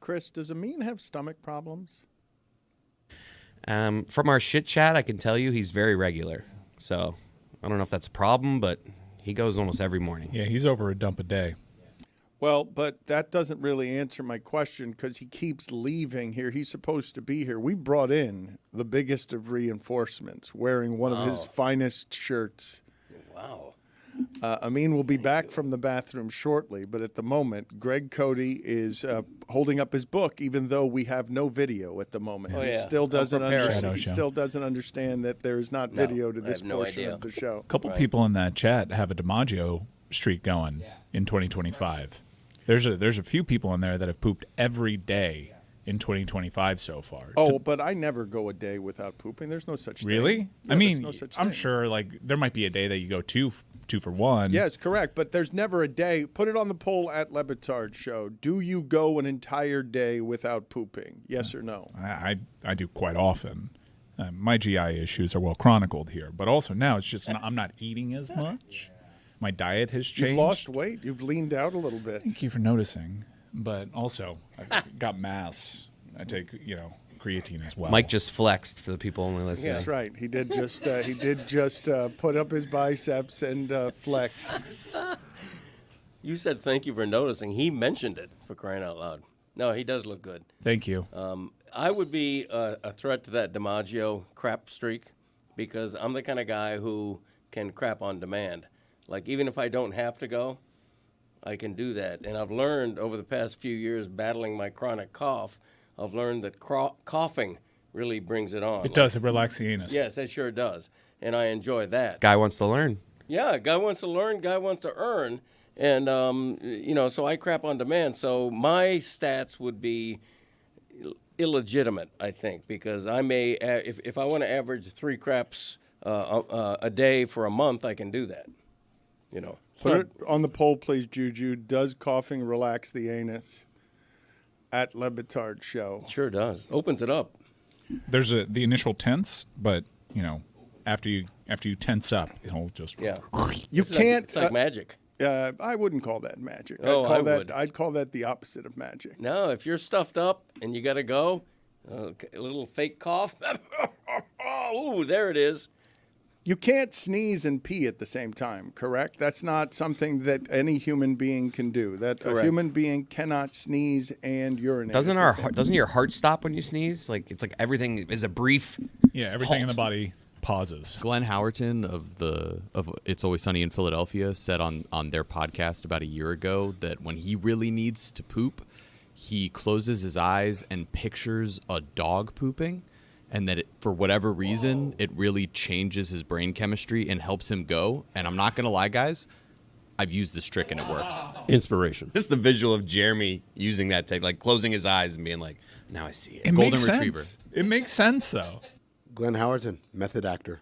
Chris, does Amin have stomach problems? From our shit chat, I can tell you he's very regular. So I don't know if that's a problem, but he goes almost every morning. Yeah, he's over a dump a day. Well, but that doesn't really answer my question because he keeps leaving here. He's supposed to be here. We brought in the biggest of reinforcements wearing one of his finest shirts. Wow. Amin will be back from the bathroom shortly, but at the moment, Greg Cody is holding up his book, even though we have no video at the moment. He still doesn't understand. He still doesn't understand that there is not video to this portion of the show. A couple people in that chat have a DiMaggio streak going in 2025. There's a few people in there that have pooped every day in 2025 so far. Oh, but I never go a day without pooping. There's no such thing. Really? Yeah, I mean, no such I'm thing. sure like there might be a day that you go two for one. Yes, correct. But there's never a day. Put it on the poll at Le Batard Show. Do you go an entire day without pooping? Yes or no? I do quite often. My GI issues are well chronicled here, but also now it's just I'm not eating as much. My diet has changed. You've lost weight. You've leaned out a little bit. Thank you for noticing. But also, I've got mass. I take, creatine as well. Mike just flexed for the people only listening. Yeah, that's right. He did just put up his biceps and flex. You said thank you for noticing. He mentioned it, for crying out loud. No, he does look good. Thank you. I would be a threat to that DiMaggio crap streak because I'm the kind of guy who can crap on demand. Like, even if I don't have to go, I can do that. And I've learned over the past few years battling my chronic cough, I've learned that coughing really brings it on. It does. It relaxes the anus. Yes, it sure does. And I enjoy that. Guy wants to learn. Yeah, guy wants to learn, guy wants to earn. And, so I crap on demand. So my stats would be illegitimite, I think, because I may, if I want to average 3 craps a day for a month, I can do that. Put it on the poll, please, Juju. Does coughing relax the anus? At Le Batard Show. Sure does. Opens it up. There's the initial tense, but after you tense up, it'll just You can't. It's like magic. I wouldn't call that magic. Oh, I would. I'd call that the opposite of magic. No, if you're stuffed up and you got to go, a little fake cough. Ooh, there it is. You can't sneeze and pee at the same time, correct? That's not something that any human being can do. Correct. A human being cannot sneeze and urinate. Doesn't your heart stop when you sneeze? Like it's like everything is a brief. Yeah, everything in the body pauses. Glenn Howerton of It's Always Sunny in Philadelphia said on their podcast about a year ago that when he really needs to poop, he closes his eyes and pictures a dog pooping. And that for whatever reason, it really changes his brain chemistry and helps him go. And I'm not going to lie, guys, I've used this trick and it works. Inspiration. This is the visual of Jeremy using that take, like closing his eyes and being like, now I see it. It Golden makes Retriever. Sense. It makes sense, though. Glenn Howerton, method actor.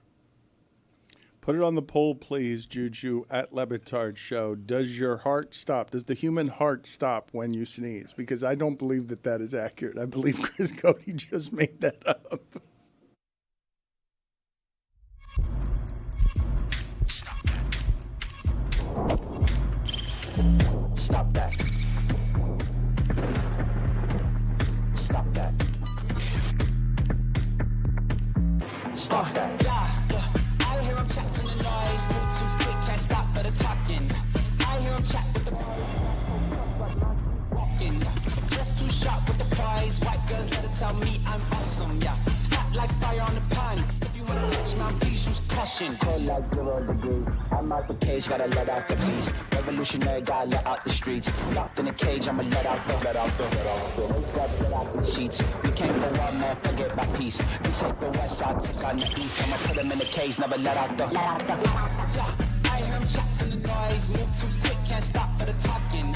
Put it on the poll, please, Juju, at Le Batard Show. Does your heart stop? Does the human heart stop when you sneeze? Because I don't believe that is accurate. I believe Chris Cody just made that up. Stop that. Stop that. Stop that. I hear him chat to the noise, move too quick, can't stop for the talking. I hear him chat with the walking. Just too sharp with the prize. White girls let it tell me I'm awesome, yeah. Hot like fire on the pan. If you wanna touch my please use caution. Cold like 0 degrees. I'm out the cage, gotta let out the beast. Revolutionary, gotta let out the streets. Locked in a cage, I'ma let out the sheets. We came for one man, forget my peace. We take the west side, take on the east. I'ma put him in the cage, never let out the. I hear him chat to the noise, move too quick, can't stop for the talking.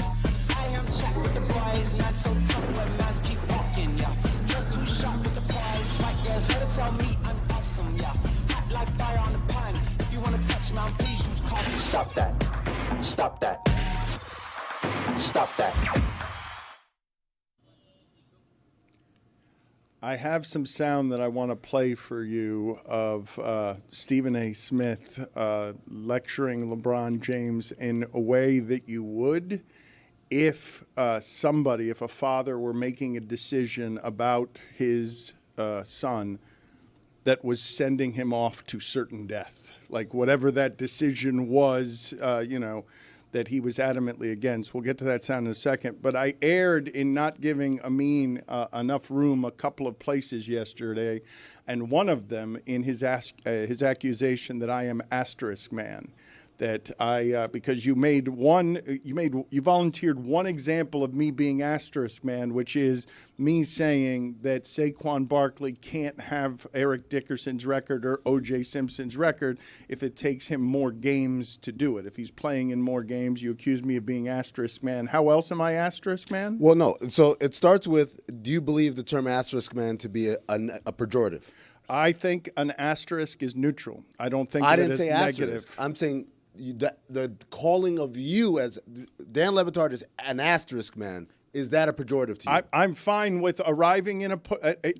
I hear him chat with the boys, not so tough, but mans keep walking, yeah. Just too sharp with the prize, white girls, let it tell me I'm awesome, yeah. Hot like fire on the pan. If you wanna touch my please use caution. Stop that. Stop that. Stop that. I have some sound that I want to play for you of Stephen A. Smith lecturing LeBron James in a way that you would if if a father were making a decision about his son that was sending him off to certain death, like whatever that decision was, that he was adamantly against. We'll get to that sound in a second. But I erred in not giving Amin enough room a couple of places yesterday, and one of them in his accusation that I am asterisk man. That because you volunteered one example of me being asterisk man, which is me saying that Saquon Barkley can't have Eric Dickerson's record or O.J. Simpson's record if it takes him more games to do it. If he's playing in more games, you accuse me of being asterisk man. How else am I asterisk man? Well, no. So it starts with, do you believe the term asterisk man to be a pejorative? I think an asterisk is neutral. I don't think I that didn't it's say negative. asterisk. I'm saying the calling of you as Dan Le Batard is an asterisk man. Is that a pejorative to you? I'm fine with arriving in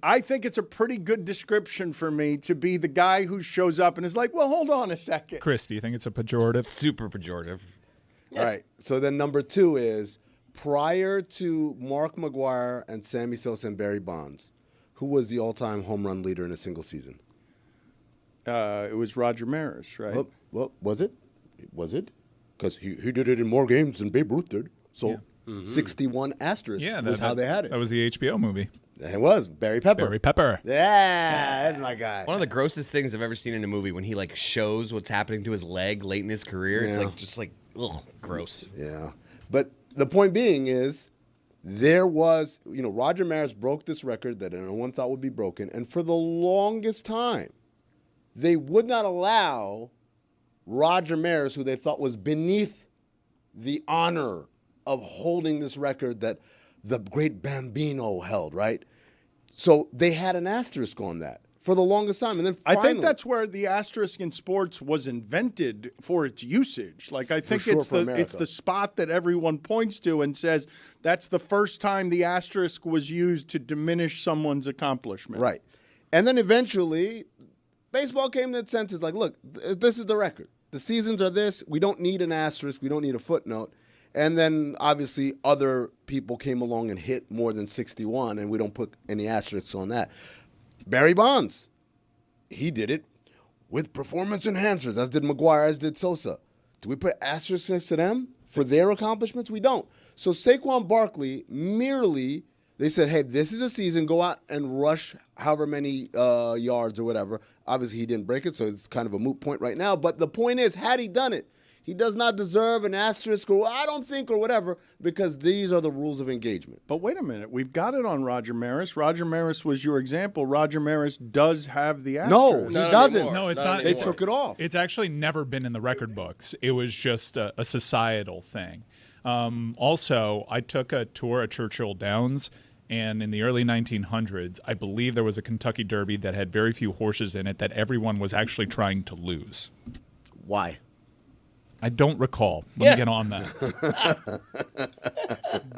I think it's a pretty good description for me to be the guy who shows up and is like, well, hold on a second. Chris, do you think it's a pejorative? Super pejorative. All right. So then number 2 is, prior to Mark McGwire and Sammy Sosa and Barry Bonds, who was the all-time home run leader in a single season? It was Roger Maris, right? Well, was it? Was it? Because he did it in more games than Babe Ruth did. So 61 asterisk was how they had it. That was the HBO movie. It was Barry Pepper. Barry Pepper. Yeah, that's my guy. One of the grossest things I've ever seen in a movie when he like shows what's happening to his leg late in his career. It's like just like gross. Yeah. But the point being is, there was, Roger Maris broke this record that no one thought would be broken, and for the longest time, they would not allow Roger Maris, who they thought was beneath the honor of holding this record that the great Bambino held, right? So they had an asterisk on that for the longest time. And then finally, I think that's where the asterisk in sports was invented for its usage. Like, I think it's the spot that everyone points to and says that's the first time the asterisk was used to diminish someone's accomplishment. Right. And then eventually, baseball came to its senses like, look, this is the record. The seasons are this. We don't need an asterisk. We don't need a footnote. And then, obviously, other people came along and hit more than 61, and we don't put any asterisks on that. Barry Bonds, he did it with performance enhancers, as did McGwire, as did Sosa. Do we put asterisks next to them for their accomplishments? We don't. So Saquon Barkley merely, they said, hey, this is a season. Go out and rush however many yards or whatever. Obviously, he didn't break it, so it's kind of a moot point right now. But the point is, had he done it, he does not deserve an asterisk or I don't think or whatever, because these are the rules of engagement. But wait a minute. We've got it on Roger Maris. Roger Maris was your example. Roger Maris does have the asterisk. No, he doesn't. Anymore. No, it's not. They took it off. It's actually never been in the record books. It was just a societal thing. Also, I took a tour at Churchill Downs, and in the early 1900s, I believe there was a Kentucky Derby that had very few horses in it that everyone was actually trying to lose. Why? I don't recall. Let me get on that.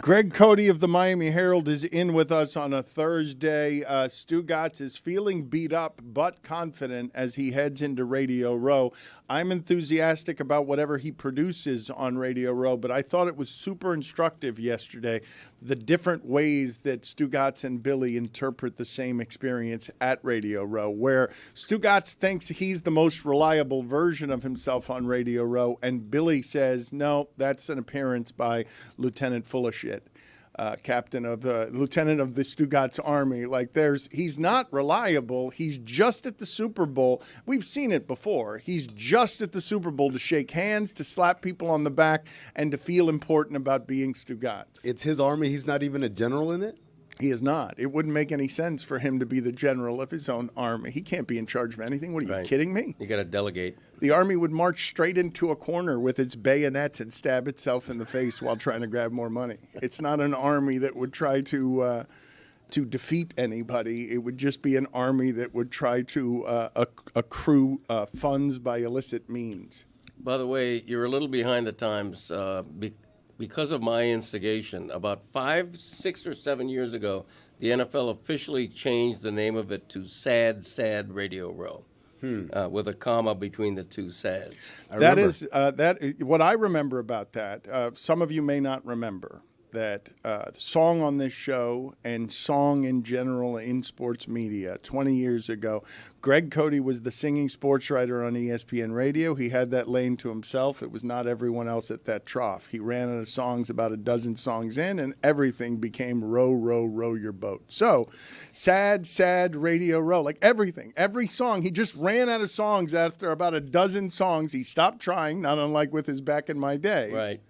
Greg Cody of the Miami Herald is in with us on a Thursday. Stugotz is feeling beat up but confident as he heads into Radio Row. I'm enthusiastic about whatever he produces on Radio Row, but I thought it was super instructive yesterday, the different ways that Stugotz and Billy interpret the same experience at Radio Row, where Stugotz thinks he's the most reliable version of himself on Radio Row, and Billy says, no, that's an appearance by Lieutenant Full of Shit. Lieutenant of the Stugotz Army. He's not reliable. He's just at the Super Bowl. We've seen it before. He's just at the Super Bowl to shake hands, to slap people on the back, and to feel important about being Stugotz. It's his army. He's not even a general in it? He is not. It wouldn't make any sense for him to be the general of his own army. He can't be in charge of anything. What are you kidding me? You got to delegate. The army would march straight into a corner with its bayonets and stab itself in the face while trying to grab more money. It's not an army that would try to defeat anybody. It would just be an army that would try to accrue funds by illicit means. By the way, you're a little behind the times because of my instigation. About 5, 6, or 7 years ago, the NFL officially changed the name of it to Sad Radio Row. with a comma between the two sads. That is what I remember about that. Some of you may not remember that song on this show and song in general in sports media 20 years ago. Greg Cody was the singing sports writer on ESPN Radio. He had that lane to himself. It was not everyone else at that trough. He ran out of songs about a dozen songs in, and everything became row, row, row your boat. So, sad Radio Row, like everything, every song. He just ran out of songs after about a dozen songs. He stopped trying, not unlike with his Back in My Day. Right.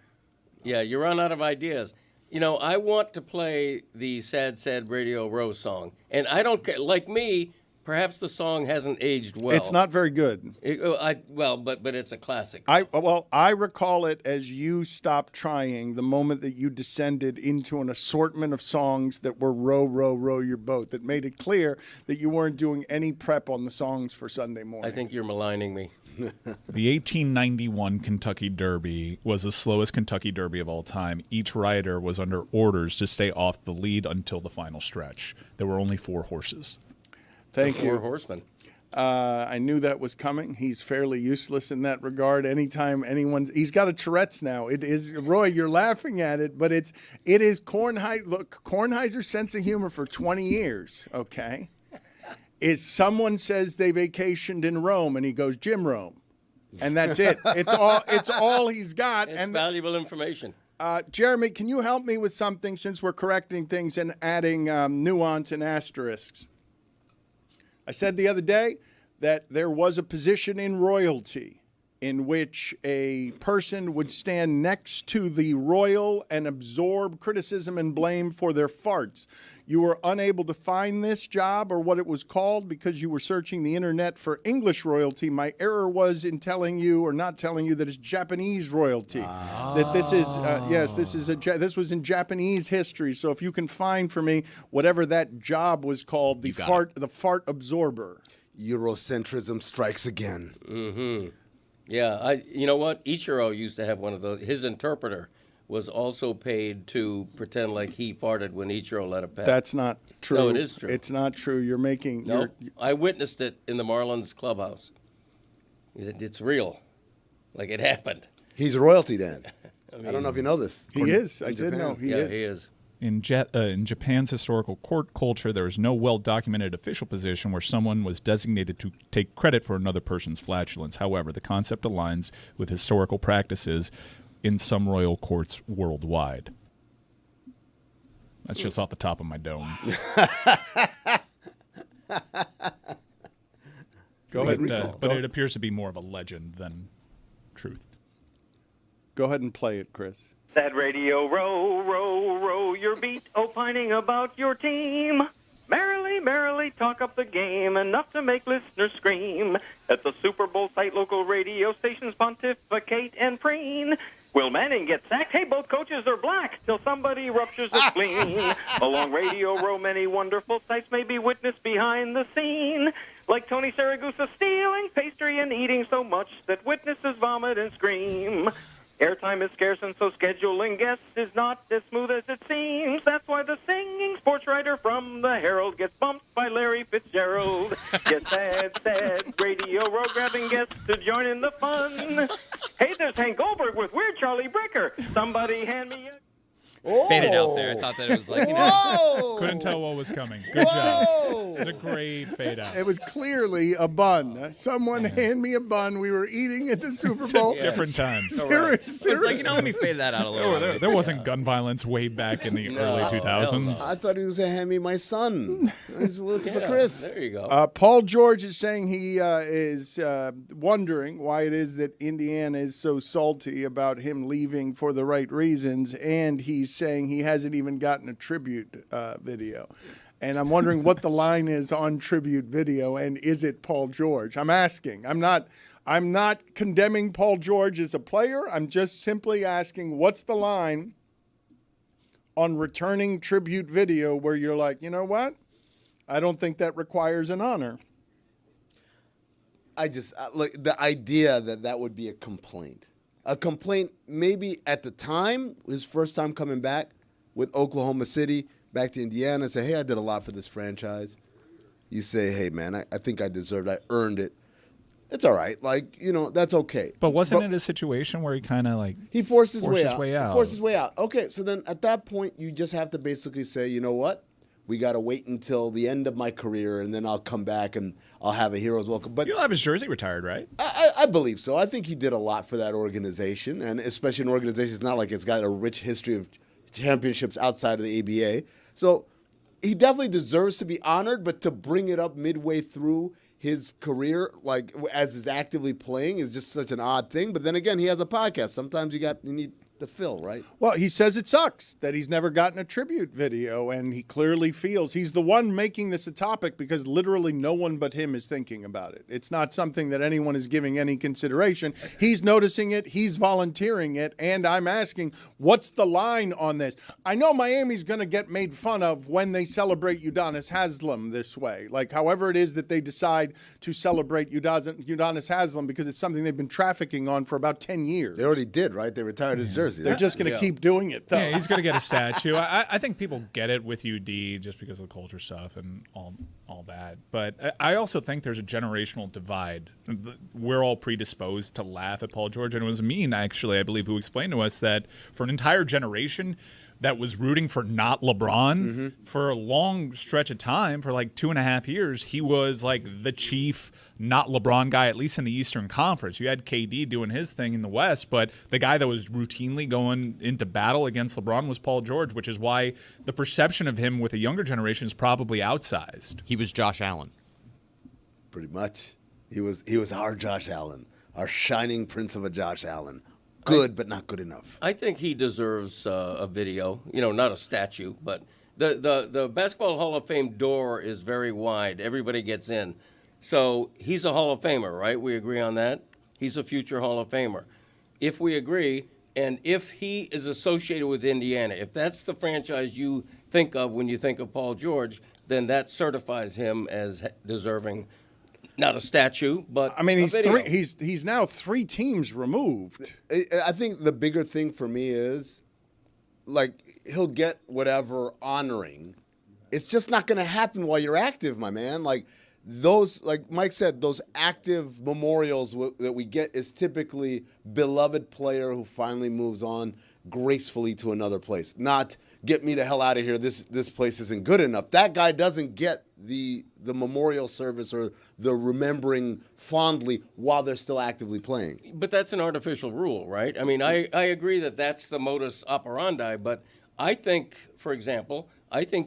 Yeah, you run out of ideas. You know, I want to play the Sad Radio Row song, and I don't care. Like me, perhaps the song hasn't aged well. It's not very good. But it's a classic. I recall it as you stopped trying the moment that you descended into an assortment of songs that were row, row, row your boat, that made it clear that you weren't doing any prep on the songs for Sunday morning. I think you're maligning me. The 1891 Kentucky Derby was the slowest Kentucky Derby of all time. Each rider was under orders to stay off the lead until the final stretch. There were only 4 horses. Thank you. 4 horsemen. I knew that was coming. He's fairly useless in that regard. Anytime he's got a Tourette's now. It is, Roy, you're laughing at it, but it is Kornheiser's sense of humor for 20 years, okay? Is someone says they vacationed in Rome and he goes, Jim Rome. And that's it. It's all he's got. It's valuable information. Jeremy, can you help me with something since we're correcting things and adding nuance and asterisks? I said the other day that there was a position in royalty in which a person would stand next to the royal and absorb criticism and blame for their farts. You were unable to find this job or what it was called because you were searching the internet for English royalty. My error was in telling you or not telling you that it's Japanese royalty. That this is this was in Japanese history. So if you can find for me whatever that job was called, the fart absorber. Eurocentrism strikes again. Mm-hmm. Yeah, you know what? Ichiro used to have one of those. His interpreter was also paid to pretend like he farted when Ichiro let a pet. That's not true. No, it is true. It's not true. You're making... No, I witnessed it in the Marlins clubhouse. It's real. Like it happened. He's royalty then. I don't know if you know this. He is. I did know he is. Yeah, he is. In Japan's historical court culture, there is no well-documented official position where someone was designated to take credit for another person's flatulence. However, the concept aligns with historical practices in some royal courts worldwide. That's just off the top of my dome. Go ahead. But it appears to be more of a legend than truth. Go ahead and play it, Chris. Sad Radio Row, row, row your beat, opining about your team. Merrily, merrily talk up the game, enough to make listeners scream. At the Super Bowl site, local radio stations pontificate and preen. Will Manning get sacked? Hey, both coaches are black, till somebody ruptures the spleen. Along Radio Row, many wonderful sights may be witnessed behind the scene. Like Tony Saragusa stealing pastry and eating so much that witnesses vomit and scream. Airtime is scarce, and so scheduling guests is not as smooth as it seems. That's why the singing sports writer from the Herald gets bumped by Larry Fitzgerald. Get sad Radio Row, grabbing guests to join in the fun. Hey, there's Hank Goldberg with Weird Charlie Bricker. Somebody hand me a... Faded out there. I thought that it was like, Couldn't tell what was coming. Good job. It was a great fade out. It was clearly a bun. Someone hand me a bun. We were eating at the Super Bowl. Different times. Serious. it's like, let me fade that out a little bit. There wasn't gun violence way back in the early 2000s. I thought he was going to hand me my son. He's looking for Chris. There you go. Paul George is saying he is wondering why it is that Indiana is so salty about him leaving for the right reasons, and he's saying he hasn't even gotten a tribute video. And I'm wondering what the line is on tribute video, and is it Paul George? I'm asking. I'm not condemning Paul George as a player. I'm just simply asking, what's the line on returning tribute video where you're like, you know what? I don't think that requires an honor. I just like the idea that would be a complaint. A complaint maybe at the time, his first time coming back with Oklahoma City, back to Indiana, and say, hey, I did a lot for this franchise. You say, hey, man, I think I deserved it. I earned it. It's all right. Like, that's okay. But wasn't it a situation where he kind of he forced his way out? Forced his way out. Okay, so then at that point, you just have to basically say, you know what? We got to wait until the end of my career, and then I'll come back and I'll have a hero's welcome. But you'll have his jersey retired, right? I believe so. I think he did a lot for that organization, and especially an organization. It's not like it's got a rich history of championships outside of the ABA. So he definitely deserves to be honored, but to bring it up midway through his career, like as he's actively playing, is just such an odd thing. But then again, he has a podcast. Sometimes you need the fill, right? Well, he says it sucks that he's never gotten a tribute video, and he clearly feels he's the one making this a topic because literally no one but him is thinking about it. It's not something that anyone is giving any consideration. He's noticing it, he's volunteering it, and I'm asking, what's the line on this? I know Miami's going to get made fun of when they celebrate Udonis Haslem this way. Like, however it is that they decide to celebrate Udonis Haslem, because it's something they've been trafficking on for about 10 years. They already did, right? They retired his jersey. They're just going to keep doing it, though. Yeah, he's going to get a statue. I think people get it with UD just because of the culture stuff and all that. But I also think there's a generational divide. We're all predisposed to laugh at Paul George. And it was Mean, actually, I believe, who explained to us that for an entire generation that was rooting for not LeBron for a long stretch of time, for like 2.5 years, he was like the chief not LeBron guy, at least in the Eastern Conference. You had KD doing his thing in the West, but the guy that was routinely going into battle against LeBron was Paul George, which is why the perception of him with a younger generation is probably outsized. He was Josh Allen. Pretty much. He was our Josh Allen, our shining prince of a Josh Allen. Good, but not good enough. I think he deserves a video, not a statue, but the Basketball Hall of Fame door is very wide. Everybody gets in. So he's a Hall of Famer, right? We agree on that? He's a future Hall of Famer. If we agree, and if he is associated with Indiana, if that's the franchise you think of when you think of Paul George, then that certifies him as deserving, not a statue, but he's now 3 teams removed. I think the bigger thing for me is, like, he'll get whatever honoring. It's just not going to happen while you're active, my man. Like Mike said, those active memorials that we get is typically beloved player who finally moves on gracefully to another place. Not get me the hell out of here. This place isn't good enough. That guy doesn't get the memorial service or the remembering fondly while they're still actively playing. But that's an artificial rule, right? I mean, I agree that that's the modus operandi, but I think, for example,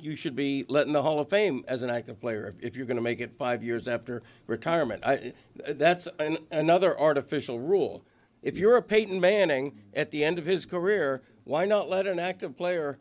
you should be letting the Hall of Fame as an active player if you're going to make it 5 years after retirement. That's another artificial rule. If you're a Peyton Manning at the end of his career, why not let an active player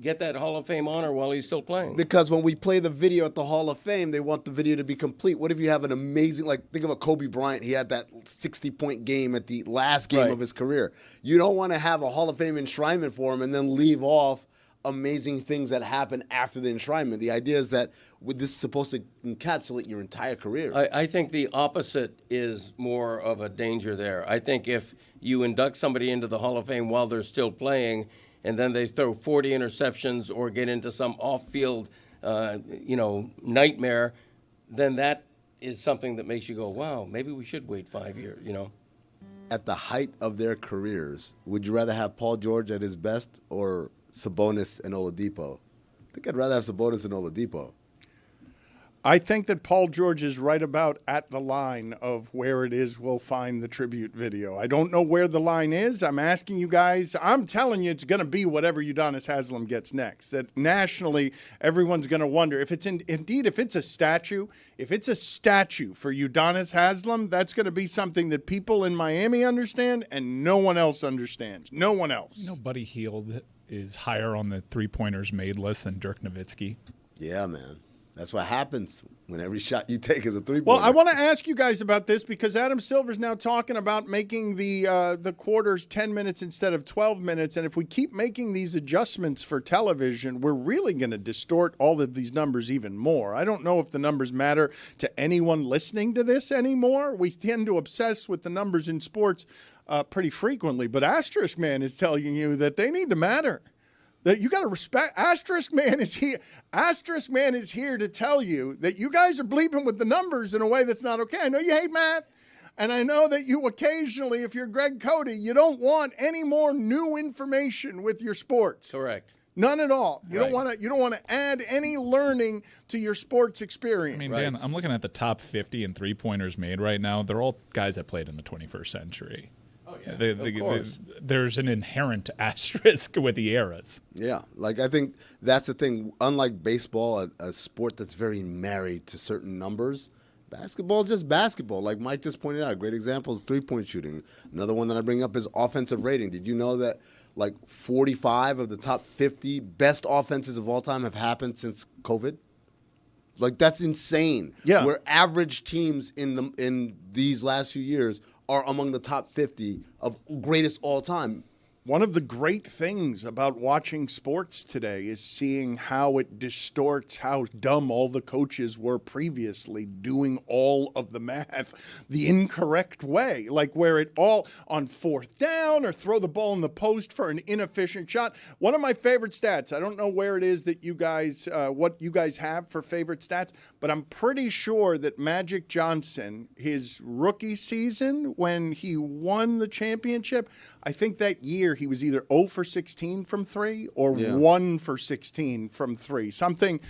get that Hall of Fame honor while he's still playing? Because when we play the video at the Hall of Fame, they want the video to be complete. What if you have an amazing, think of a Kobe Bryant. He had that 60-point game at the last game of his career. You don't want to have a Hall of Fame enshrinement for him and then leave off amazing things that happen after the enshrinement. The idea is that this is supposed to encapsulate your entire career. I think the opposite is more of a danger there. I think if you induct somebody into the Hall of Fame while they're still playing, and then they throw 40 interceptions or get into some off-field, nightmare, then that is something that makes you go, wow, maybe we should wait 5 years, At the height of their careers, would you rather have Paul George at his best or Sabonis and Oladipo? I think I'd rather have Sabonis and Oladipo. I think that Paul George is right about at the line of where it is we'll find the tribute video. I don't know where the line is. I'm asking you guys. I'm telling you it's going to be whatever Udonis Haslem gets next. That nationally, everyone's going to wonder if it's if it's a statue for Udonis Haslem, that's going to be something that people in Miami understand and no one else understands. No one else. Buddy Hield is higher on the three-pointers made list than Dirk Nowitzki. Yeah, man. That's what happens when every shot you take is a three-pointer. Well, I want to ask you guys about this because Adam Silver's now talking about making the quarters 10 minutes instead of 12 minutes. And if we keep making these adjustments for television, we're really going to distort all of these numbers even more. I don't know if the numbers matter to anyone listening to this anymore. We tend to obsess with the numbers in sports pretty frequently. But Asterisk Man is telling you that they need to matter. That you got to respect. Asterisk Man is here. Asterisk Man is here to tell you that you guys are bleeping with the numbers in a way that's not okay. I know you hate math, and I know that you occasionally, if you're Greg Cody, you don't want any more new information with your sports. Correct. None at all. You Right. don't want to add any learning to your sports experience. I mean, Dan, I'm looking at the top 50 and three-pointers made right now. They're all guys that played in the 21st century. Oh, yeah. Of course. There's an inherent asterisk with the eras. Yeah, like I think that's the thing. Unlike baseball, a sport that's very married to certain numbers, basketball is just basketball. Like Mike just pointed out, a great example is three-point shooting. Another one that I bring up is offensive rating. Did you know that like 45 of the top 50 best offenses of all time have happened since COVID? Like that's insane. Yeah. Where average teams in these last few years are among the top 50 of greatest all time. One of the great things about watching sports today is seeing how it distorts how dumb all the coaches were previously doing all of the math the incorrect way, like where it all on fourth down or throw the ball in the post for an inefficient shot. One of my favorite stats, I don't know where it is that you guys, what you guys have for favorite stats, but I'm pretty sure that Magic Johnson, his rookie season when he won the championship, I think that year he was either 0 for 16 from 3 or 1 for 16 from 3. Something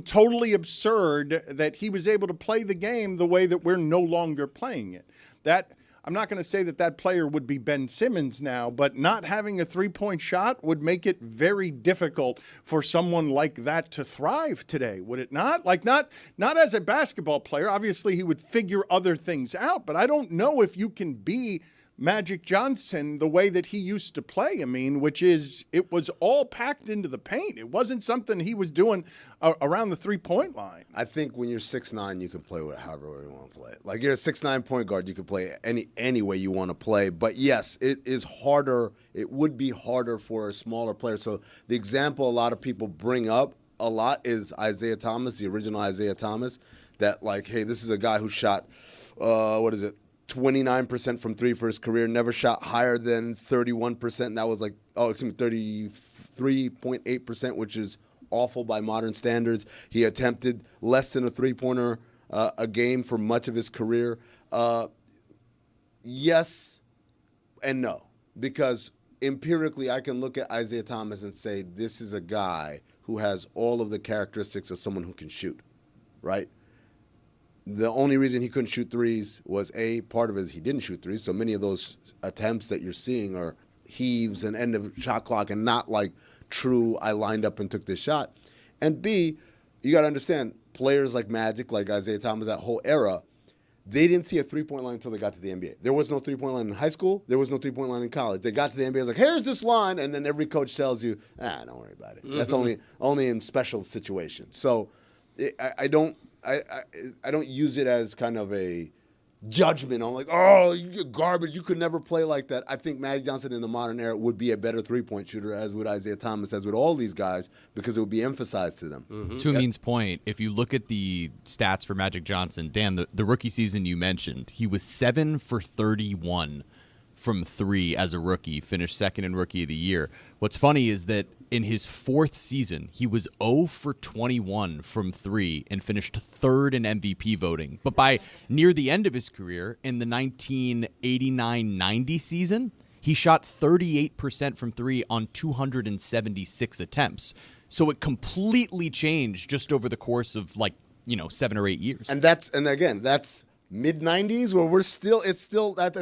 totally absurd that he was able to play the game the way that we're no longer playing it. That I'm not going to say that player would be Ben Simmons now, but not having a three-point shot would make it very difficult for someone like that to thrive today, would it not? Like not as a basketball player. Obviously, he would figure other things out, but I don't know if you can be Magic Johnson the way that he used to play. I mean, which is it was all packed into the paint. It wasn't something he was doing around the three-point line. I think when you're 6'9", you can play with however you want to play. Like you're a 6'9" point guard, you can play any way you want to play. But yes, it is harder. It would be harder for a smaller player. So the example a lot of people bring up a lot is Isaiah Thomas, the original Isaiah Thomas. That like, hey, this is a guy who shot 29% from three for his career, never shot higher than 31%. And that was 33.8%, which is awful by modern standards. He attempted less than a three-pointer a game for much of his career. Yes and no, because empirically I can look at Isaiah Thomas and say this is a guy who has all of the characteristics of someone who can shoot, right? The only reason he couldn't shoot threes was part of it is he didn't shoot threes. So many of those attempts that you're seeing are heaves and end of shot clock and not like true, I lined up and took this shot. And B, you got to understand, players like Magic, like Isaiah Thomas, that whole era, they didn't see a three-point line until they got to the NBA. There was no three-point line in high school. There was no three-point line in college. They got to the NBA, it was like, here's this line, and then every coach tells you, don't worry about it. Mm-hmm. That's only in special situations. So I don't use it as kind of a judgment on like, oh, you're garbage. You could never play like that. I think Magic Johnson in the modern era would be a better three-point shooter, as would Isaiah Thomas, as would all these guys, because it would be emphasized to them. Mm-hmm. To Amin's point, if you look at the stats for Magic Johnson, Dan, the rookie season you mentioned, he was 7 for 31 from 3 as a rookie, finished second in Rookie of the Year. What's funny is that in his 4th season, he was 0 for 21 from 3 and finished 3rd in MVP voting. But by near the end of his career, in the 1989-90 season, he shot 38% from 3 on 276 attempts. So it completely changed just over the course of 7 or 8 years. And that's mid-90s where I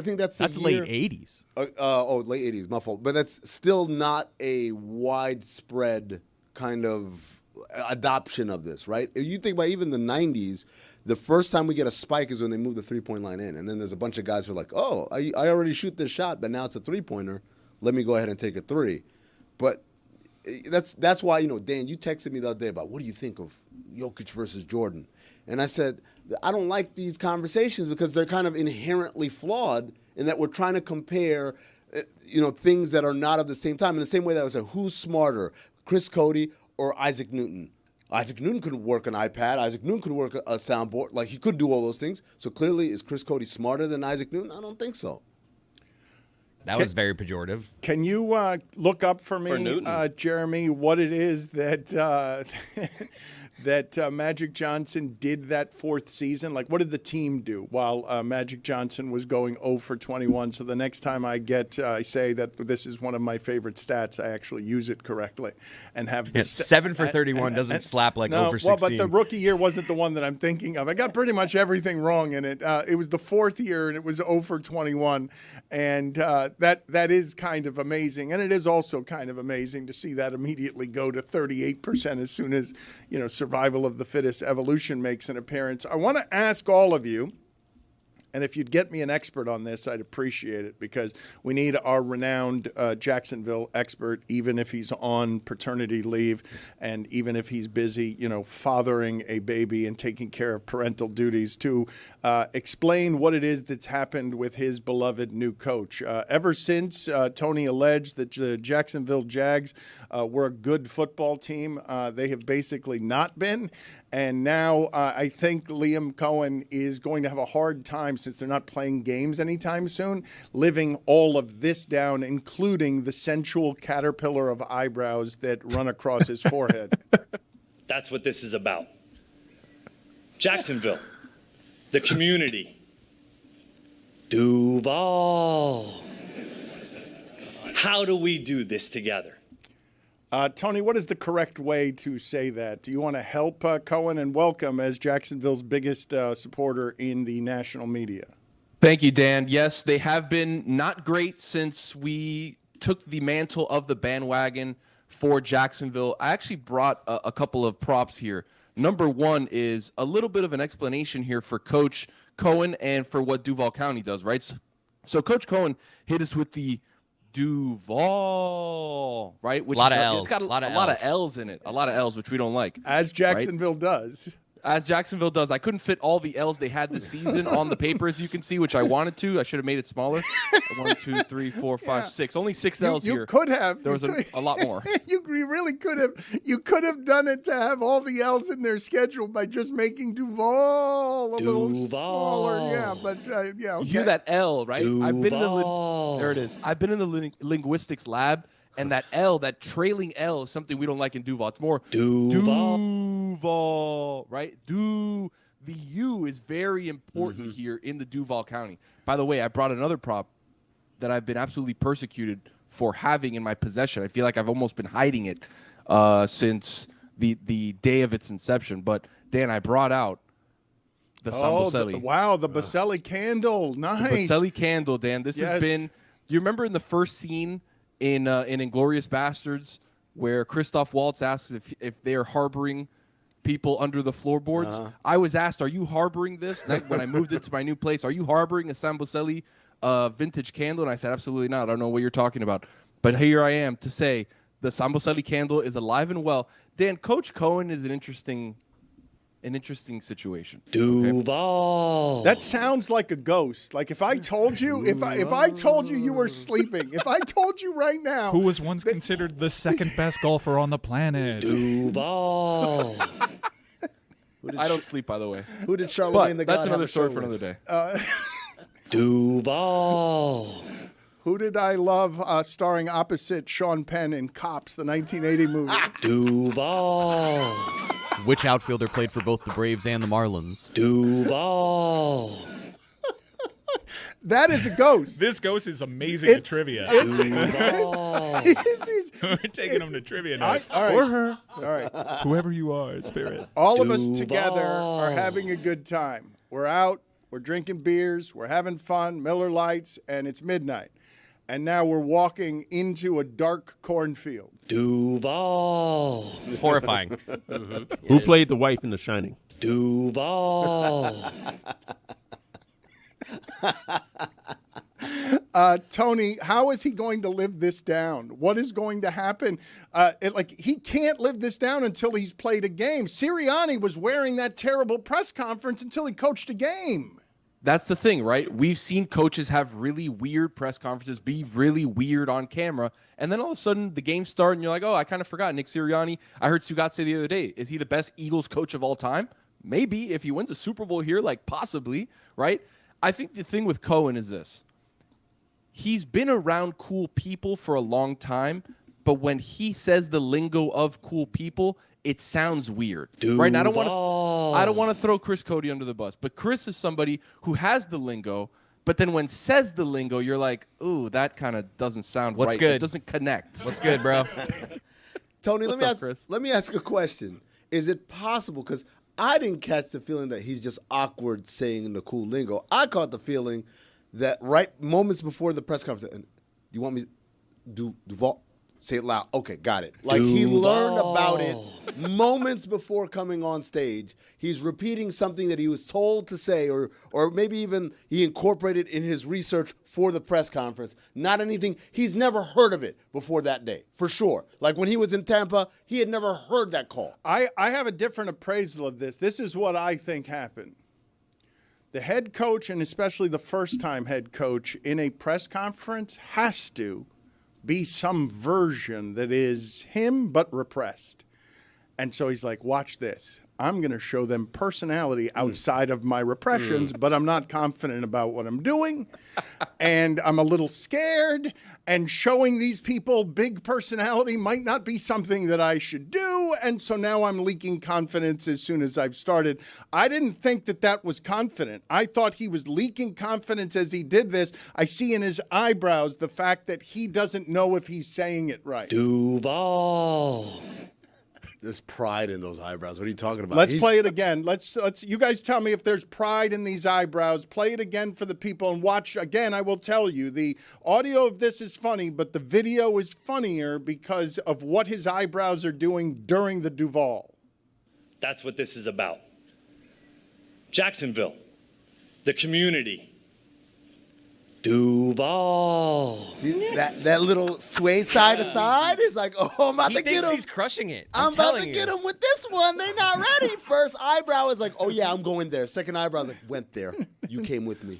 think that's late 80s. Late 80s, my fault. But that's still not a widespread kind of adoption of this, right? If you think about even the 90s, the first time we get a spike is when they move the three-point line in. And then there's a bunch of guys who are like, oh, I already shoot this shot, but now it's a three-pointer. Let me go ahead and take a three. But that's why, Dan, you texted me the other day about what do you think of Jokic versus Jordan? And I said, I don't like these conversations because they're kind of inherently flawed in that we're trying to compare, things that are not of the same time. In the same way that I was like, who's smarter, Chris Cody or Isaac Newton? Isaac Newton could work an iPad. Isaac Newton could work a soundboard. Like, he could do all those things. So clearly, is Chris Cody smarter than Isaac Newton? I don't think so. That was very pejorative. Can you look up for For me, Newton. Jeremy, what it is that that Magic Johnson did that fourth season? Like, what did the team do while Magic Johnson was going 0 for 21? So the next time I say that this is one of my favorite stats, I actually use it correctly and have the 7 for 31 doesn't slap like 0 for 16. Well, but the rookie year wasn't the one that I'm thinking of. I got pretty much everything wrong in it. It was the fourth year, and it was 0 for 21. And that is kind of amazing. And it is also kind of amazing to see that immediately go to 38% as soon as, survival of the fittest evolution makes an appearance. I want to ask all of you, and if you'd get me an expert on this, I'd appreciate it, because we need our renowned Jacksonville expert, even if he's on paternity leave and even if he's busy, fathering a baby and taking care of parental duties, to explain what it is that's happened with his beloved new coach. Ever since Tony alleged that the Jacksonville Jags were a good football team, they have basically not been. And now I think Liam Cohen is going to have a hard time, since they're not playing games anytime soon, living all of this down, including the sensual caterpillar of eyebrows that run across his forehead. That's what this is about. Jacksonville, the community, Duval. How do we do this together? Tony, what is the correct way to say that? Do you want to help Cohen and welcome as Jacksonville's biggest supporter in the national media? Thank you, Dan. Yes, they have been not great since we took the mantle of the bandwagon for Jacksonville. I actually brought a couple of props here. Number one is a little bit of an explanation here for Coach Cohen and for what Duval County does, right? So Coach Cohen hit us with the Duval, right? Which a lot is, of L's. It's got a lot of L's in it. A lot of L's, which we don't like. As Jacksonville does. As Jacksonville does. I couldn't fit all the L's they had this season on the paper, as you can see, which I wanted to. I should have made it smaller. 1, 2, 3, 4, 5, 6. Only 6 L's here. You could have. There was a lot more. You really could have. You could have done it to have all the L's in their schedule by just making Duval a little smaller. Yeah, but yeah, okay. You hear that L, right? Duval. I've been in there it is. I've been in the linguistics lab, and that L, that trailing L, is something we don't like in Duval. It's more Duval, right? The U is very important here in the Duval County. By the way, I brought another prop that I've been absolutely persecuted for having in my possession. I feel like I've almost been hiding it since the day of its inception. But Dan, I brought out the Samboselli. Wow, the Boselli candle. Nice. The Boselli candle, Dan. This has been. You remember in the first scene in Inglourious Bastards where Christoph Waltz asks if they are harboring people under the floorboards? I was asked, "Are you harboring this?" When I moved it to my new place, "Are you harboring a Samboselli vintage candle?" And I said, "Absolutely not. I don't know what you're talking about." But here I am to say the Samboselli candle is alive and well. Dan, Coach Cohen is an interesting situation. Duval. That sounds like a ghost. Like if I told you, if I told you you were sleeping, if I told you right now, who was once considered the second best golfer on the planet, Duval. I don't sleep, by the way. Who did Charlemagne the God that's another have a story show for with? another day. Duval. Who did I love starring opposite Sean Penn in Cops, the 1980 movie? Duval. Which outfielder played for both the Braves and the Marlins? Duval. That is a ghost. this ghost is amazing at trivia. Duval. We're taking him to trivia night. All right. Or her. All right. Whoever you are, spirit. All of us together are having a good time. We're out, we're drinking beers, we're having fun, Miller Lights, and it's midnight. And now we're walking into a dark cornfield. Duval. Horrifying. Who played the wife in The Shining? Duval. Tony, how is he going to live this down? What is going to happen? He can't live this down until he's played a game. Sirianni was wearing that terrible press conference until he coached a game. That's the thing, right? We've seen coaches have really weird press conferences, be really weird on camera, and then all of a sudden the games start and you're like, oh, I kind of forgot. Nick Sirianni, I heard Stugotz say the other day, is he the best Eagles coach of all time? Maybe. If he wins a Super Bowl here, like possibly, right? I think the thing with Cohen is this. he's been around cool people for a long time, but when he says the lingo of cool people, it sounds weird. Right? And I don't want to throw Chris Cody under the bus, but Chris is somebody who has the lingo, but then when says the lingo, you're like, ooh, that kind of doesn't sound right. Good? It doesn't connect. What's good, bro? Tony, let me ask a question. Is it possible, because I didn't catch the feeling that he's just awkward saying the cool lingo. I caught the feeling that right moments before the press conference, and you want me to Duval? Say it loud. Okay, got it. Like he learned about it moments before coming on stage. He's repeating something that he was told to say, or maybe even he incorporated in his research for the press conference. Not anything. He's never heard of it before that day, for sure. Like when he was in Tampa, he had never heard that call. I have a different appraisal of this. This is what I think happened. The head coach, and especially the first-time head coach in a press conference, has to be some version that is him but repressed. And so he's like, watch this. I'm going to show them personality outside of my repressions, but I'm not confident about what I'm doing. And I'm a little scared. And showing these people big personality might not be something that I should do. And so now I'm leaking confidence as soon as I've started. I didn't think that that was confident. I thought he was leaking confidence as he did this. I see in his eyebrows the fact that he doesn't know if he's saying it right. Duval. There's pride in those eyebrows. What are you talking about? Let's play it again. Let's. You guys tell me if there's pride in these eyebrows. Play it again for the people and watch again. I will tell you the audio of this is funny, but the video is funnier because of what his eyebrows are doing during the Duval. That's what this is about. Jacksonville, the community. Duval. See that little sway side to side is like, oh, I'm about to get him. He's crushing it. I'm about to get him with this one. They're not ready. First eyebrow is like, oh yeah, I'm going there. Second eyebrow is like, went there. You came with me.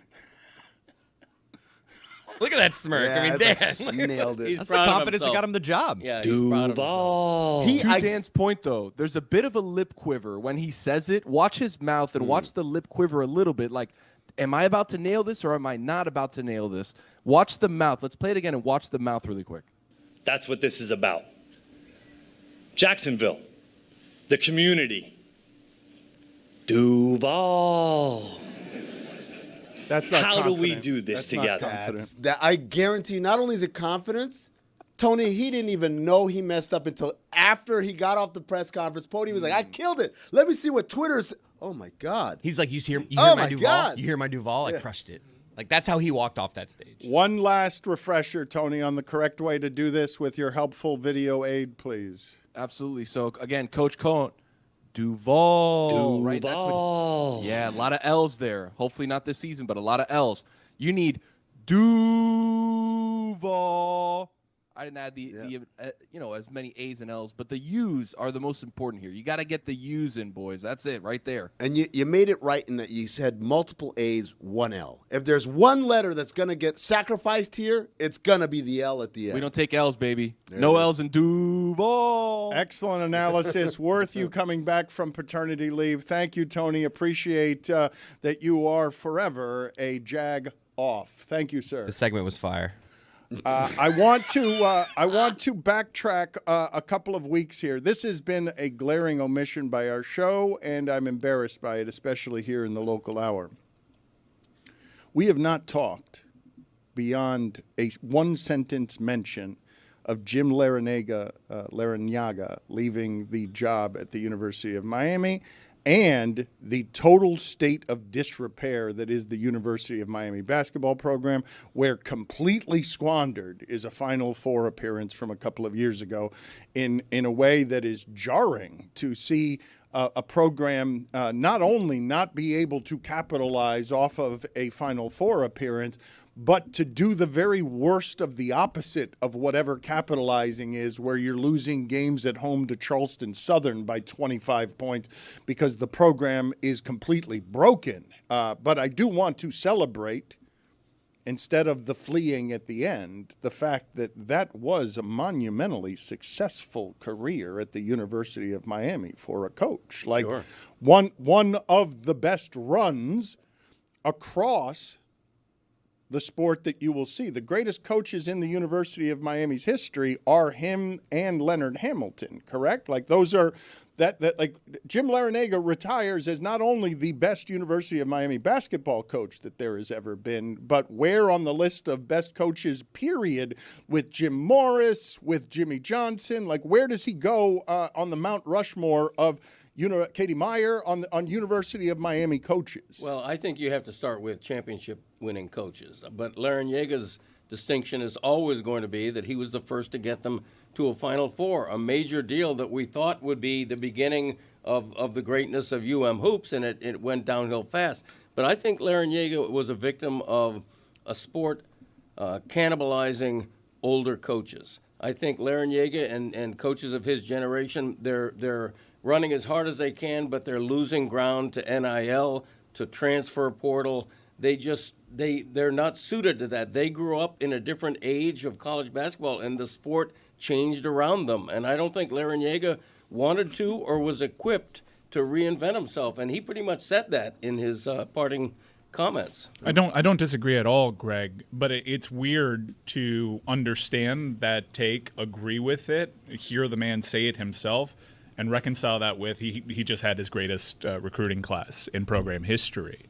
Look at that smirk. Yeah, I mean, Dan. Like, nailed it. That's the confidence that got him the job. Yeah, Duval. To Dan's point, though, there's a bit of a lip quiver when he says it. Watch his mouth and watch the lip quiver a little bit. Like, am I about to nail this or am I not about to nail this? Watch the mouth. Let's play it again and watch the mouth really quick. That's what this is about. Jacksonville, the community. Duval. That's not How confident. do we do this together? That I guarantee you, not only is it confidence, Tony, he didn't even know he messed up until after he got off the press conference podium. He was like, I killed it. Let me see what Twitter's. Oh, my God. He's like, you hear Oh, my my Duval? God. You hear my Duval? I crushed it. Like, that's how he walked off that stage. One last refresher, Tony, on the correct way to do this with your helpful video aid, please. Absolutely. So, again, Coach Cohn, Duval. Right? That's Duval. yeah, a lot of L's there. Hopefully not this season, but a lot of L's. You need Duval. I didn't add the as many A's and L's, but the U's are the most important here. You got to get the U's in, boys. That's it right there. And you made it right in that you said multiple A's, one L. If there's one letter that's going to get sacrificed here, it's going to be the L at the end. We don't take L's, baby. No L's in Duval. Excellent analysis. Worth you coming back from paternity leave. Thank you, Tony. Appreciate that you are forever a Jag off. Thank you, sir. The segment was fire. I want to backtrack a couple of weeks here. This has been a glaring omission by our show, and I'm embarrassed by it, especially here in the local hour. We have not talked beyond a one-sentence mention of Jim Larrañaga leaving the job at the University of Miami and the total state of disrepair that is the University of Miami basketball program, where completely squandered is a Final Four appearance from a couple of years ago in a way that is jarring to see a program not only not be able to capitalize off of a Final Four appearance, but to do the very worst of the opposite of whatever capitalizing is, where you're losing games at home to Charleston Southern by 25 points because the program is completely broken. But I do want to celebrate, instead of the fleeing at the end, the fact that that was a monumentally successful career at the University of Miami for a coach. Like one of the best runs across the sport that you will see. The greatest coaches in the University of Miami's history are him and Leonard Hamilton, correct? Like those are that like Jim Larrañaga retires as not only the best University of Miami basketball coach that there has ever been, but where on the list of best coaches, period, with Jim Morris, with Jimmy Johnson, like where does he go on the Mount Rushmore of Katie Meyer on University of Miami coaches? Well, I think you have to start with championship-winning coaches. But Larrañaga's distinction is always going to be that he was the first to get them to a Final Four, a major deal that we thought would be the beginning of the greatness of UM hoops, and it went downhill fast. But I think Larrañaga was a victim of a sport cannibalizing older coaches. I think Larrañaga and coaches of his generation, they're running as hard as they can, but they're losing ground to NIL, to transfer portal. They're not suited to that. They grew up in a different age of college basketball, and the sport changed around them. And I don't think Larrañaga wanted to or was equipped to reinvent himself, and he pretty much said that in his parting comments. I don't disagree at all, Greg, but it's weird to understand that take, agree with it, hear the man say it himself, and reconcile that with he just had his greatest recruiting class in program history.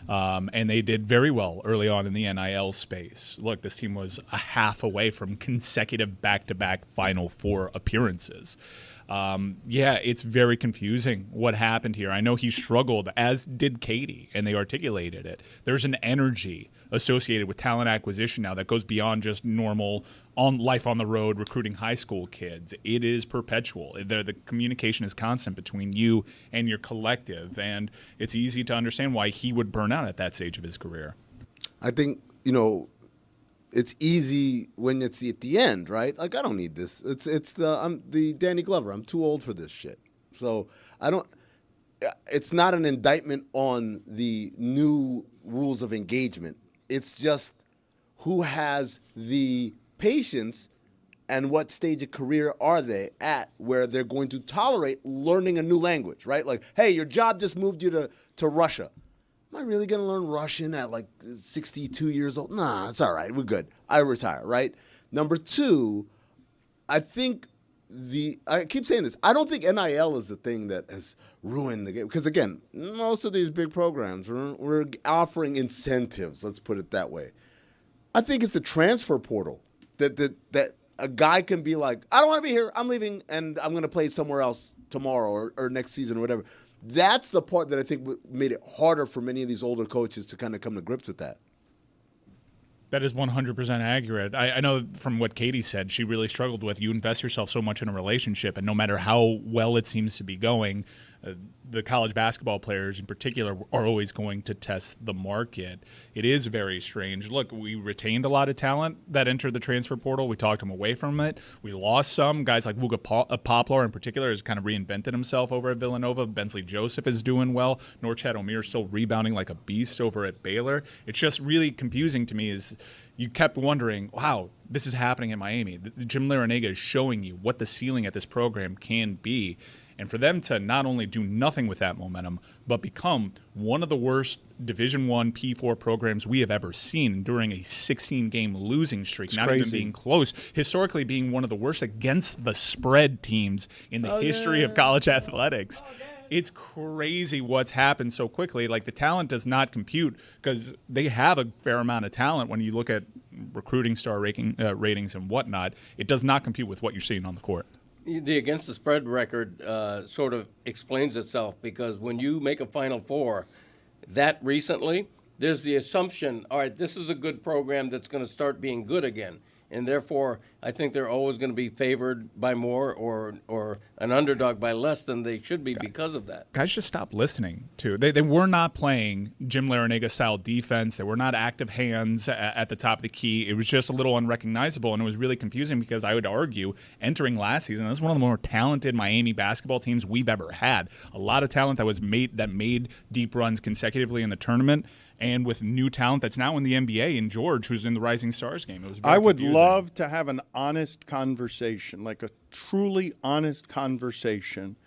And they did very well early on in the NIL space. Look, this team was a half away from consecutive back-to-back Final Four appearances. It's very confusing what happened here. I know he struggled, as did Katie, and they articulated it. There's an energy associated with talent acquisition now that goes beyond just normal life on the road recruiting high school kids. It is perpetual. The communication is constant between you and your collective, and it's easy to understand why he would burn out at that stage of his career. I think, it's easy when it's at the end, right? Like, I don't need this. I'm the Danny Glover. I'm too old for this shit. So it's not an indictment on the new rules of engagement. It's just who has the patience and what stage of career are they at where they're going to tolerate learning a new language, right? Like, hey, your job just moved you to Russia. Am I really going to learn Russian at like 62 years old? Nah, it's all right. We're good. I retire, right? Number two, I think I keep saying this. I don't think NIL is the thing that has ruined the game. Because, again, most of these big programs, we're offering incentives, let's put it that way. I think it's a transfer portal that a guy can be like, I don't want to be here. I'm leaving, and I'm going to play somewhere else tomorrow or next season or whatever. That's the part that I think made it harder for many of these older coaches to kind of come to grips with that. That is 100% accurate. I know from what Katie said, she really struggled with you invest yourself so much in a relationship, and no matter how well it seems to be going, the college basketball players in particular are always going to test the market. It is very strange. Look, we retained a lot of talent that entered the transfer portal. We talked them away from it. We lost some. Guys like Wooga Poplar in particular has kind of reinvented himself over at Villanova. Bensley Joseph is doing well. Norchad Omier is still rebounding like a beast over at Baylor. It's just really confusing to me is you kept wondering, wow, this is happening in Miami. Jim Larrañaga is showing you what the ceiling at this program can be. And for them to not only do nothing with that momentum, but become one of the worst Division I P4 programs we have ever seen during a 16-game losing streak, not even being close, historically being one of the worst against the spread teams in the history of college athletics. It's crazy what's happened so quickly. Like, the talent does not compute because they have a fair amount of talent when you look at recruiting star ratings and whatnot. It does not compute with what you're seeing on the court. The against the spread record sort of explains itself because when you make a Final Four that recently, there's the assumption, all right, this is a good program that's going to start being good again. And therefore, I think they're always going to be favored by more or an underdog by less than they should be because of that. Guys just stop listening to. They were not playing Jim Larrañaga-style defense. They were not active hands at the top of the key. It was just a little unrecognizable, and it was really confusing because I would argue entering last season, this was one of the more talented Miami basketball teams we've ever had. A lot of talent that made deep runs consecutively in the tournament. And with new talent that's now in the NBA, and George, who's in the Rising Stars game. It was very confusing. Love to have an honest conversation, like a truly honest conversation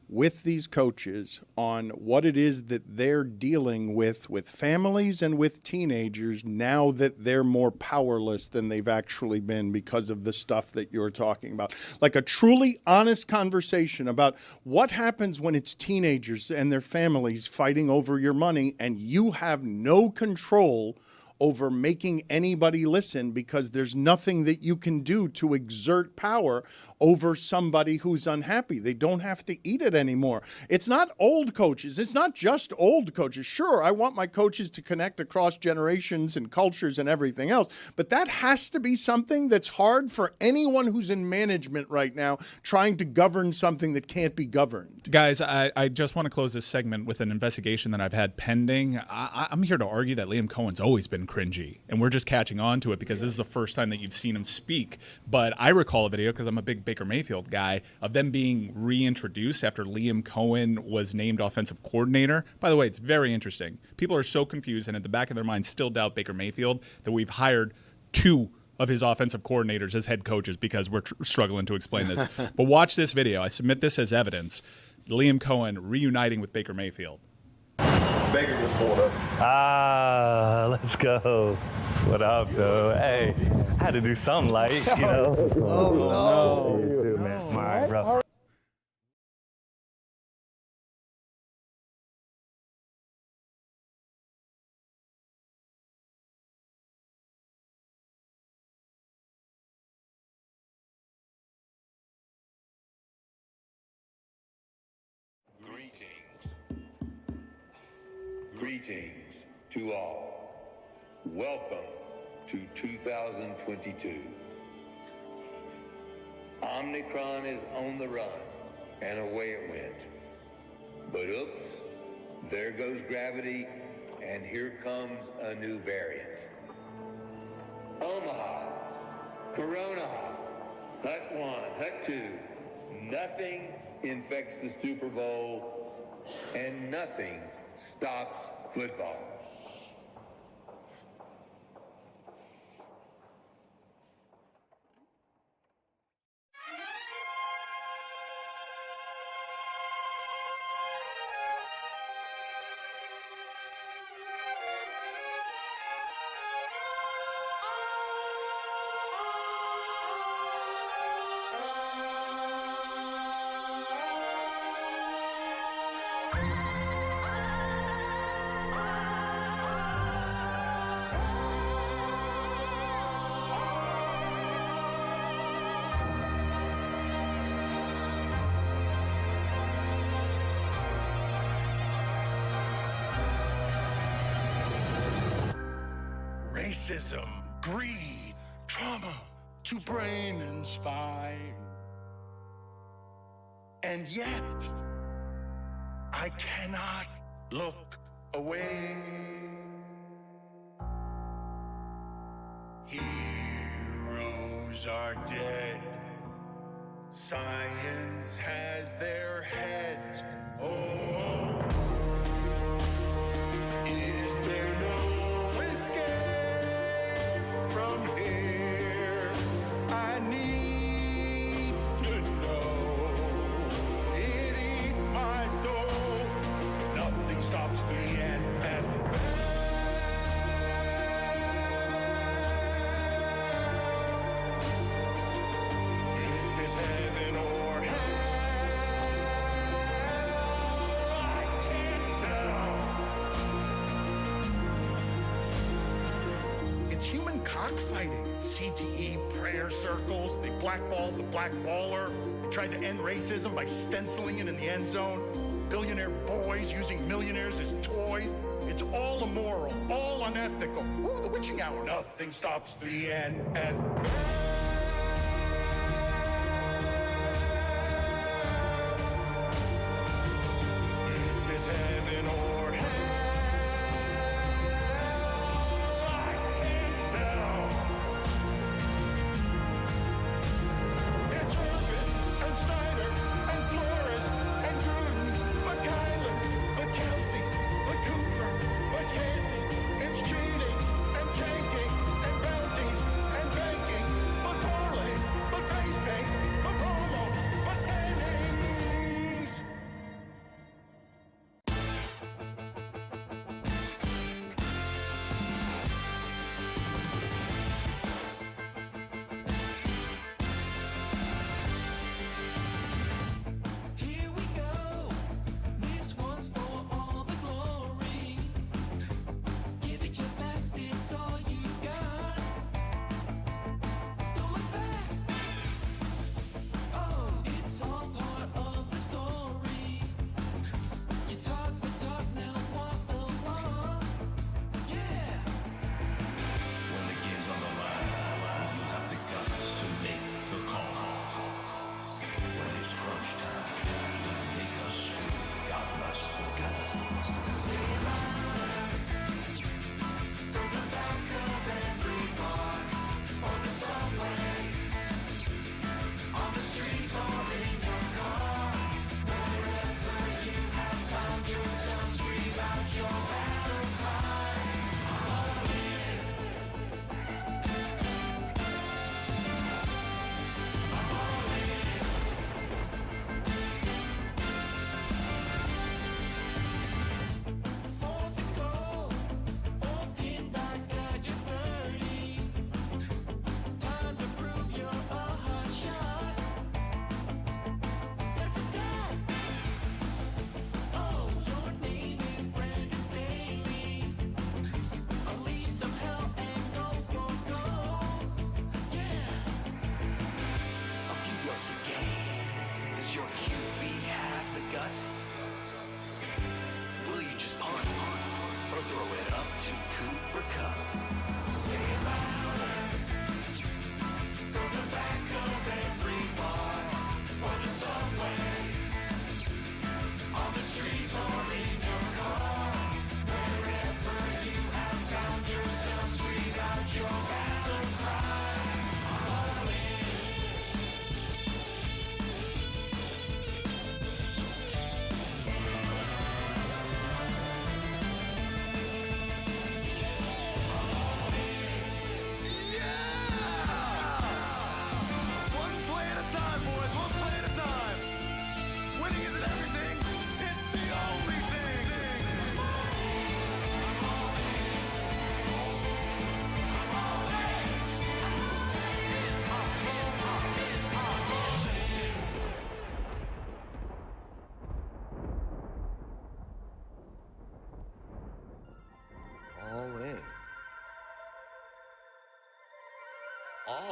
with these coaches on what it is that they're dealing with families and with teenagers now that they're more powerless than they've actually been because of the stuff that you're talking about. Like a truly honest conversation about what happens when it's teenagers and their families fighting over your money and you have no control over making anybody listen because there's nothing that you can do to exert power over somebody who's unhappy. They don't have to eat it anymore. It's not old coaches. It's not just old coaches. Sure, I want my coaches to connect across generations and cultures and everything else, but that has to be something that's hard for anyone who's in management right now trying to govern something that can't be governed. Guys, I just want to close this segment with an investigation that I've had pending. I'm here to argue that Liam Cohen's always been cringy, and we're just catching on to it because this is the first time that you've seen him speak. But I recall a video, because I'm a big Baker Mayfield guy, of them being reintroduced after Liam Cohen was named offensive coordinator. By the way, it's very interesting. People are so confused and at the back of their minds still doubt Baker Mayfield that we've hired 2 of his offensive coordinators as head coaches because we're struggling to explain this. But watch this video. I submit this as evidence. Liam Cohen reuniting with Baker Mayfield. Baker was pulled up. Let's go. What up, though? Hey, I had to do something light, you know. Oh, no. Dude, man. All right, bro. Greetings to all. Welcome to 2022. Omicron is on the run, and away it went. But oops, there goes gravity, and here comes a new variant. Omaha, Corona, Hut 1, Hut 2, nothing infects the Super Bowl, and nothing stops football. Racism, greed, trauma to brain and spine. And yet, I cannot look away. Heroes are dead. Science has their heads. Oh, is there no escape from here? I need to know. It eats my soul. Nothing stops the NFL. Is this heaven or hell? I can't tell. It's human cockfighting. CTE prayer circles. They blackball the blackballer. They tried to end racism by stenciling it in the end zone. Billionaire boys using millionaires as toys. It's all immoral, all unethical. Ooh, the witching hour. Nothing stops the NFL. Is this heaven or hell? I can't tell. It's Urban and Snyder and Flores and Gruden, but Kyler, but Kelsey, but Cooper, but Canty. It's cheating and tanking and bounties and banking,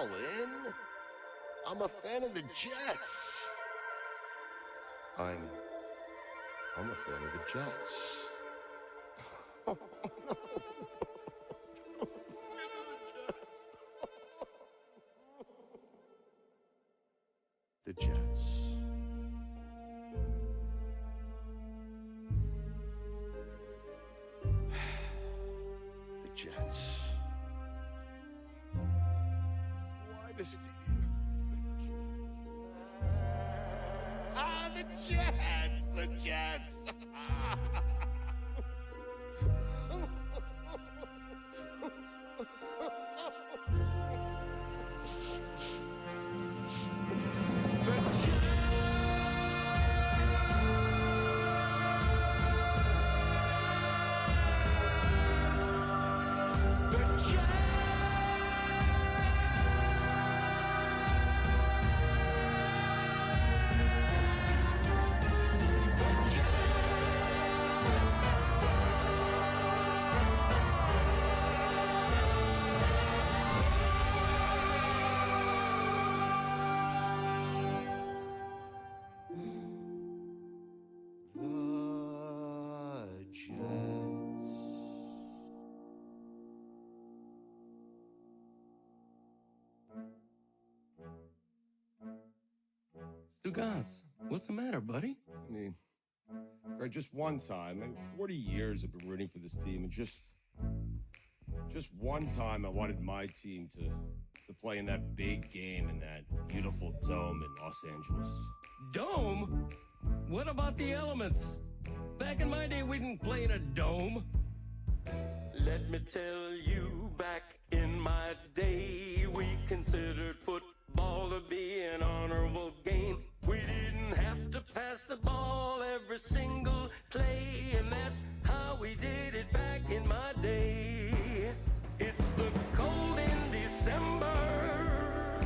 all in. I'm a fan of the Jets. I'm a fan of the Jets. Oh, no. The Jets. The Jets. Why this team? The Jets! The Jets! Stugots, what's the matter, buddy? I mean, Greg, just one time. I mean, 40 years I've been rooting for this team, and just one time I wanted my team to play in that big game in that beautiful dome in Los Angeles. Dome? What about the elements? Back in my day, we didn't play in a dome. Let me tell you, back in my day, we considered football to be an honorable game. We didn't have to pass the ball every single play, and that's how we did it back in my day. It's the cold in December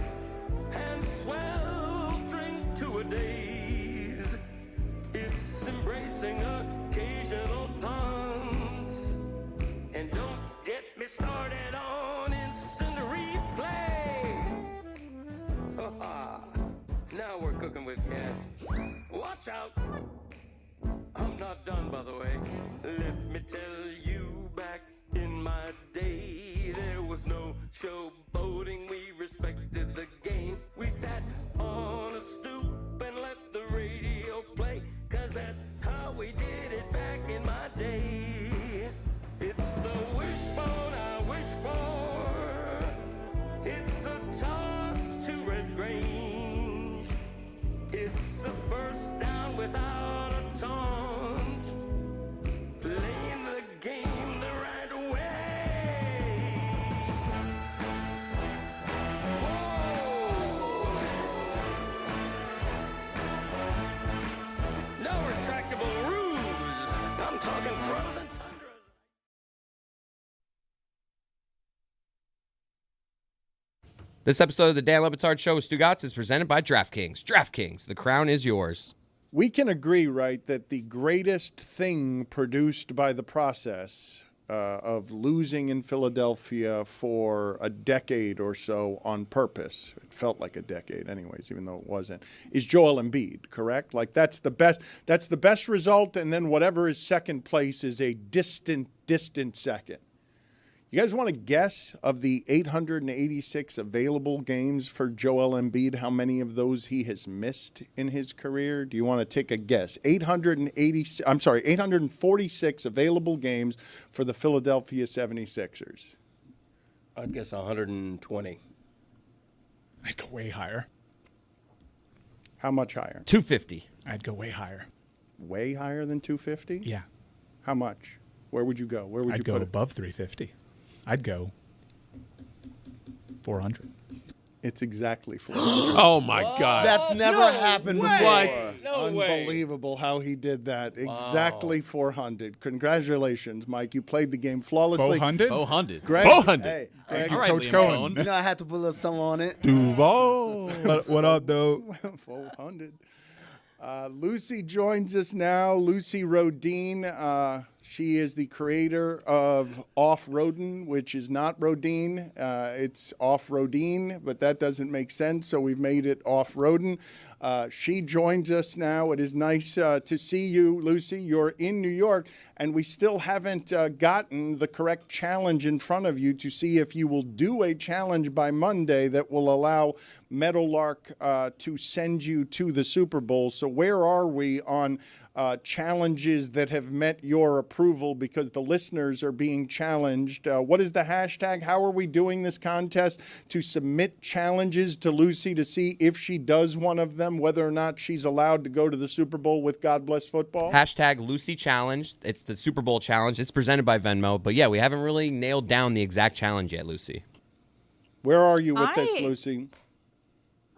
and sweltering two-a-days. It's embracing occasional punts, and don't get me started on instant replay. Now we're cooking with gas. Watch out! I'm not done, by the way. Let me tell you, back in my day, there was no showboating. We respected the game. We sat on a stoop and let the radio play, 'cause that's how we did it back in my day. It's the wishbone I wish for. It's a toss to Red Grange. It's a first down without a taunt. Playing the game the right way. Whoa! No retractable ruse. I'm talking frozen tundras. This episode of the Dan Le Batard Show with Stugots is presented by DraftKings. DraftKings, the crown is yours. We can agree, right, that the greatest thing produced by the process of losing in Philadelphia for a decade or so on purpose, it felt like a decade anyways, even though it wasn't, is Joel Embiid, correct? Like that's the best result, and then whatever is second place is a distant second. You guys want to guess of the 886 available games for Joel Embiid, how many of those he has missed in his career? Do you want to take a guess? 846 available games for the Philadelphia 76ers. I'd guess 120. I'd go way higher. How much higher? 250. I'd go way higher. Way higher than 250? Yeah. How much? Where would you go? Where would I'd you go put it? above 350. I'd go 400. It's exactly 400. Oh, my God. That's never happened before. What? No way. Unbelievable how he did that. Exactly 400. Congratulations, Mike. You played the game flawlessly. 400? 400. Greg, 400. Hey, Greg, All right, Coach Liam Cohen. You know, I had to put a little something on it. Duval. What up, though? 400. Lucy joins us now. Lucy Rodine. She is the creator of Off-Roadin, which is not Rodine. It's Off-Rodine, but that doesn't make sense, so we've made it Off-Rodin. She joins us now. It is nice to see you, Lucy. You're in New York, and we still haven't gotten the correct challenge in front of you to see if you will do a challenge by Monday that will allow Meadowlark to send you to the Super Bowl. So where are we on challenges that have met your approval, because the listeners are being challenged? What is the hashtag? How are we doing this contest to submit challenges to Lucy to see if she does one of them, whether or not she's allowed to go to the Super Bowl with God Bless Football? Hashtag Lucy Challenge. It's the Super Bowl challenge. It's presented by Venmo. But yeah, we haven't really nailed down the exact challenge yet, Lucy. Where are you with this, Lucy?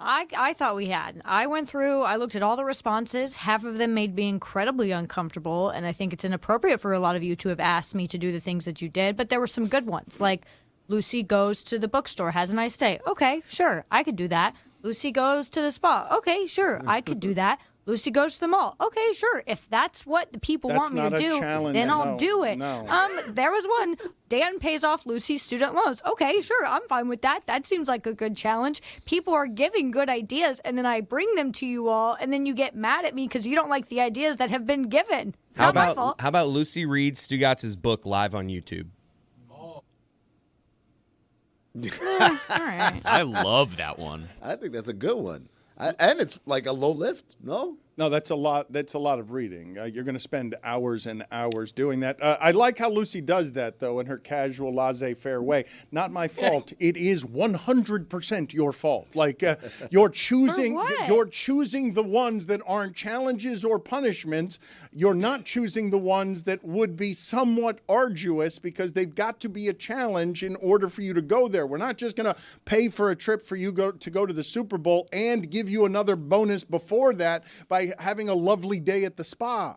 I thought we had. I went through, I looked at all the responses. Half of them made me incredibly uncomfortable, and I think it's inappropriate for a lot of you to have asked me to do the things that you did, but there were some good ones, like Lucy goes to the bookstore, has a nice day. Okay, sure, I could do that. Lucy goes to the spa. Okay, sure, I could do that. Lucy goes to the mall. Okay, sure. If that's what the people want me to do, then I'll do it. No. There was one. Dan pays off Lucy's student loans. Okay, sure. I'm fine with that. That seems like a good challenge. People are giving good ideas, and then I bring them to you all, and then you get mad at me because you don't like the ideas that have been given. Not my fault. How about Lucy reads Stugotz' book live on YouTube? All right. I love that one. I think that's a good one. And it's like a low lift, no? No, that's a lot. That's a lot of reading. You're going to spend hours and hours doing that. I like how Lucy does that, though, in her casual, laissez-faire way. Not my fault. It is 100% your fault. Like you're choosing. You're choosing the ones that aren't challenges or punishments. You're not choosing the ones that would be somewhat arduous because they've got to be a challenge in order for you to go there. We're not just going to pay for a trip for you to go to the Super Bowl and give you another bonus before that by having a lovely day at the spa.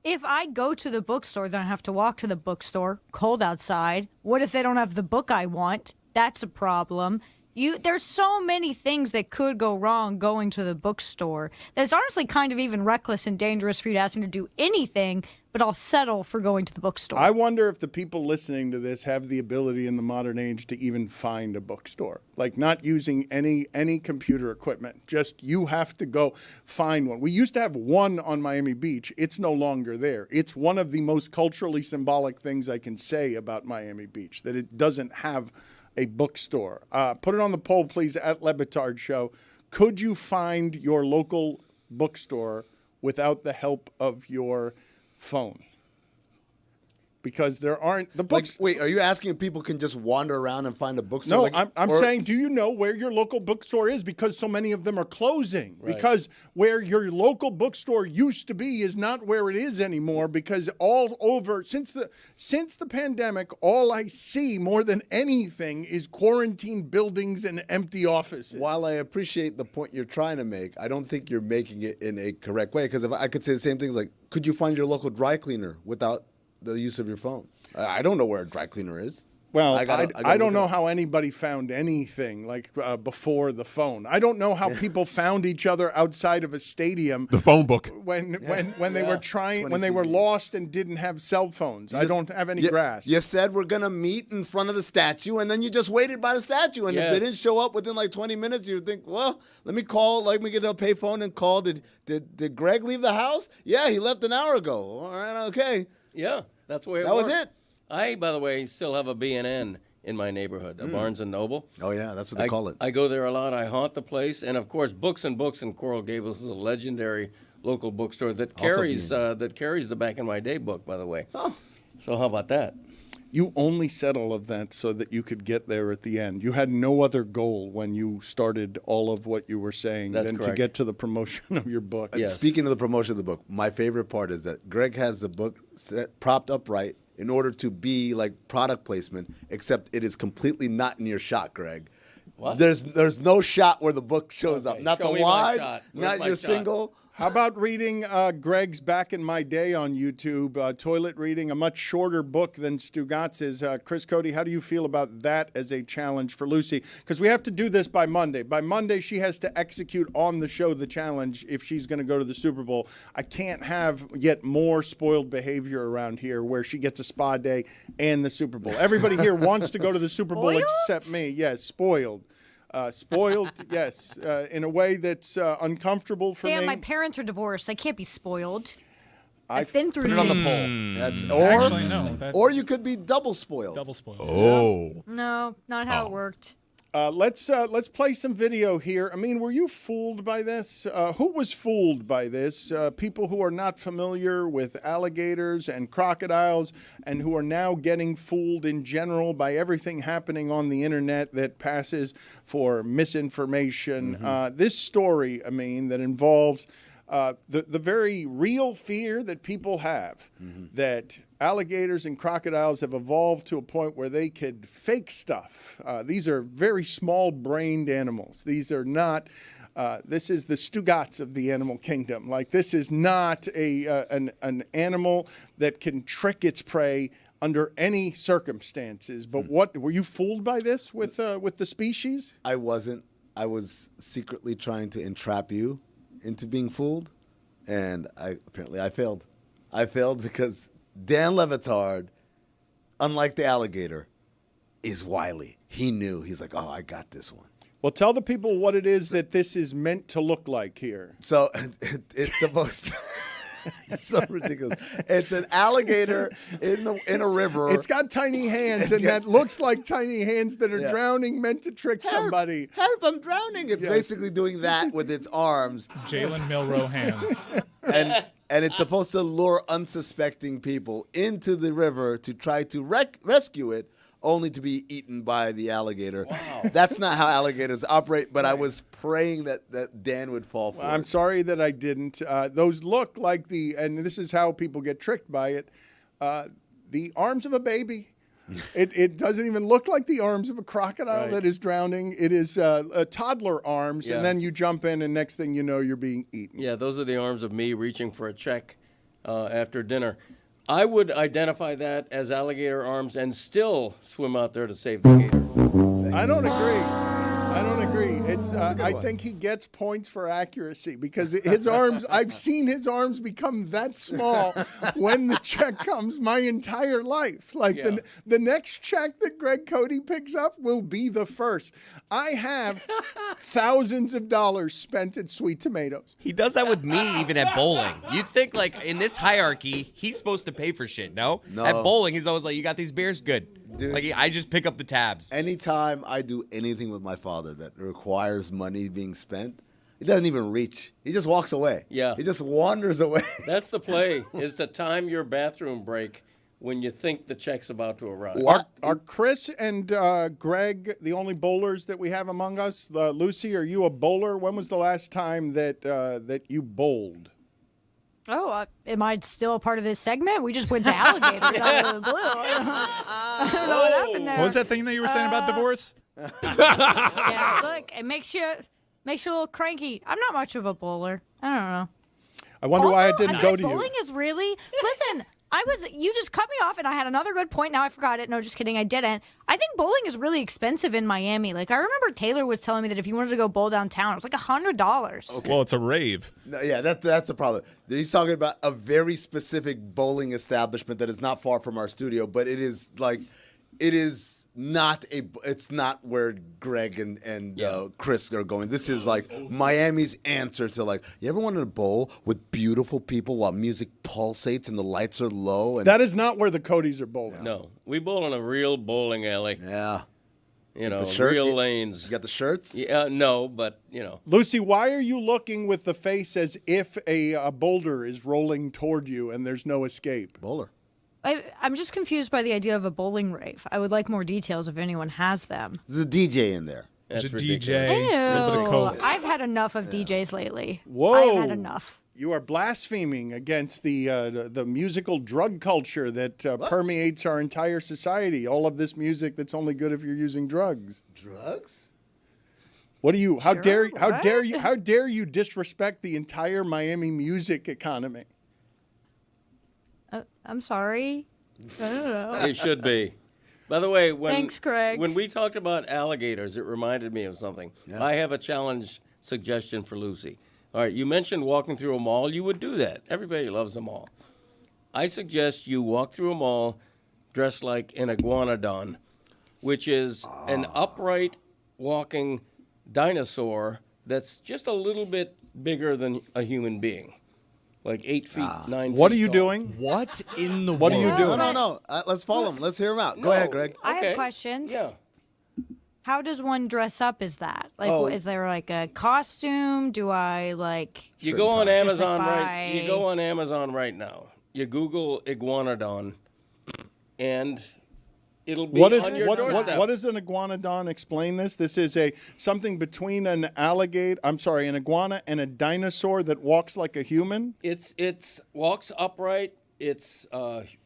If I go to the bookstore, then I have to walk to the bookstore, cold outside. What if they don't have the book I want? That's a problem. There's so many things that could go wrong going to the bookstore that it's honestly kind of even reckless and dangerous for you to ask me to do anything, but I'll settle for going to the bookstore. I wonder if the people listening to this have the ability in the modern age to even find a bookstore. Like not using any computer equipment. Just you have to go find one. We used to have one on Miami Beach. It's no longer there. It's one of the most culturally symbolic things I can say about Miami Beach, that it doesn't have a bookstore. Put it on the poll, please, at Le Batard Show. Could you find your local bookstore without the help of your phone? Because there aren't the books. Like, wait, are you asking if people can just wander around and find a bookstore? No, I'm saying, do you know where your local bookstore is? Because so many of them are closing. Right. Because where your local bookstore used to be is not where it is anymore. Because all over since the pandemic, all I see more than anything is quarantine buildings and empty offices. While I appreciate the point you're trying to make, I don't think you're making it in a correct way. Because if I could say the same things, like, could you find your local dry cleaner without the use of your phone? I don't know where a dry cleaner is. Well, I don't know how anybody found anything like before the phone. I don't know how people found each other outside of a stadium. The phone book. When they were when they were lost and didn't have cell phones. I don't have any grasp. You said we're going to meet in front of the statue, and then you just waited by the statue. And if they didn't show up within like 20 minutes, you would think, well, let me call, let me get a payphone and call. Did Greg leave the house? Yeah, he left an hour ago. All right, okay. Yeah, that's where that was it. I, by the way, still have a B&N in my neighborhood, a Barnes & Noble. Oh, yeah, that's what they call it. I go there a lot. I haunt the place. And, of course, Books and Books in Coral Gables is a legendary local bookstore that carries the Back in My Day book, by the way. Oh. So how about that? You only said all of that so that you could get there at the end. You had no other goal when you started all of what you were saying than to get to the promotion of your book. Yes. Speaking of the promotion of the book, my favorite part is that Greg has the book propped upright in order to be like product placement, except it is completely not in your shot, Greg. What? There's no shot where the book shows up. Not Show the me wide, my shot. not my your shot? single. How about reading Greg's Back in My Day on YouTube, toilet reading, a much shorter book than Stugotz's. Chris Cody, how do you feel about that as a challenge for Lucy? Because we have to do this by Monday. By Monday, she has to execute on the show the challenge if she's going to go to the Super Bowl. I can't have yet more spoiled behavior around here where she gets a spa day and the Super Bowl. Everybody here wants to go to the Super Bowl except me. Yes, spoiled. Spoiled, yes, in a way that's uncomfortable for me. Damn, my parents are divorced. I can't be spoiled. I've been through Put it on the poll. That's, Actually, no. Or you could be double spoiled. Double spoiled. Oh. No, not how it worked. Let's play some video here. I mean, were you fooled by this? Who was fooled by this? People who are not familiar with alligators and crocodiles and who are now getting fooled in general by everything happening on the internet that passes for misinformation. This story, I mean, that involves the very real fear that people have that alligators and crocodiles have evolved to a point where they could fake stuff. These are very small-brained animals. These are not. This is the Stugots of the animal kingdom. Like, this is not an animal that can trick its prey under any circumstances. But what were you fooled by this with the species? I wasn't. I was secretly trying to entrap you into being fooled, and apparently I failed. I failed because Dan Le Batard, unlike the alligator, is wily. He knew. He's like, oh, I got this one. Well, tell the people what it is that this is meant to look like here. So it's supposed. It's so ridiculous. It's an alligator in a river. It's got tiny hands, and that looks like tiny hands that are drowning, meant to trick somebody. Help, I'm drowning. It's basically doing that with its arms. Jalen Milroe hands. And it's supposed to lure unsuspecting people into the river to try to rescue it, only to be eaten by the alligator. Wow. That's not how alligators operate, but I was praying that Dan would fall for it. I'm sorry that I didn't. Those look like and this is how people get tricked by it, the arms of a baby. It doesn't even look like the arms of a crocodile that is drowning. It is toddler arms, and then you jump in, and next thing you know, you're being eaten. Yeah, those are the arms of me reaching for a check after dinner. I would identify that as alligator arms and still swim out there to save the gator. I don't agree. It's. I think he gets points for accuracy because his arms. I've seen his arms become that small when the check comes my entire life. Like the next check that Greg Cody picks up will be the first. I have thousands of dollars spent at Sweet Tomatoes. He does that with me even at bowling. You'd think, like, in this hierarchy, he's supposed to pay for shit, no? At bowling, he's always like, you got these beers? Good. Dude, like, I just pick up the tabs. Anytime I do anything with my father that requires money being spent, he doesn't even reach. He just walks away. Yeah. He just wanders away. That's the play, is to time your bathroom break when you think the check's about to arrive. Are Chris and Greg the only bowlers that we have among us? Lucy, are you a bowler? When was the last time that you bowled? Oh, am I still a part of this segment? We just went to alligators out of the blue. I don't know what happened there. What was that thing that you were saying about divorce? Yeah, look, it makes you a little cranky. I'm not much of a bowler. I don't know. I wonder why I didn't go to you. Bowling is really listen. You just cut me off, and I had another good point. Now I forgot it. No, just kidding. I didn't. I think bowling is really expensive in Miami. Like, I remember Taylor was telling me that if you wanted to go bowl downtown, it was like $100. Okay. Well, it's a rave. No, yeah, that's a problem. He's talking about a very specific bowling establishment that is not far from our studio, but it is not it's not where Greg and Chris are going. This is like Miami's answer to, like, you ever wanted to bowl with beautiful people while music pulsates and the lights are low? And that is not where the Codys are bowling. No, we bowl in a real bowling alley. Yeah. You know, real lanes. You got the shirts? Yeah, no, but, you know. Lucy, why are you looking with the face as if a boulder is rolling toward you and there's no escape? Bowler. I'm just confused by the idea of a bowling rave. I would like more details if anyone has them. There's a DJ in there. There's a DJ. Ew. I've had enough of DJs lately. Whoa. I've had enough. You are blaspheming against the musical drug culture that permeates our entire society. All of this music that's only good if you're using drugs. Drugs? What do you? How dare you disrespect the entire Miami music economy? I'm sorry. I don't know. It should be. By the way, Thanks, Craig. when we talked about alligators, it reminded me of something. Yeah. I have a challenge suggestion for Lucy. All right, you mentioned walking through a mall. You would do that. Everybody loves a mall. I suggest you walk through a mall dressed like an iguanodon, which is an upright walking dinosaur that's just a little bit bigger than a human being. Like 8 feet, 9 feet. What are you tall. doing? What in the What world? are you doing? No. Let's follow him. Let's hear him out. Go ahead, Greg. I Okay. have questions. Yeah. How does one dress up as that? Like, Oh. is there like a costume? Do I like? You go on Just Amazon like right. You buy- go on Amazon right now. You Google iguanodon, and it'll be What is on your doorstep. what is an iguanodon? Explain this. This is something between an iguana and a dinosaur that walks like a human. It's walks upright. It's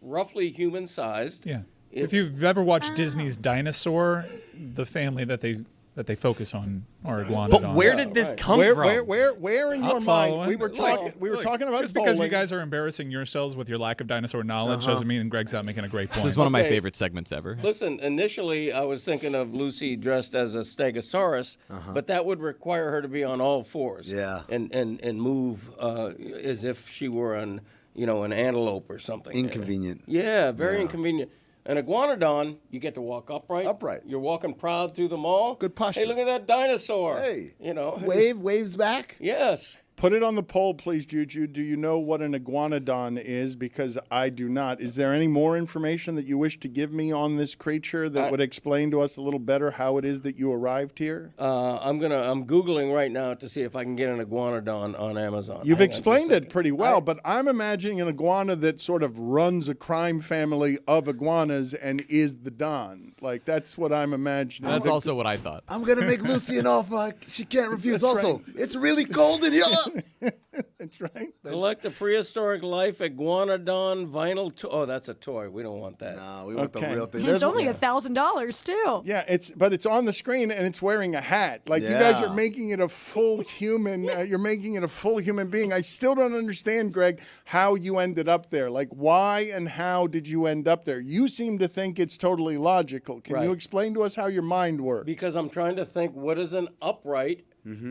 roughly human sized. Yeah. If you've ever watched Disney's Dinosaur, the family that they focus on are iguanodons. But where did this come from? Where in your I'm mind? following. We were talking about just because you bowling. guys are embarrassing yourselves with your lack of dinosaur knowledge doesn't mean Greg's not making a great point. This is one of my Okay. favorite segments ever. Listen, initially I was thinking of Lucy dressed as a Stegosaurus, but that would require her to be on all fours. Yeah. And move as if she were an antelope or something. Inconvenient. Yeah, very inconvenient. An iguanodon, you get to walk upright. Upright. You're walking proud through the mall. Good posture. Hey, look at that dinosaur. Hey. Waves back. Yes. Put it on the poll, please, Juju. Do you know what an iguanodon is? Because I do not. Is there any more information that you wish to give me on this creature that would explain to us a little better how it is that you arrived here? I'm Googling right now to see if I can get an iguanodon on Amazon. You've Hang on explained just a it pretty well, but I'm imagining an iguana that sort of runs a crime family of iguanas and is the Don. Like, that's what I'm imagining. That's also what I thought. I'm going to make Lucy an offer she can't refuse. That's Also, it's really cold in here. That's right. Collect a prehistoric life iguanodon vinyl toy. Oh, that's a toy. We don't want that. No, we want the real thing. It's only $1,000 too. Yeah, it's on the screen and it's wearing a hat. Like you guys are making it a full human. You're making it a full human being. I still don't understand, Greg, how you ended up there. Like why and how did you end up there? You seem to think it's totally logical. Can you explain to us how your mind works? Because I'm trying to think, what is an upright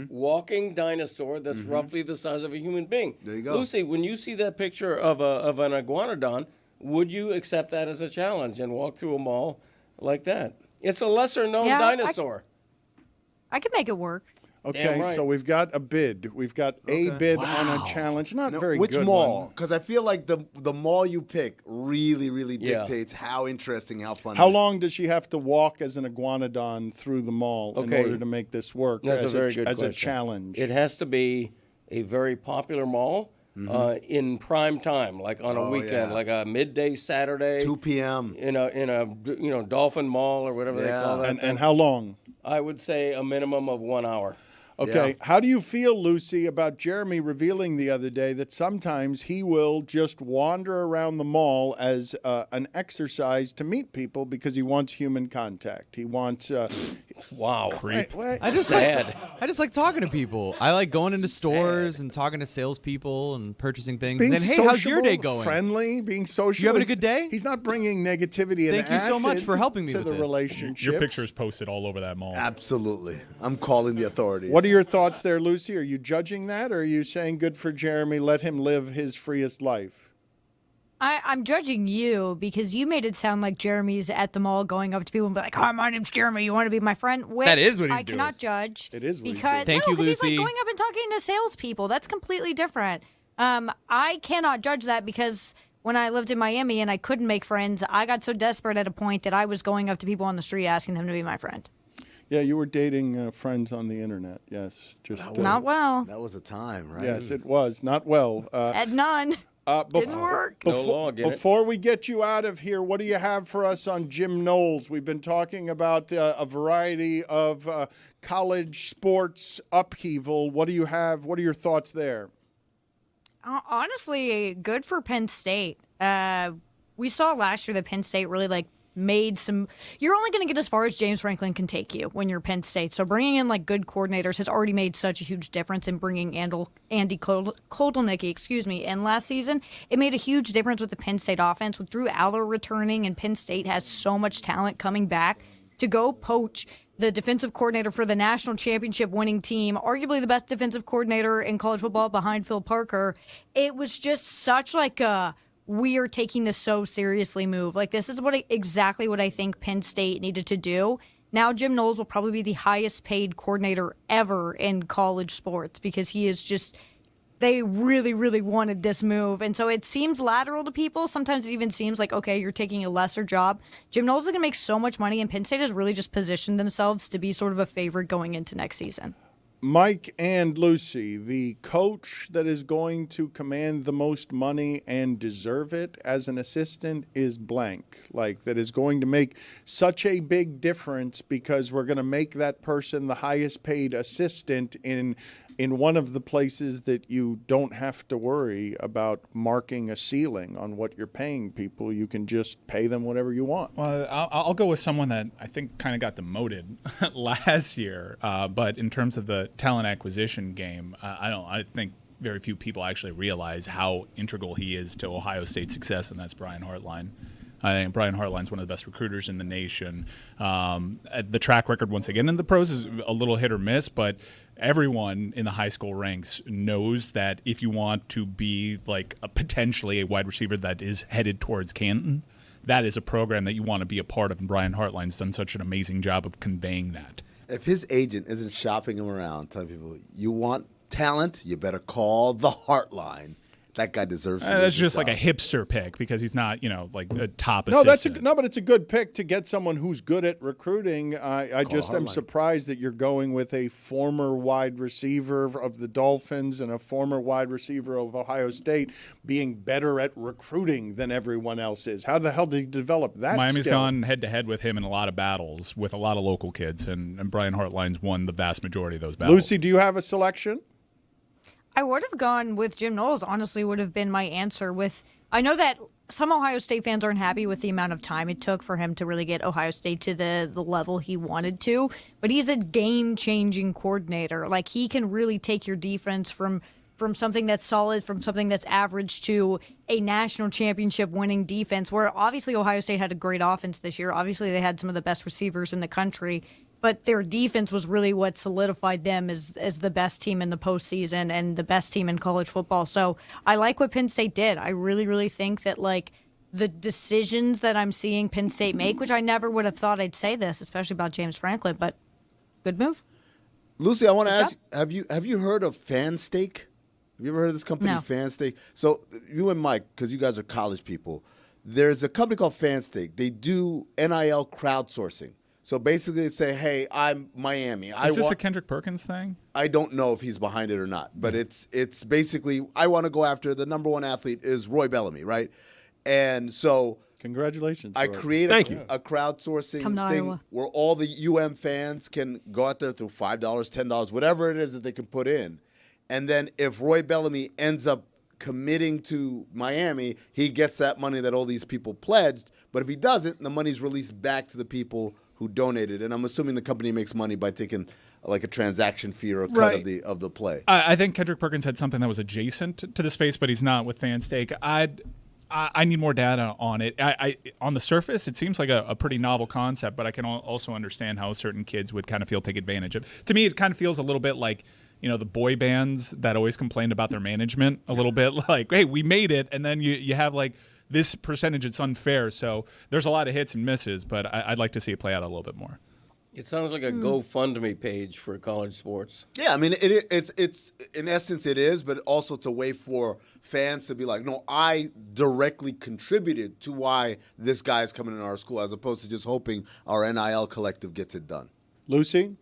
walking dinosaur that's roughly the size of a human being? There you go. Lucy, when you see that picture of an iguanodon, would you accept that as a challenge and walk through a mall like that? It's a lesser-known dinosaur. I could make it work. Okay, so we've got a bid. We've got a bid on a challenge. Not very Which good mall? one. Because I feel like the mall you pick really dictates how interesting, how fun. How long does she have to walk as an iguanodon through the mall in Okay. order to make this work That's as a very good as question. a challenge? It has to be a very popular mall in prime time, like on a weekend, like a midday Saturday, 2 p.m. in a Dolphin Mall or whatever they call that. And how long? I would say a minimum of 1 hour. Okay. How do you feel, Lucy, about Jeremy revealing the other day that sometimes he will just wander around the mall as an exercise to meet people because he wants human contact? He wants. Wow. Creep. I just like talking to people. I like going into stores and talking to salespeople and purchasing things. Being And then, hey, how's your day going? Friendly, being social. You having a good day? He's not bringing negativity and Thank you so much acid for helping me to with the this. relationship. Your picture is posted all over that mall. Absolutely. I'm calling the authorities. What are your thoughts there, Lucy? Are you judging that, or are you saying good for Jeremy, let him live his freest life? I'm judging you because you made it sound like Jeremy's at the mall going up to people and be like, "Hi, my name's Jeremy. You want to be my friend?" Which That is what he's I doing. cannot judge. It is what he's because doing. Thank you, He's like Lucy. going up and talking to salespeople. That's completely different. I cannot judge that because when I lived in Miami and I couldn't make friends, I got so desperate at a point that I was going up to people on the street asking them to be my friend. Yeah, you were dating friends on the internet. Yes, just Not well. That was a time, right? Yes, it was not well. Had none. Didn't work. No law, get it? Before we get you out of here, what do you have for us on Jim Knowles? We've been talking about a variety of college sports upheaval. What do you have? What are your thoughts there? Honestly, good for Penn State. We saw last year that Penn State really made some. You're only going to get as far as James Franklin can take you when you're Penn State. So bringing in like good coordinators has already made such a huge difference in bringing Andy Kotelnicki, in last season. It made a huge difference with the Penn State offense with Drew Aller returning, and Penn State has so much talent coming back to go poach the defensive coordinator for the national championship winning team, arguably the best defensive coordinator in college football behind Phil Parker. It was just such like a we are taking this so seriously move. Like, this is exactly what I think Penn State needed to do. Now Jim Knowles will probably be the highest paid coordinator ever in college sports because he is just, they really, really wanted this move. And so it seems lateral to people. Sometimes it even seems like, okay, you're taking a lesser job. Jim Knowles is going to make so much money, and Penn State has really just positioned themselves to be sort of a favorite going into next season. Mike and Lucy, the coach that is going to command the most money and deserve it as an assistant is blank. Like, that is going to make such a big difference because we're going to make that person the highest paid assistant in one of the places that you don't have to worry about marking a ceiling on what you're paying people. You can just pay them whatever you want. Well, I'll go with someone that I think kind of got demoted last year, but in terms of the talent acquisition game, I think very few people actually realize how integral he is to Ohio State's success, and that's Brian Hartline. I think Brian Hartline's one of the best recruiters in the nation. The track record, once again, in the pros is a little hit or miss, but everyone in the high school ranks knows that if you want to be like potentially a wide receiver that is headed towards Canton, that is a program that you want to be a part of, and Brian Hartline's done such an amazing job of conveying that. If his agent isn't shopping him around, telling people, you want talent, you better call the Heartline. That guy deserves to that's just like a hipster pick because he's not, like a top No, assistant. but it's a good pick to get someone who's good at recruiting. I just am surprised that you're going with a former wide receiver of the Dolphins and a former wide receiver of Ohio State being better at recruiting than everyone else is. How the hell did he develop that Miami's skill? gone head-to-head with him in a lot of battles with a lot of local kids, and Brian Hartline's won the vast majority of those battles. Lucy, do you have a selection? I would have gone with Jim Knowles, honestly, would have been my answer. I know that some Ohio State fans aren't happy with the amount of time it took for him to really get Ohio State to the level he wanted to, but he's a game-changing coordinator. Like, he can really take your defense from something that's solid, from something that's average to a national championship winning defense, where obviously Ohio State had a great offense this year. Obviously, they had some of the best receivers in the country. But their defense was really what solidified them as the best team in the postseason and the best team in college football. So I like what Penn State did. I really, really think that, like, the decisions that I'm seeing Penn State make, which I never would have thought I'd say this, especially about James Franklin, but good move. Lucy, I want to ask you, have you heard of FanStake? Have you ever heard of this company, No. FanStake? So you and Mike, because you guys are college people, there's a company called FanStake. They do NIL crowdsourcing. So basically, they say, "Hey, I'm Miami. Is this a Kendrick Perkins thing?" I don't know if he's behind it or not, but it's basically I want to go after the number one athlete is Roy Bellamy, right? And so, congratulations! I create a crowdsourcing thing where all the fans can go out there through $5, $10, whatever it is that they can put in, and then if Roy Bellamy ends up committing to Miami, he gets that money that all these people pledged. But if he doesn't, the money's released back to the people who donated, and I'm assuming the company makes money by taking like a transaction fee or a cut of the play. I think Kendrick Perkins had something that was adjacent to the space, but he's not with FanStake. I need more data on it. On the surface, it seems like a pretty novel concept, but I can also understand how certain kids would kind of feel take advantage of. To me, it kind of feels a little bit like the boy bands that always complained about their management. A little bit like, hey, we made it, and then you have like this percentage, it's unfair. So there's a lot of hits and misses, but I'd like to see it play out a little bit more. It sounds like a GoFundMe page for college sports. Yeah, I mean, it's in essence it is, but also it's a way for fans to be like, no, I directly contributed to why this guy is coming in our school, as opposed to just hoping our NIL collective gets it done. Lucy?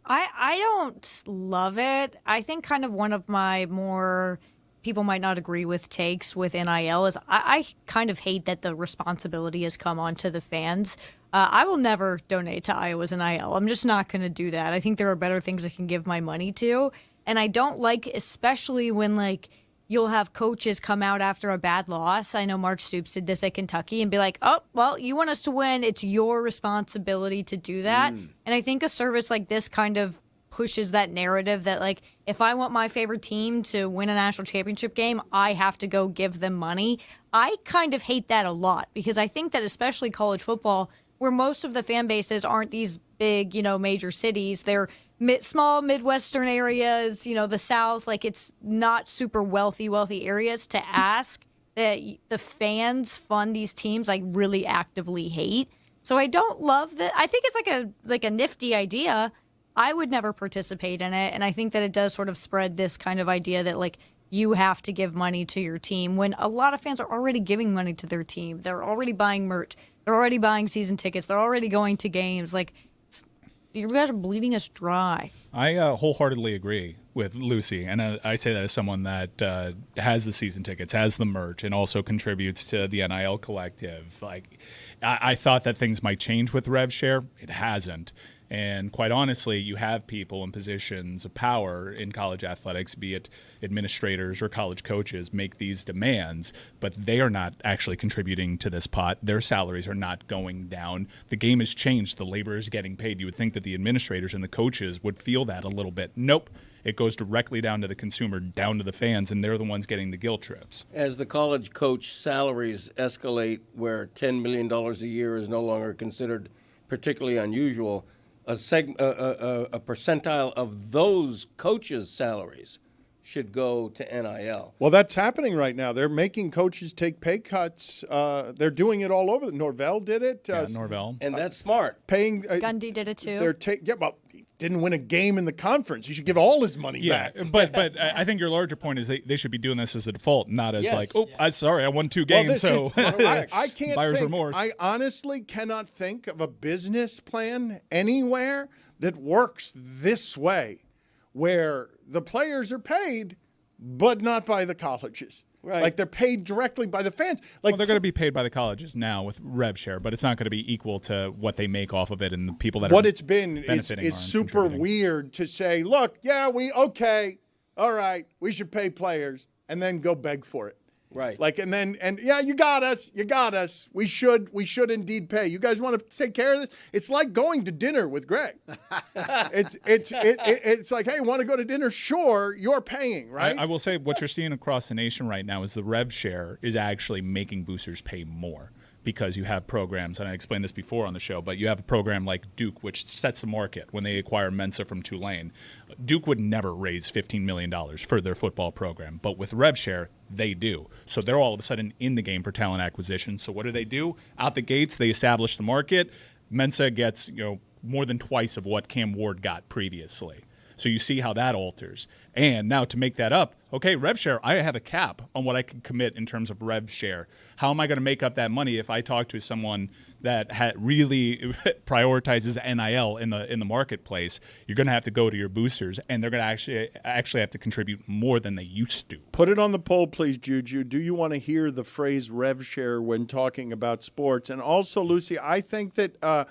I don't love it. I think kind of one of my more people might not agree with takes with NIL is I kind of hate that the responsibility has come onto the fans. I will never donate to Iowa's NIL. I'm just not going to do that. I think there are better things I can give my money to. And I don't like, especially when like you'll have coaches come out after a bad loss. I know Mark Stoops did this at Kentucky and be like, oh, well, you want us to win. It's your responsibility to do that. And I think a service like this kind of pushes that narrative that, like, if I want my favorite team to win a national championship game, I have to go give them money. I kind of hate that a lot because I think that especially college football, where most of the fan bases aren't these big, major cities, they're small Midwestern areas, the South, like it's not super wealthy areas, to ask that the fans fund these teams like really actively hate. So I don't love that. I think it's like a nifty idea. I would never participate in it. And I think that it does sort of spread this kind of idea that like you have to give money to your team when a lot of fans are already giving money to their team. They're already buying merch. They're already buying season tickets. They're already going to games. Like, you guys are bleeding us dry. I wholeheartedly agree with Lucy, and I say that as someone that has the season tickets, has the merch, and also contributes to the NIL collective. Like, I thought that things might change with rev share. It hasn't. And quite honestly, you have people in positions of power in college athletics, be it administrators or college coaches, make these demands, but they are not actually contributing to this pot. Their salaries are not going down. The game has changed. The labor is getting paid. You would think that the administrators and the coaches would feel that a little bit. Nope. It goes directly down to the consumer, down to the fans, and they're the ones getting the guilt trips. As the college coach salaries escalate, where $10 million a year is no longer considered particularly unusual, a percentile of those coaches' salaries should go to NIL. Well, that's happening right now. They're making coaches take pay cuts. They're doing it all over. Norvell did it. Norvell. And that's smart. Paying. Gundy did it too. He didn't win a game in the conference. He should give all his money back. But I think your larger point is they should be doing this as a default, not as like, oh, I won 2 games, I can't buyer's think, remorse. I honestly cannot think of a business plan anywhere that works this way, where the players are paid, but not by the colleges. Right. Like they're paid directly by the fans. Like, well, they're going to be paid by the colleges now with rev share, but it's not going to be equal to what they make off of it and the people that what are it's been is super weird to say, look, all right, we should pay players, and then go beg for it. Right. Like, you got us. We should indeed pay. You guys want to take care of this? It's like going to dinner with Greg. It's like, hey, want to go to dinner? Sure, you're paying, right? I will say what you're seeing across the nation right now is the rev share is actually making boosters pay more. Because you have programs, and I explained this before on the show, but you have a program like Duke, which sets the market when they acquire Mensa from Tulane. Duke would never raise $15 million for their football program, but with RevShare, they do. So they're all of a sudden in the game for talent acquisition. So what do? Out the gates, they establish the market. Mensa gets more than twice of what Cam Ward got previously. So you see how that alters. And now to make that up, okay, rev share, I have a cap on what I can commit in terms of rev share. How am I going to make up that money if I talk to someone that really prioritizes NIL in the marketplace? You're going to have to go to your boosters, and they're going to actually have to contribute more than they used to. Put it on the poll, please, Juju. Do you want to hear the phrase rev share when talking about sports? And also, Lucy, I think that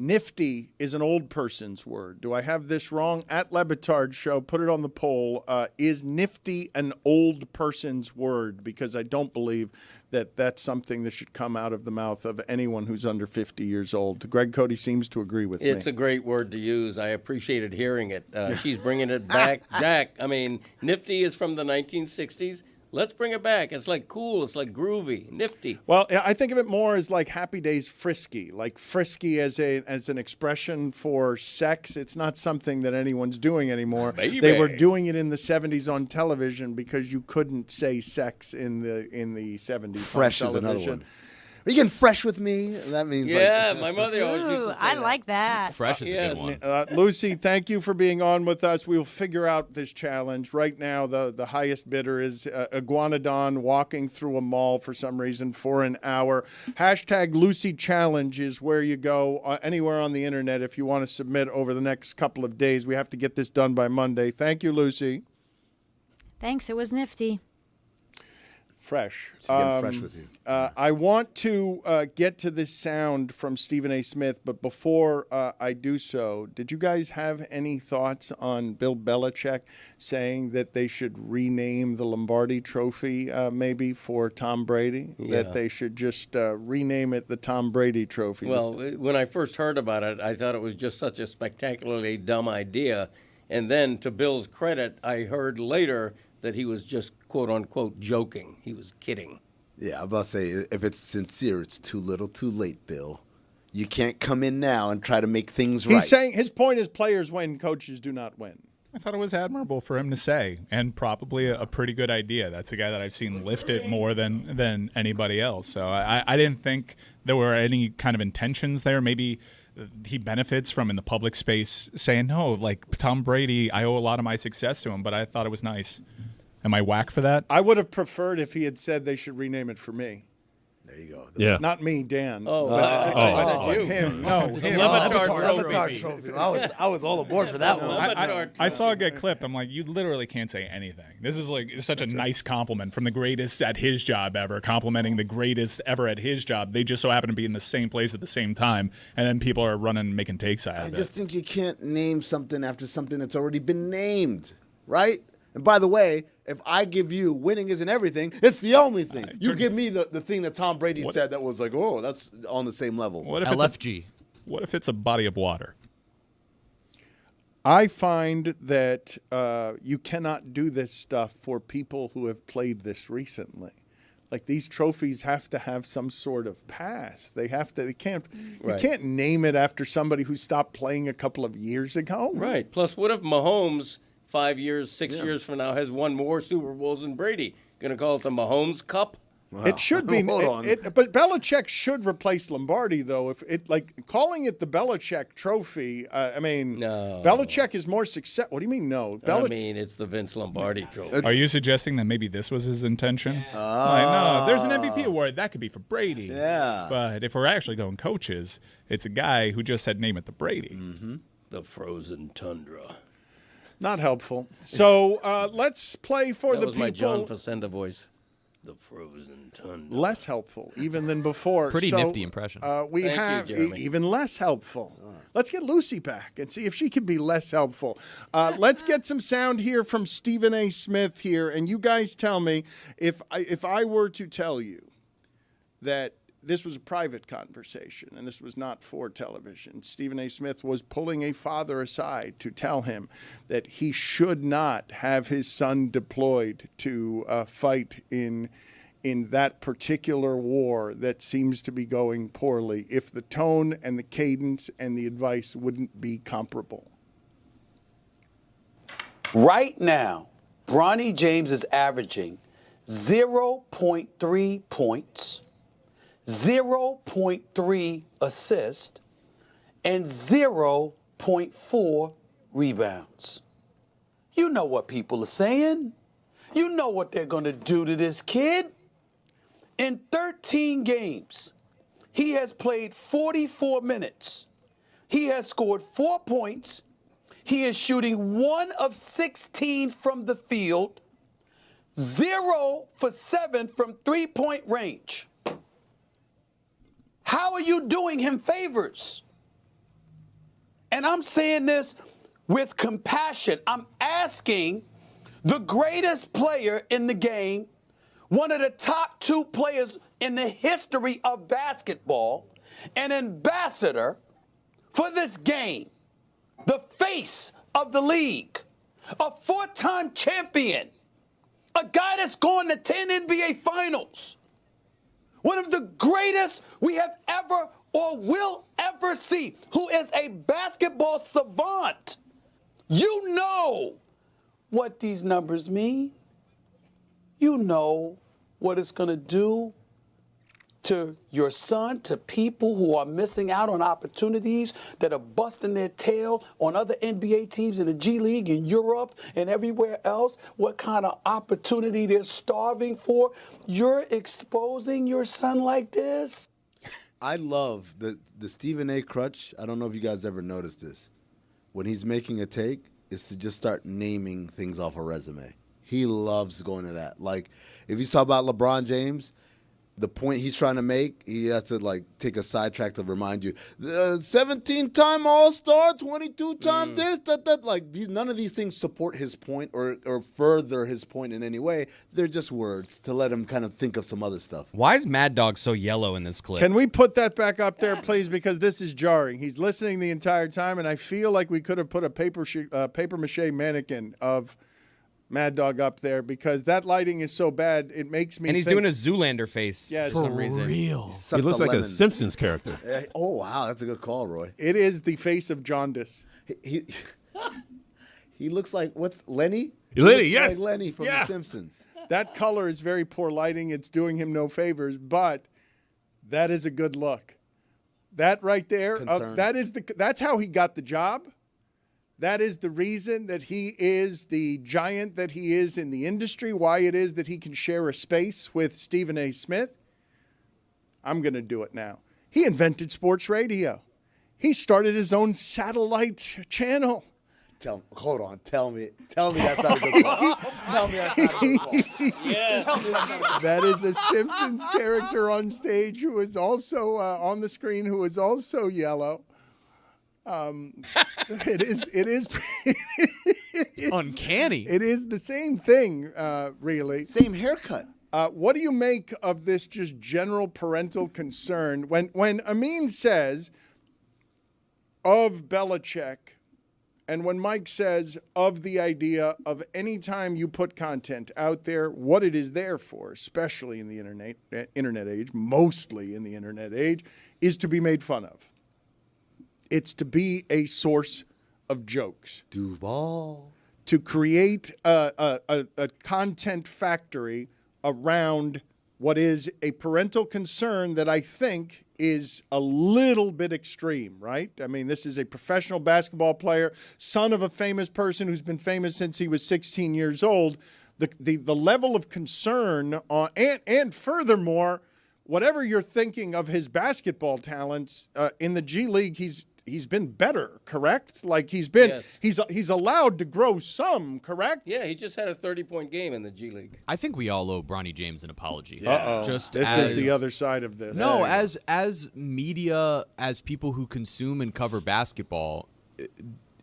nifty is an old person's word. Do I have this wrong? At Le Batard Show, put it on the poll. Is nifty an old person's word? Because I don't believe that that's something that should come out of the mouth of anyone who's under 50 years old. Greg Cody seems to agree with me. It's a great word to use. I appreciated hearing it. She's bringing it back. Jack, I mean, nifty is from the 1960s. Let's bring it back. It's like cool. It's like groovy, nifty. Well, I think of it more as like Happy Days frisky, like frisky as an expression for sex. It's not something that anyone's doing anymore. Baby. They were doing it in the 70s on television because you couldn't say sex in the 70s. Fresh on is television. another one. Are you getting fresh with me? That means my mother always used to say I like that. Fresh is a good one. Lucy, thank you for being on with us. We'll figure out this challenge. Right now, the highest bidder is Iguanodon walking through a mall for some reason for an hour. Hashtag Lucy Challenge is where you go anywhere on the internet if you want to submit over the next couple of days. We have to get this done by Monday. Thank you, Lucy. Thanks. It was nifty. fresh. She's getting fresh with you. I want to get to this sound from Stephen A. Smith, but before I do so, did you guys have any thoughts on Bill Belichick saying that they should rename the Lombardi Trophy maybe for Tom Brady? Yeah. That they should just rename it the Tom Brady Trophy? Well, when I first heard about it, I thought it was just such a spectacularly dumb idea. And then, to Bill's credit, I heard later that he was just, quote-unquote, joking. He was kidding. Yeah, I'm about to say, if it's sincere, it's too little too late, Bill. You can't come in now and try to make things right. He's saying his point is players win, coaches do not win. I thought it was admirable for him to say, and probably a pretty good idea. That's a guy that I've seen lift it more than anybody else. So I didn't think there were any kind of intentions there. Maybe he benefits from in the public space saying, no, like Tom Brady, I owe a lot of my success to him, but I thought it was nice. Am I whack for that? I would have preferred if he had said they should rename it for me. There you go. Yeah. Not me, Dan. Oh, Him. No, him. Le Batard Trophy. I was all aboard for that one. I saw it get clipped. I'm like, you literally can't say anything. This is like such a nice compliment from the greatest at his job ever, complimenting the greatest ever at his job. They just so happen to be in the same place at the same time, and then people are running and making takes out of it. I just think you can't name something after something that's already been named, right? And by the way, if I give you winning isn't everything, it's the only thing. You give me the thing that Tom Brady said that was like, oh, that's on the same level. What if LFG. What if it's a body of water? I find that you cannot do this stuff for people who have played this recently. Like, these trophies have to have some sort of past. They can't. You can't name it after somebody who stopped playing a couple of years ago. Right. Plus, what if Mahomes 5 years, 6 years from now has won more Super Bowls than Brady? Going to call it the Mahomes Cup? Wow. It should be. But Belichick should replace Lombardi, though. If it calling it the Belichick Trophy, no. Belichick is more successful. What do you mean, no? It's the Vince Lombardi Trophy. Are you suggesting that maybe this was his intention? No, there's an MVP award that could be for Brady. Yeah. But if we're actually going coaches, it's a guy who just said name it the Brady. Mm-hmm. The frozen tundra. Not helpful. So let's play for that the was people. My John Facenda voice. The frozen tundra. Less helpful even than before. Pretty nifty impression. We Thank have you, Jeremy. even less helpful. Let's get Lucy back and see if she can be less helpful. Let's get some sound here from Stephen A. Smith here, and you guys tell me if I were to tell you that this was a private conversation and this was not for television. Stephen A. Smith was pulling a father aside to tell him that he should not have his son deployed to fight in that particular war that seems to be going poorly if the tone and the cadence and the advice wouldn't be comparable. Right now, Bronny James is averaging 0.3 points, 0.3 assists, and 0.4 rebounds. You know what people are saying. You know what they're going to do to this kid. In 13 games, he has played 44 minutes. He has scored 4 points. He is shooting 1 of 16 from the field, 0 for 7 from three-point range. How are you doing him favors? And I'm saying this with compassion. I'm asking the greatest player in the game, one of the top 2 players in the history of basketball, an ambassador for this game, the face of the league, a 4-time champion, a guy that's gone to 10 NBA finals, one of the greatest we have ever or will ever see, who is a basketball savant. You know what these numbers mean. You know what it's going to do to your son, to people who are missing out on opportunities, that are busting their tail on other NBA teams in the G League, in Europe, and everywhere else, what kind of opportunity they're starving for. You're exposing your son like this? I love the Stephen A. crutch. I don't know if you guys ever noticed this. When he's making a take, is to just start naming things off a resume. He loves going to that. Like, if you talk about LeBron James, the point he's trying to make, he has to, like, take a sidetrack to remind you. 17-time All-Star, 22-time this, that. Like, none of these things support his point or further his point in any way. They're just words to let him kind of think of some other stuff. Why is Mad Dog so yellow in this clip? Can we put that back up there, please? Because this is jarring. He's listening the entire time, and I feel like we could have put a paper mache mannequin of Mad Dog up there because that lighting is so bad. It makes me. And he's think, doing a Zoolander face for some reason. Real. He looks like a Simpsons character. Oh wow, that's a good call, Roy. It is the face of jaundice. He looks like what's Lenny? Lenny, yes, like Lenny from The Simpsons. That color is very poor lighting. It's doing him no favors, but that is a good look. That right there, that's how he got the job. That is the reason that he is the giant that he is in the industry, why it is that he can share a space with Stephen A. Smith. I'm going to do it now. He invented sports radio. He started his own satellite channel. Hold on. Tell me that's not a good call. Tell me that's not a good call. Yes. That is a Simpsons character on stage who is also on the screen, who is also yellow. It is uncanny. It is the same thing, really. Same haircut. What do you make of this just general parental concern when Amin says of Belichick, and when Mike says of the idea of any time you put content out there, what it is there for, especially in the internet age, mostly in the internet age, is to be made fun of. It's to be a source of jokes. Duval. To create a content factory around what is a parental concern that I think is a little bit extreme, right? I mean, this is a professional basketball player, son of a famous person who's been famous since he was 16 years old. The level of concern, and furthermore, whatever you're thinking of his basketball talents in the G League, he's been better, correct? Like he's allowed to grow some, correct? Yeah, he just had a 30-point game in the G League. I think we all owe Bronny James an apology. Uh-oh. Just this is the other side of this. No, as media, as people who consume and cover basketball,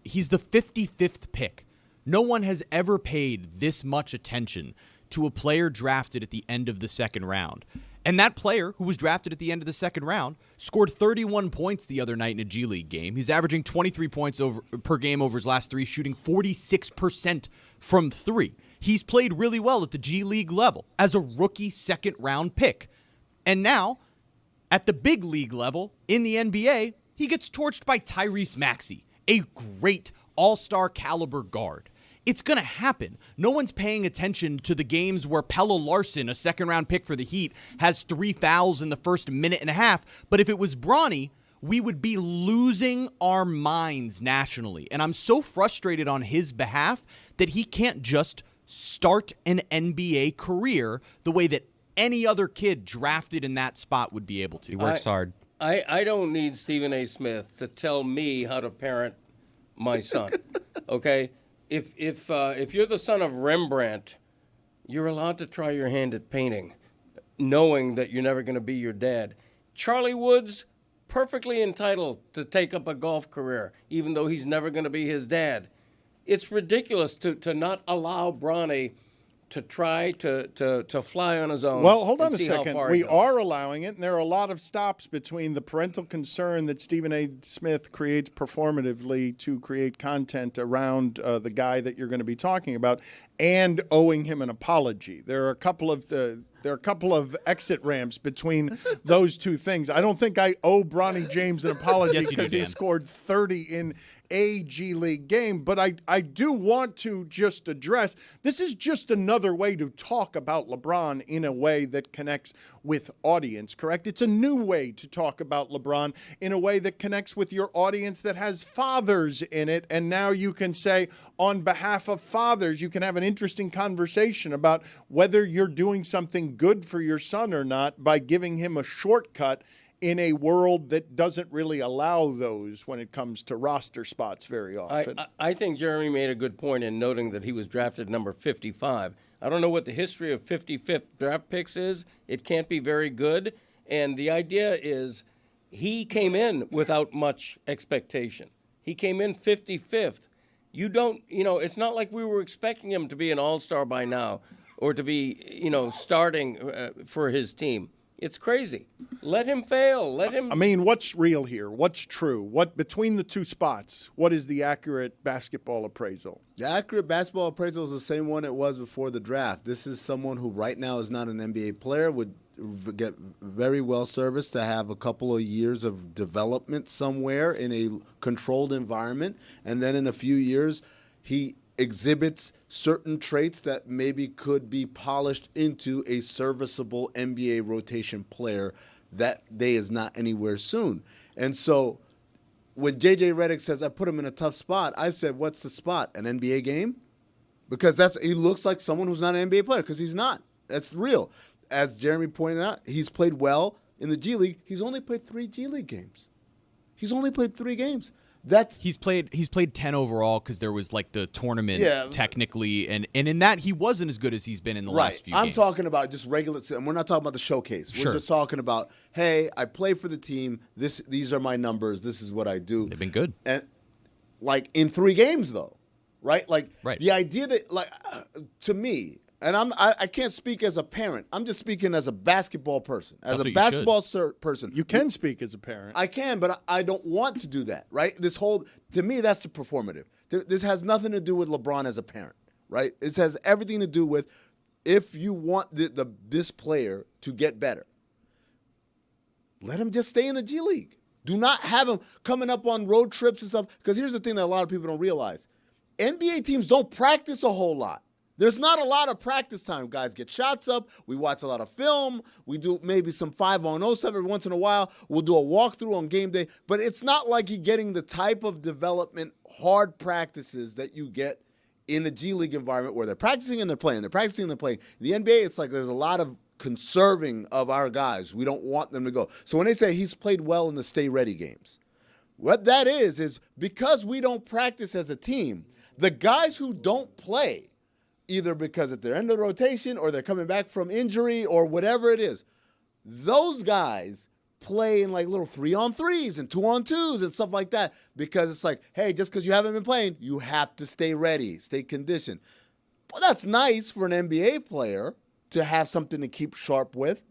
he's the 55th pick. No one has ever paid this much attention to a player drafted at the end of the second round. And that player, who was drafted at the end of the second round, scored 31 points the other night in a G League game. He's averaging 23 points per game over his last three, shooting 46% from three. He's played really well at the G League level as a rookie second-round pick. And now, at the big league level, in the NBA, he gets torched by Tyrese Maxey, a great all-star caliber guard. It's going to happen. No one's paying attention to the games where Pelle Larsson, a second-round pick for the Heat, has 3 fouls in the first minute and a half. But if it was Bronny, we would be losing our minds nationally. And I'm so frustrated on his behalf that he can't just start an NBA career the way that any other kid drafted in that spot would be able to. He works hard. I don't need Stephen A. Smith to tell me how to parent my son, okay? If you're the son of Rembrandt, you're allowed to try your hand at painting, knowing that you're never going to be your dad. Charlie Woods, perfectly entitled to take up a golf career, even though he's never going to be his dad. It's ridiculous to not allow Bronny to try to fly on his own. Well, hold on a second. We are allowing it, and there are a lot of stops between the parental concern that Stephen A. Smith creates performatively to create content around the guy that you're going to be talking about, and owing him an apology. There are a couple of exit ramps between those two things. I don't think I owe Bronny James an apology because he scored 30 in a G League game, but I do want to just address, this is just another way to talk about LeBron in a way that connects with audience, correct? It's a new way to talk about LeBron in a way that connects with your audience that has fathers in it, and now you can say, on behalf of fathers, you can have an interesting conversation about whether you're doing something good for your son or not by giving him a shortcut in a world that doesn't really allow those when it comes to roster spots very often. I think Jeremy made a good point in noting that he was drafted number 55. I don't know what the history of 55th draft picks is. It can't be very good. And the idea is he came in without much expectation. He came in 55th. It's not like we were expecting him to be an all-star by now or to be, starting for his team. It's crazy. Let him fail. Let him. I mean, what's real here? What's true? What between the two spots? What is the accurate basketball appraisal? The accurate basketball appraisal is the same one it was before the draft. This is someone who right now is not an NBA player, would get very well serviced to have a couple of years of development somewhere in a controlled environment, and then in a few years he exhibits certain traits that maybe could be polished into a serviceable NBA rotation player. That day is not anywhere soon. And so when J.J. Redick says, I put him in a tough spot, I said, what's the spot? An NBA game? Because he looks like someone who's not an NBA player, because he's not. That's real. As Jeremy pointed out, he's played well in the G League. He's only played 3 G League games. He's only played 3 games. He's played 10 overall because there was like the tournament technically, and in that he wasn't as good as he's been in the last few games. I'm talking about just regular, and we're not talking about the showcase. We're just talking about, hey, I play for the team. These are my numbers. This is what I do. They've been good. And like in 3 games though, right? Like the idea that to me. And I can't speak as a parent. I'm just speaking as a basketball person. As a basketball person. You can speak as a parent. I can, but I don't want to do that, right? To me, that's the performative. This has nothing to do with LeBron as a parent, right? It has everything to do with if you want this player to get better, let him just stay in the G League. Do not have him coming up on road trips and stuff. Because here's the thing that a lot of people don't realize. NBA teams don't practice a whole lot. There's not a lot of practice time. Guys get shots up. We watch a lot of film. We do maybe some 5-on-0 stuff every once in a while. We'll do a walkthrough on game day. But it's not like you're getting the type of development, hard practices that you get in the G League environment where they're practicing and they're playing. They're practicing and they're playing. In the NBA, it's like there's a lot of conserving of our guys. We don't want them to go. So when they say he's played well in the stay ready games, what that is because we don't practice as a team, the guys who don't play, either because at their end of the rotation or they're coming back from injury or whatever it is, those guys play in like little 3-on-3s and 2-on-2s and stuff like that because it's like, hey, just because you haven't been playing, you have to stay ready, stay conditioned. Well, that's nice for an NBA player to have something to keep sharp with.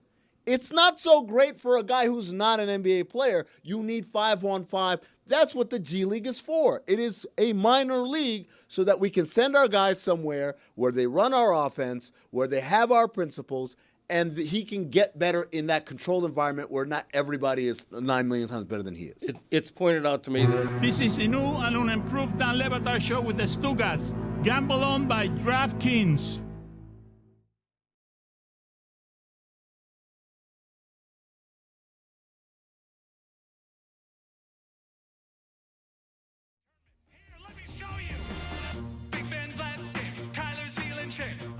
It's not so great for a guy who's not an NBA player. You need 5-on-5. That's what the G League is for. It is a minor league so that we can send our guys somewhere where they run our offense, where they have our principles, and he can get better in that controlled environment where not everybody is 9 million times better than he is. It's pointed out to me that this is a new and unimproved Dan Le Batard Show with the Stugots. Gamble on by DraftKings.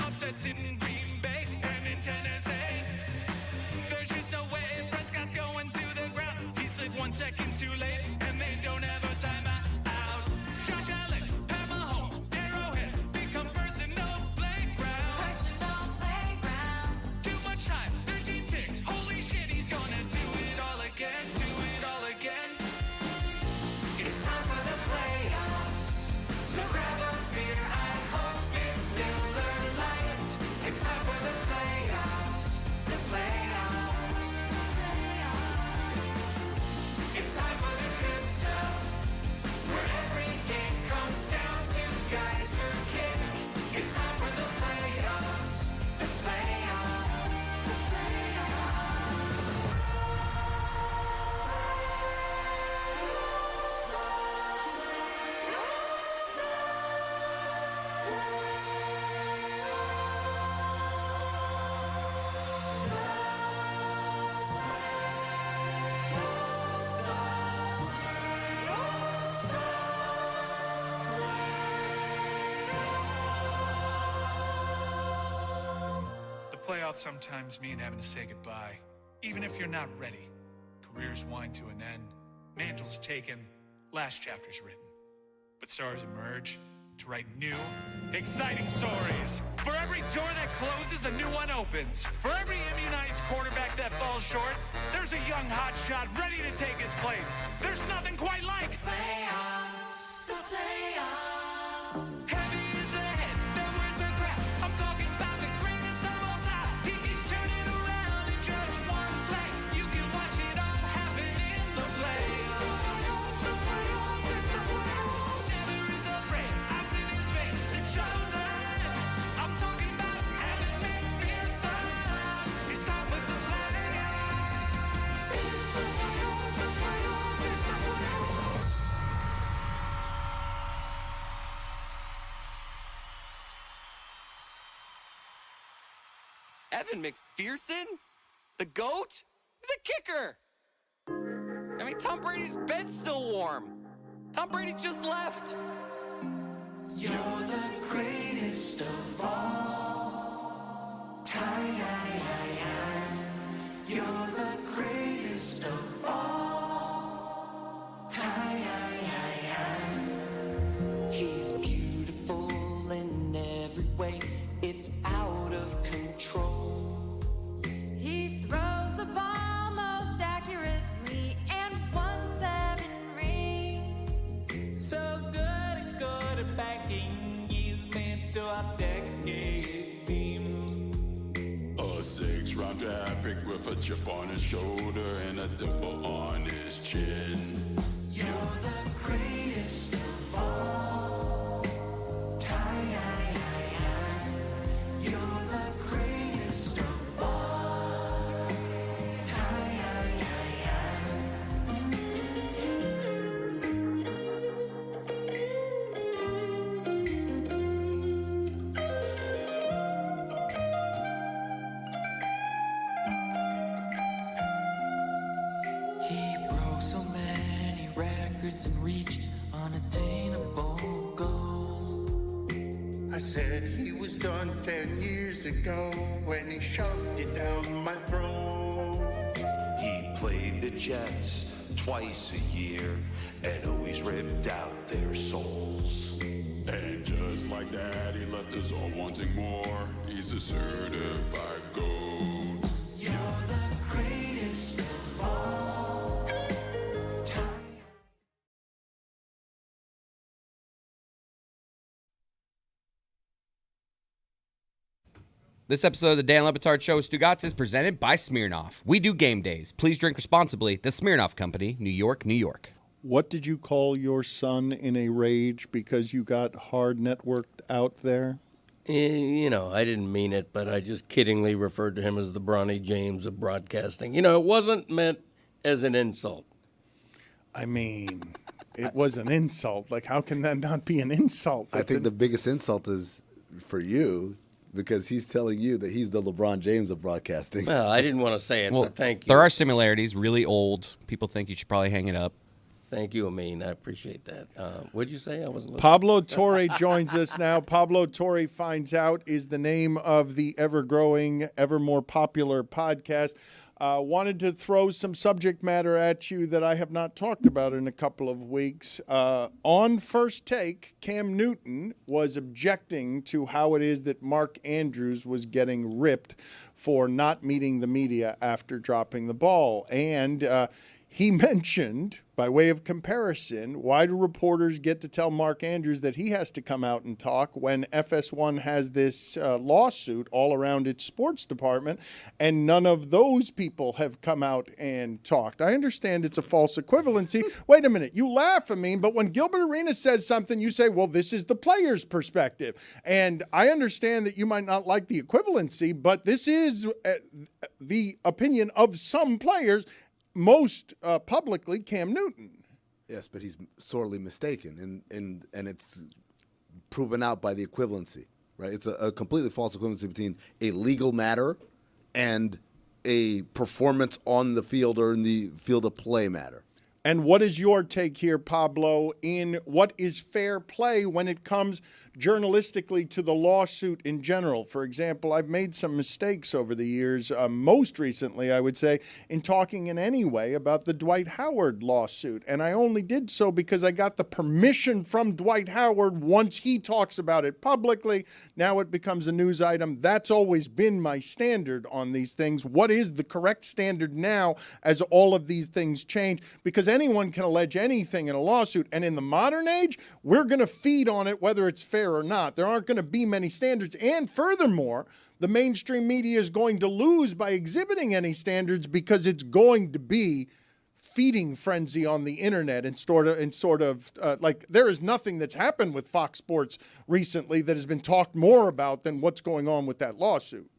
Upsets in Green Bay and in Tennessee. There's just no way Prescott's going to the ground. He slid 1 second too late, and they don't have a timeout. Josh Allen, Pat Mahomes, Arrowhead, become personal playgrounds. Too much time, 13 ticks. Holy shit, he's gonna do it all again. Do it all again. It's time for the playoffs. So grab a beer. I hope it's Miller Lite. It's time for the playoffs. The playoffs. It's time for the good stuff. Where every game comes down to guys who kick. It's time for the playoffs. The playoffs. The The playoffs sometimes mean having to say goodbye, even if you're not ready. careers wind to an end, mantles taken, last chapters written. But stars emerge to write new, exciting stories. For every door that closes, a new one opens. For every immunized quarterback that falls short, there's a young hotshot ready to take his place. There's nothing quite like playoffs. The playoffs. Heavy is the head that wears the crap. I'm talking about the greatest of all time. He can turn it around in just one play. You can watch it all happen in the playoffs. The playoffs, the playoffs, it's the playoffs. Never is afraid. I see his face. The chosen. I'm talking about Evan McPherson. It's time with the playoffs. It's the playoffs, the playoffs, it's the playoffs. Evan McPherson? The GOAT? He's a kicker. I mean, Tom Brady's bed's still warm. Tom Brady just left. You're the greatest of all time. You're the greatest of all time. He's beautiful in every way. It's out of control. He throws the ball most accurately and won 7 rings. So good at quarterbacking, he's meant to our decade teams. A 6th-round draft pick with a chip on his shoulder and a dimple on his chin. You're the greatest of all time. You're the greatest of all time. He broke so many records and reached unattainable goals. I said he was done 10 years ago when he shoved it down my throat. He played the Jets twice a year and always ripped out their souls. And just like that, he left us all wanting more. He's a certified GOAT. You're the greatest of all time. This episode of the Dan Le Batard Show with Stugots is presented by Smirnoff. We do game days. Please drink responsibly. The Smirnoff Company, New York, New York. What did you call your son in a rage because you got hard networked out there? You know, I didn't mean it, but I just kiddingly referred to him as the Bronny James of broadcasting. You know, it wasn't meant as an insult. I mean, it was an insult. Like, how can that not be an insult? I think the biggest insult is for you because he's telling you that he's the LeBron James of broadcasting. Well, I didn't want to say it, but thank you. There are similarities, really old. People think you should probably hang it up. Thank you, Amin. I appreciate that. What'd you say? I wasn't listening. Pablo Torre joins us now. Pablo Torre Finds Out is the name of the ever-growing, ever more popular podcast. Wanted to throw some subject matter at you that I have not talked about in a couple of weeks. On First Take, Cam Newton was objecting to how it is that Mark Andrews was getting ripped for not meeting the media after dropping the ball. And he mentioned, by way of comparison, why do reporters get to tell Mark Andrews that he has to come out and talk when FS1 has this lawsuit all around its sports department, and none of those people have come out and talked? I understand it's a false equivalency. Wait a minute. You laugh, but when Gilbert Arenas says something, you say, well, this is the player's perspective. And I understand that you might not like the equivalency, but this is the opinion of some players, most publicly Cam Newton. Yes, but he's sorely mistaken, and it's proven out by the equivalency, right? It's a completely false equivalency between a legal matter and a performance on the field or in the field of play matter. And what is your take here, Pablo, in what is fair play when it comes journalistically to the lawsuit in general. For example, I've made some mistakes over the years, most recently, I would say, in talking in any way about the Dwight Howard lawsuit. And I only did so because I got the permission from Dwight Howard once he talks about it publicly. Now it becomes a news item. That's always been my standard on these things. What is the correct standard now as all of these things change? Because anyone can allege anything in a lawsuit. And in the modern age, we're going to feed on it whether it's fair or not. There aren't going to be many standards. And furthermore, the mainstream media is going to lose by exhibiting any standards because it's going to be feeding frenzy on the internet and sort of like there is nothing that's happened with Fox Sports recently that has been talked more about than what's going on with that lawsuit.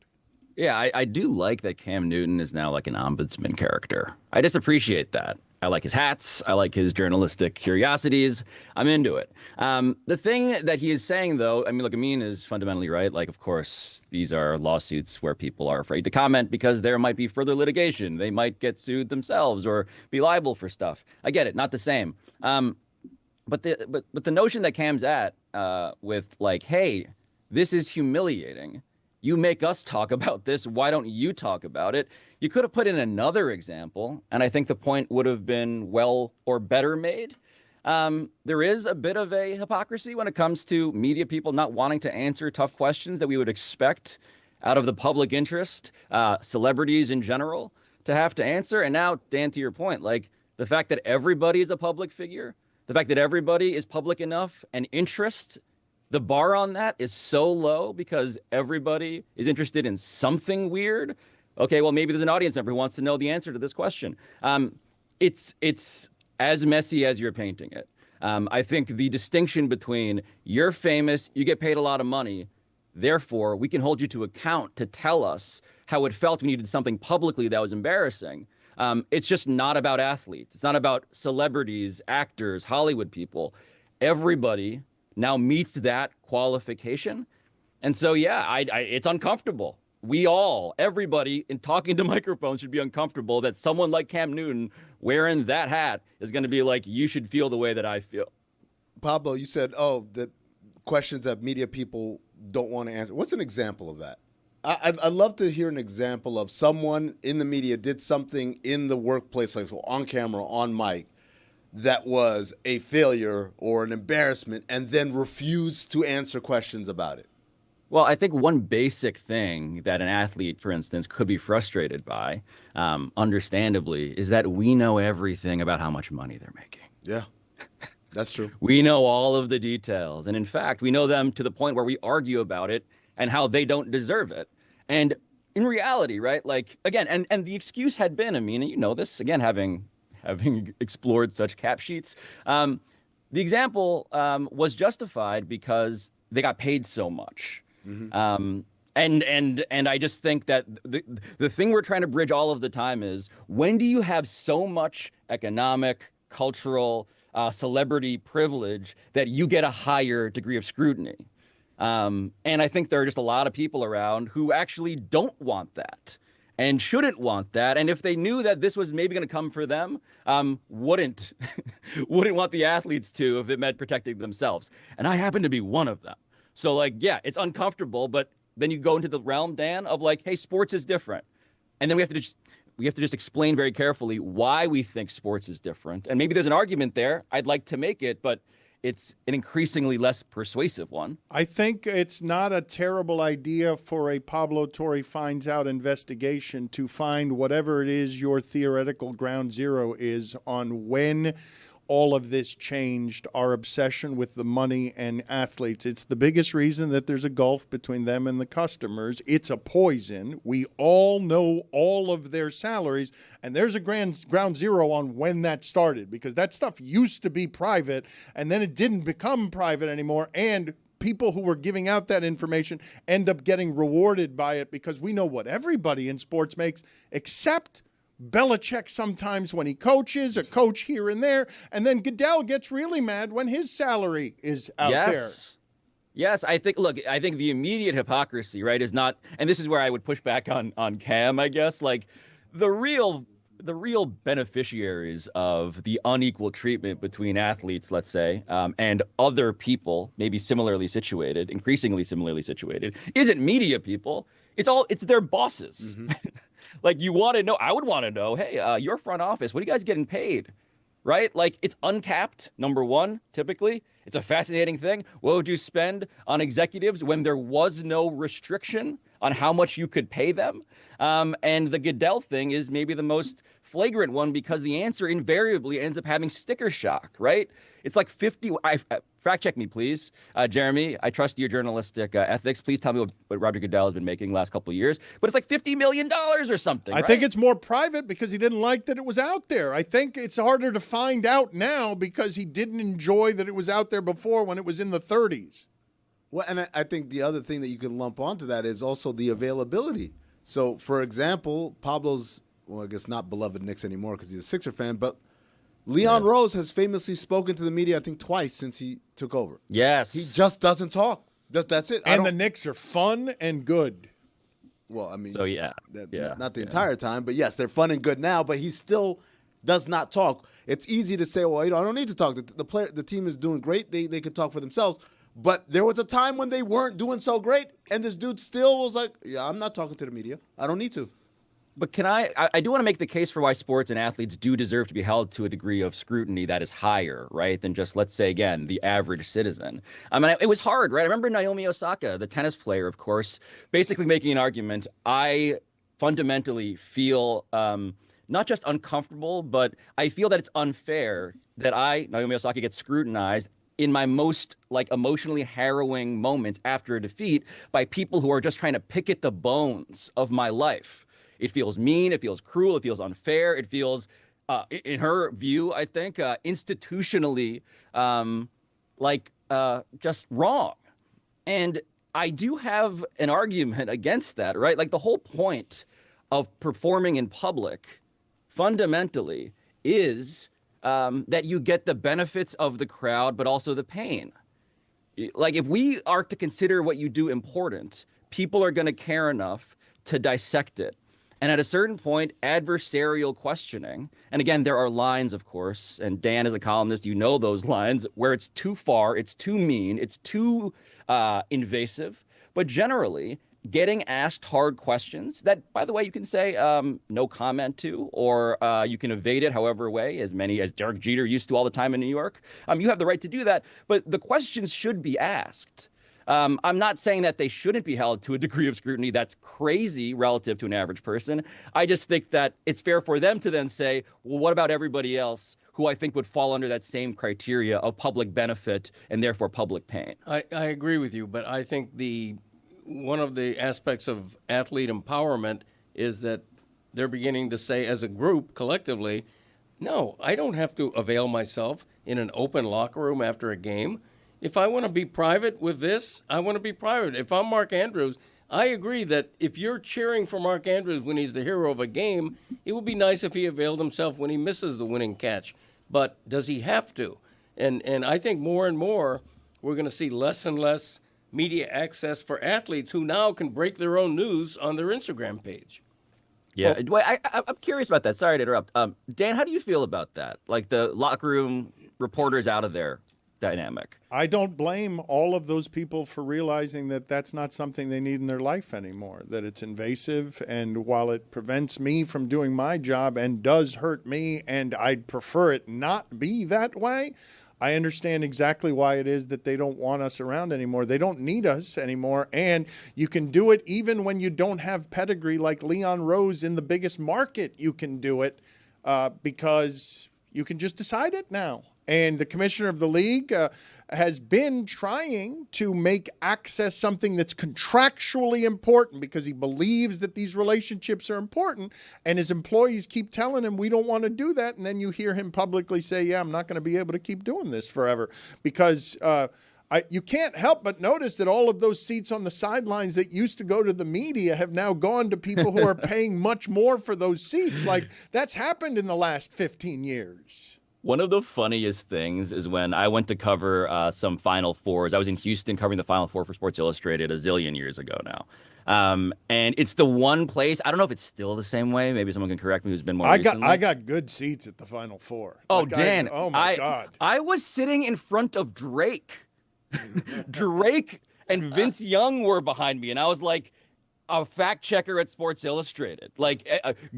Yeah, I do like that Cam Newton is now like an ombudsman character. I just appreciate that. I like his hats. I like his journalistic curiosities. I'm into it. The thing that he is saying, though, I mean, look, Amin is fundamentally right. Like, of course, these are lawsuits where people are afraid to comment because there might be further litigation. They might get sued themselves or be liable for stuff. I get it. Not the same. But the notion that Cam's at with like, hey, this is humiliating. You make us talk about this. Why don't you talk about it? You could have put in another example, and I think the point would have been well or better made. There is a bit of a hypocrisy when it comes to media people not wanting to answer tough questions that we would expect out of the public interest, celebrities in general, to have to answer. And now, Dan, to your point, like the fact that everybody is a public figure, the fact that everybody is public enough and interest, the bar on that is so low because everybody is interested in something weird. Okay, well, maybe there's an audience member who wants to know the answer to this question. It's as messy as you're painting it. I think the distinction between you're famous, you get paid a lot of money, therefore we can hold you to account to tell us how it felt when you did something publicly that was embarrassing. It's just not about athletes. It's not about celebrities, actors, Hollywood people. Everybody now meets that qualification. And so, yeah, it's uncomfortable. Everybody in talking to microphones should be uncomfortable that someone like Cam Newton wearing that hat is going to be like, you should feel the way that I feel. Pablo, you said, the questions that media people don't want to answer. What's an example of that? I'd love to hear an example of someone in the media did something in the workplace, like so on camera, on mic, that was a failure or an embarrassment and then refused to answer questions about it. Well, I think one basic thing that an athlete, for instance, could be frustrated by, understandably, is that we know everything about how much money they're making. Yeah, that's true. We know all of the details. And in fact, we know them to the point where we argue about it and how they don't deserve it. And in reality, right, like, again, and the excuse had been, I mean, you know this, again, having explored such cap sheets, the example was justified because they got paid so much. Mm-hmm. And I just think that the thing we're trying to bridge all of the time is, when do you have so much economic, cultural, celebrity privilege that you get a higher degree of scrutiny? And I think there are just a lot of people around who actually don't want that and shouldn't want that. And if they knew that this was maybe going to come for them, wouldn't want the athletes to if it meant protecting themselves. And I happen to be one of them. So, like, yeah, it's uncomfortable, but then you go into the realm, Dan, of like, hey, sports is different. And then we have to just explain very carefully why we think sports is different. And maybe there's an argument there. I'd like to make it, but it's an increasingly less persuasive one. I think it's not a terrible idea for a Pablo Torre Finds Out investigation to find whatever it is your theoretical ground zero is on when all of this changed our obsession with the money and athletes. It's the biggest reason that there's a gulf between them and the customers. It's a poison. We all know all of their salaries, and there's a ground zero on when that started, because that stuff used to be private, and then it didn't become private anymore, and people who were giving out that information end up getting rewarded by it, because we know what everybody in sports makes, except Belichick sometimes when he coaches, a coach here and there, and then Goodell gets really mad when his salary is out there. Yes, I think the immediate hypocrisy, right, is not, and this is where I would push back on Cam, I guess, like the real the real beneficiaries of the unequal treatment between athletes, let's say, and other people, maybe similarly situated, increasingly similarly situated, isn't media people. It's their bosses. Like, you want to know, I would want to know, hey, your front office, what are you guys getting paid? Right? Like, it's uncapped, number one, typically. It's a fascinating thing. What would you spend on executives when there was no restriction on how much you could pay them? And the Goodell thing is maybe the most flagrant one, because the answer invariably ends up having sticker shock, right? It's like 50. Fact check me, please. Jeremy, I trust your journalistic ethics. Please tell me what Roger Goodell has been making the last couple of years. But it's like $50 million or something. I think it's more private because he didn't like that it was out there. I think it's harder to find out now because he didn't enjoy that it was out there before when it was in the 30s. Well, and I think the other thing that you can lump onto that is also the availability. So, for example, Pablo's, well, I guess not beloved Knicks anymore because he's a Sixer fan, but Leon Rose has famously spoken to the media, I think, twice since he took over. Yes. He just doesn't talk. That's it. And the Knicks are fun and good. Well, I mean, so not the entire time, but yes, they're fun and good now, but he still does not talk. It's easy to say, well, I don't need to talk. The team is doing great. They could talk for themselves. But there was a time when they weren't doing so great, and this dude still was like, yeah, I'm not talking to the media. I don't need to. But I do want to make the case for why sports and athletes do deserve to be held to a degree of scrutiny that is higher, right, than just, let's say, again, the average citizen. I mean, it was hard, right? I remember Naomi Osaka, the tennis player, of course, basically making an argument. I fundamentally feel not just uncomfortable, but I feel that it's unfair that Naomi Osaka, gets scrutinized in my most emotionally harrowing moments after a defeat by people who are just trying to pick at the bones of my life. It feels mean, it feels cruel, it feels unfair, it feels, in her view, I think, institutionally, just wrong. And I do have an argument against that, right? Like, the whole point of performing in public, fundamentally, is that you get the benefits of the crowd, but also the pain. Like, if we are to consider what you do important, people are going to care enough to dissect it. And at a certain point, adversarial questioning, and again, there are lines, of course, and Dan, as a columnist, you know those lines, where it's too far, it's too mean, it's too invasive. But generally, getting asked hard questions that, by the way, you can say no comment to, or you can evade it however way, as many as Derek Jeter used to all the time in New York. You have the right to do that, but the questions should be asked. I'm not saying that they shouldn't be held to a degree of scrutiny that's crazy relative to an average person. I just think that it's fair for them to then say, well, what about everybody else who I think would fall under that same criteria of public benefit and therefore public pain? I agree with you, but I think one of the aspects of athlete empowerment is that they're beginning to say, as a group, collectively, no, I don't have to avail myself in an open locker room after a game. If I want to be private with this, I want to be private. If I'm Mark Andrews, I agree that if you're cheering for Mark Andrews when he's the hero of a game, it would be nice if he availed himself when he misses the winning catch. But does he have to? And I think more and more we're going to see less and less media access for athletes who now can break their own news on their Instagram page. Yeah, I'm curious about that. Sorry to interrupt. Dan, how do you feel about that? Like, the locker room reporters out of there dynamic. I don't blame all of those people for realizing that that's not something they need in their life anymore, that it's invasive, and while it prevents me from doing my job and does hurt me, and I'd prefer it not be that way, I understand exactly why it is that they don't want us around anymore. They don't need us anymore, and you can do it even when you don't have pedigree like Leon Rose in the biggest market. You can do it because you can just decide it now. And the commissioner of the league has been trying to make access something that's contractually important because he believes that these relationships are important. And his employees keep telling him, we don't want to do that. And then you hear him publicly say, yeah, I'm not going to be able to keep doing this forever because you can't help but notice that all of those seats on the sidelines that used to go to the media have now gone to people who are paying much more for those seats. Like, that's happened in the last 15 years. One of the funniest things is when I went to cover some Final Fours. I was in Houston covering the Final Four for Sports Illustrated a zillion years ago now. And it's the one place. I don't know if it's still the same way. Maybe someone can correct me who's been more recently. I got good seats at the Final Four. Oh, Like, Dan! oh my God! I was sitting in front of Drake. Drake and Vince Young were behind me, and I was like a fact checker at Sports Illustrated. Like,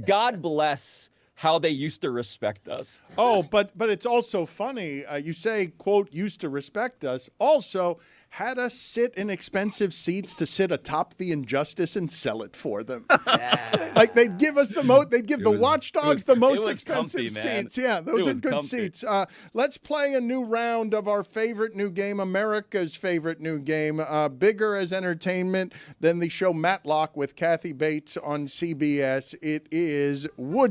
God bless how they used to respect us. Oh, but it's also funny. You say, quote, used to respect us. Also, had us sit in expensive seats to sit atop the Injustice and sell it for them. Like they'd give us they'd give the Watchdogs the most expensive seats. Yeah, those are good seats. Let's play a new round of our favorite new game, America's favorite new game, bigger as entertainment than the show Matlock with Kathy Bates on CBS. It is Will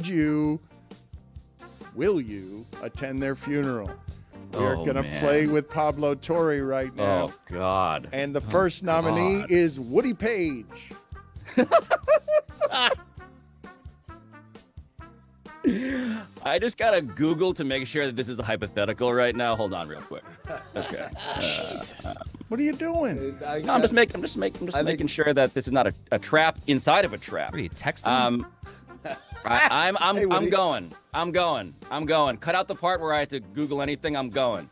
You Attend Their Funeral? We're going to play with Pablo Torre right now. Oh, God. And the first nominee is Woody Page. I just got to Google to make sure that this is a hypothetical right now. Hold on real quick. Okay. Jesus. What are you doing? No, I'm just making sure that this is not a trap inside of a trap. What are you texting? I'm going. Cut out the part where I had to Google anything. I'm going.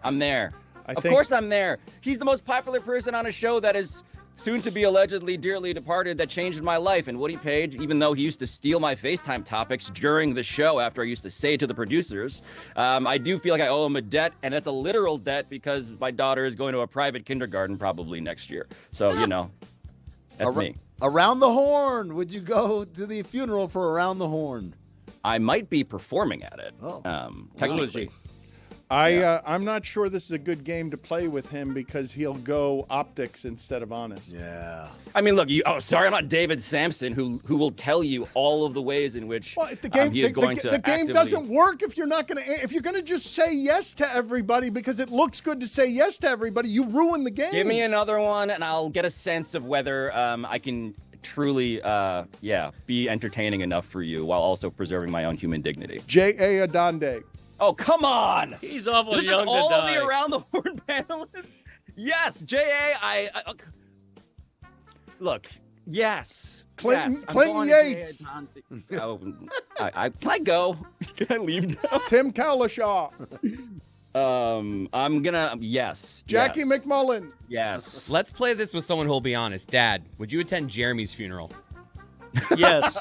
I'm there. Of course I'm there. He's the most popular person on a show that is soon to be allegedly dearly departed that changed my life. And Woody Page, even though he used to steal my FaceTime topics during the show after I used to say to the producers, I do feel like I owe him a debt, and that's a literal debt because my daughter is going to a private kindergarten probably next year. So, that's me. Around the Horn. Would you go to the funeral for Around the Horn? I might be performing at it. Technically. I'm not sure this is a good game to play with him because he'll go optics instead of honest. Yeah. I mean, look. I'm not David Sampson, who will tell you all of the ways in which the game, he is going to. The game doesn't work if you're not going to. If you're going to just say yes to everybody because it looks good to say yes to everybody, you ruin the game. Give me another one, and I'll get a sense of whether I can truly, be entertaining enough for you while also preserving my own human dignity. J.A. Adande. Oh, come on. He's awful this young is all to of die. the Around the Horn panelists. Yes, J.A. Look, yes. Clinton yes, Yates. Can I go? Can I leave now? Tim Cowlishaw. I'm gonna, yes. Jackie McMullen. Yes. Let's play this with someone who'll be honest. Dad, would you attend Jeremy's funeral? Yes.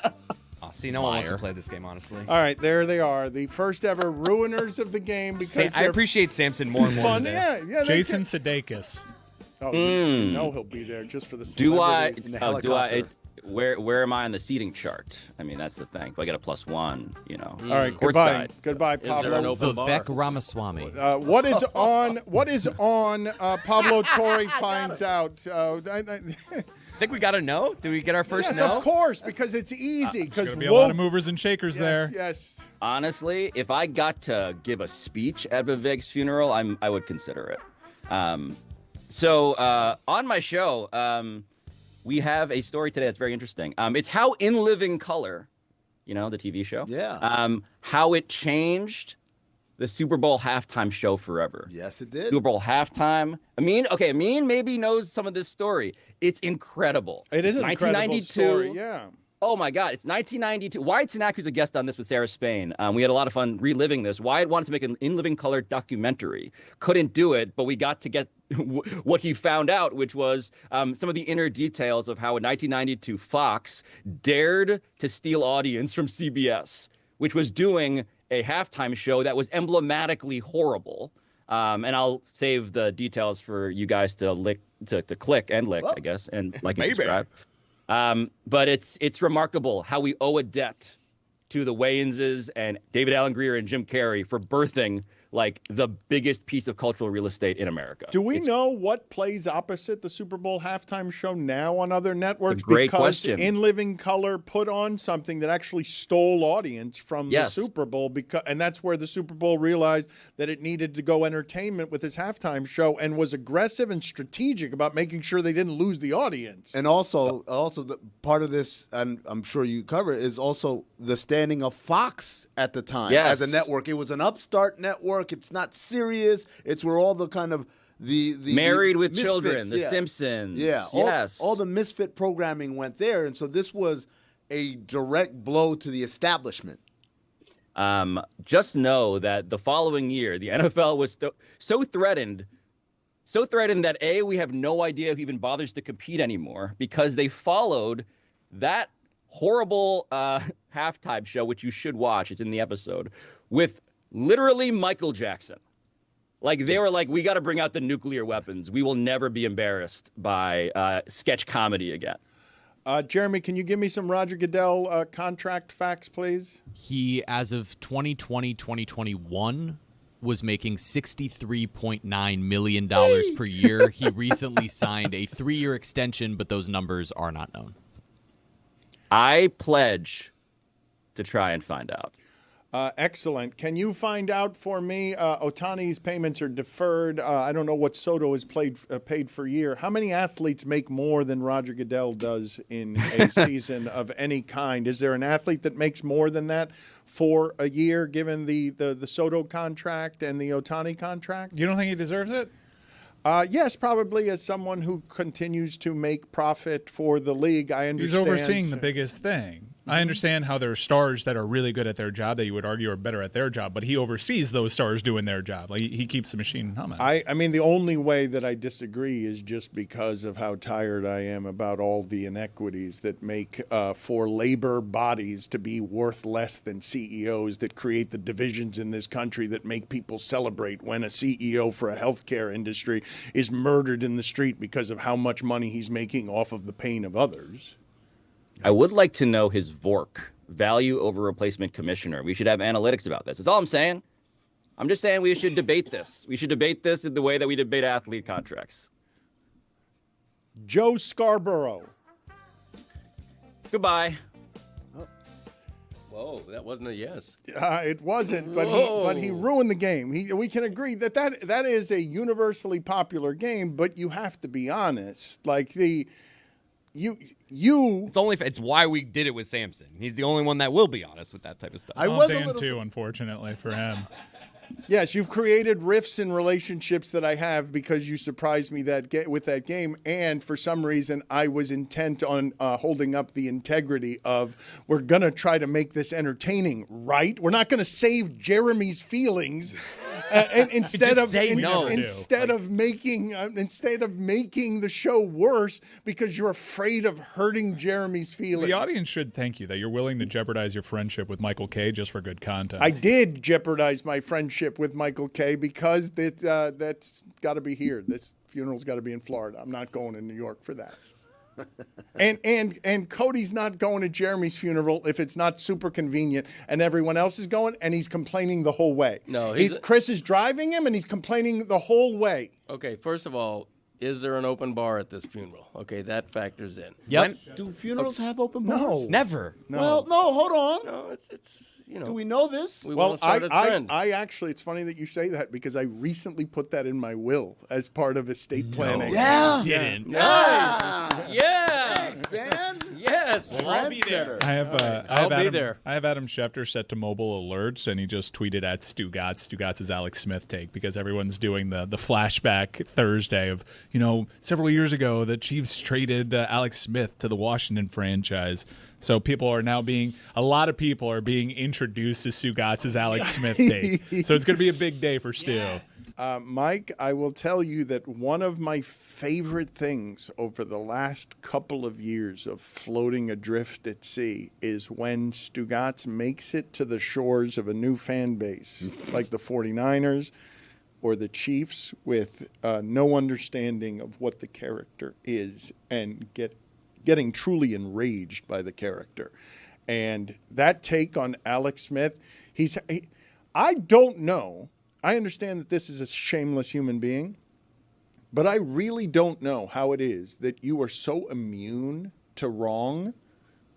Oh, see, no one wants to play this game, honestly. All right, there they are, the first ever ruiners of the game. Because I appreciate Samson more and more. Fun, yeah. Jason Sudeikis. Oh, you know he'll be there just for the celebrities. Where am I on the seating chart? I mean, that's the thing. I get a +1, All right, goodbye. Goodbye, Pablo. Vivek Ramaswamy. What is on Pablo Torre finds out. I think we got to know. Did we get our first no? Yes, of course, because it's easy. Because there's going to be a lot of movers and shakers there. Yes. Honestly, if I got to give a speech at Vivek's funeral, I would consider it. So on my show, we have a story today that's very interesting. It's how In Living Color, the TV show, how it changed the Super Bowl halftime show forever. Yes, it did. Super Bowl halftime. Amin maybe knows some of this story. It's incredible. It is an incredible story, yeah. Oh, my God. It's 1992. Wyatt Cenac, who's a guest on this with Sarah Spain. We had a lot of fun reliving this. Wyatt wanted to make an In Living Color documentary. Couldn't do it, but we got to get what he found out, which was some of the inner details of how in 1992 Fox dared to steal audience from CBS, which was doing a halftime show that was emblematically horrible. And I'll save the details for you guys to click and lick, I guess, and like and subscribe. But it's remarkable how we owe a debt to the Wayanses and David Alan Grier and Jim Carrey for birthing like the biggest piece of cultural real estate in America. Do we know what plays opposite the Super Bowl halftime show now on other networks? Great because question. In Living Color put on something that actually stole audience from the Super Bowl, and that's where the Super Bowl realized that it needed to go entertainment with his halftime show and was aggressive and strategic about making sure they didn't lose the audience. And also the part of this, and I'm sure you cover it, is also the standing of Fox at the time as a network. It was an upstart network. It's not serious. It's where all the kind of Married with Misfits, Children, The yeah. Simpsons. Yeah, Yes. all the misfit programming went there, and so this was a direct blow to the establishment. Just know that the following year, the NFL was so threatened that A, we have no idea who even bothers to compete anymore because they followed that horrible halftime show, which you should watch. It's in the episode, with literally Michael Jackson. Like, they were like, we got to bring out the nuclear weapons. We will never be embarrassed by sketch comedy again. Jeremy, can you give me some Roger Goodell contract facts, please? He, as of 2020-2021, was making $63.9 million per year. He recently signed a 3-year extension, but those numbers are not known. I pledge to try and find out. Excellent. Can you find out for me? Otani's payments are deferred. I don't know what Soto is paid for a year. How many athletes make more than Roger Goodell does in a season of any kind? Is there an athlete that makes more than that for a year, given the Soto contract and the Otani contract? You don't think he deserves it? Yes, probably as someone who continues to make profit for the league. I understand. He's overseeing the biggest thing. I understand how there are stars that are really good at their job that you would argue are better at their job, but he oversees those stars doing their job. Like, he keeps the machine humming. I mean, the only way that I disagree is just because of how tired I am about all the inequities that make for labor bodies to be worth less than CEOs, that create the divisions in this country that make people celebrate when a CEO for a healthcare industry is murdered in the street because of how much money he's making off of the pain of others. I would like to know his VORC, value over replacement commissioner. We should have analytics about this. That's all I'm saying. I'm just saying we should debate this. We should debate this in the way that we debate athlete contracts. Joe Scarborough. Goodbye. Whoa, that wasn't a yes. It wasn't, but he ruined the game. We can agree that is a universally popular game, but you have to be honest. Like it's why we did it with Samson. He's the only one that will be honest with that type of stuff. I was Dan a little too, unfortunately for him. Yes, you've created rifts in relationships that I have because you surprised me with that game, and for some reason I was intent on holding up the integrity of we're going to try to make this entertaining, right? We're not going to save Jeremy's feelings. And instead of making the show worse because you're afraid of hurting Jeremy's feelings. The audience should thank you that you're willing to jeopardize your friendship with Michael Kay just for good content. I did jeopardize my friendship with Michael Kay because that's got to be here. This funeral's got to be in Florida. I'm not going to New York for that. And Cody's not going to Jeremy's funeral if it's not super convenient, and everyone else is going, and he's complaining the whole way. No, Chris is driving him, and he's complaining the whole way. Okay, first of all, is there an open bar at this funeral? Okay, that factors in. Yep. Do funerals have open bars? No, never. No. Well, no. Hold on. No, it's you know. Do we know this? Well, I actually, it's funny that you say that because I recently put that in my will as part of estate planning. Yeah. Didn't. Yeah. Yeah. Thanks, Dan. Yes. Well, I'll be there. I'll be there. I have Adam Schefter set to mobile alerts, and he just tweeted at Stugotz. Stugotz is Alex Smith take because everyone's doing the flashback Thursday of, several years ago the Chiefs traded Alex Smith to the Washington franchise. So a lot of people are being introduced to Stugotz's Alex Smith take. So it's going to be a big day for Stu. Yes. Mike, I will tell you that one of my favorite things over the last couple of years of floating adrift at sea is when Stugotz makes it to the shores of a new fan base, like the 49ers or the Chiefs, with no understanding of what the character is and getting truly enraged by the character. And that take on Alex Smith, I don't know. I understand that this is a shameless human being, but I really don't know how it is that you are so immune to wrong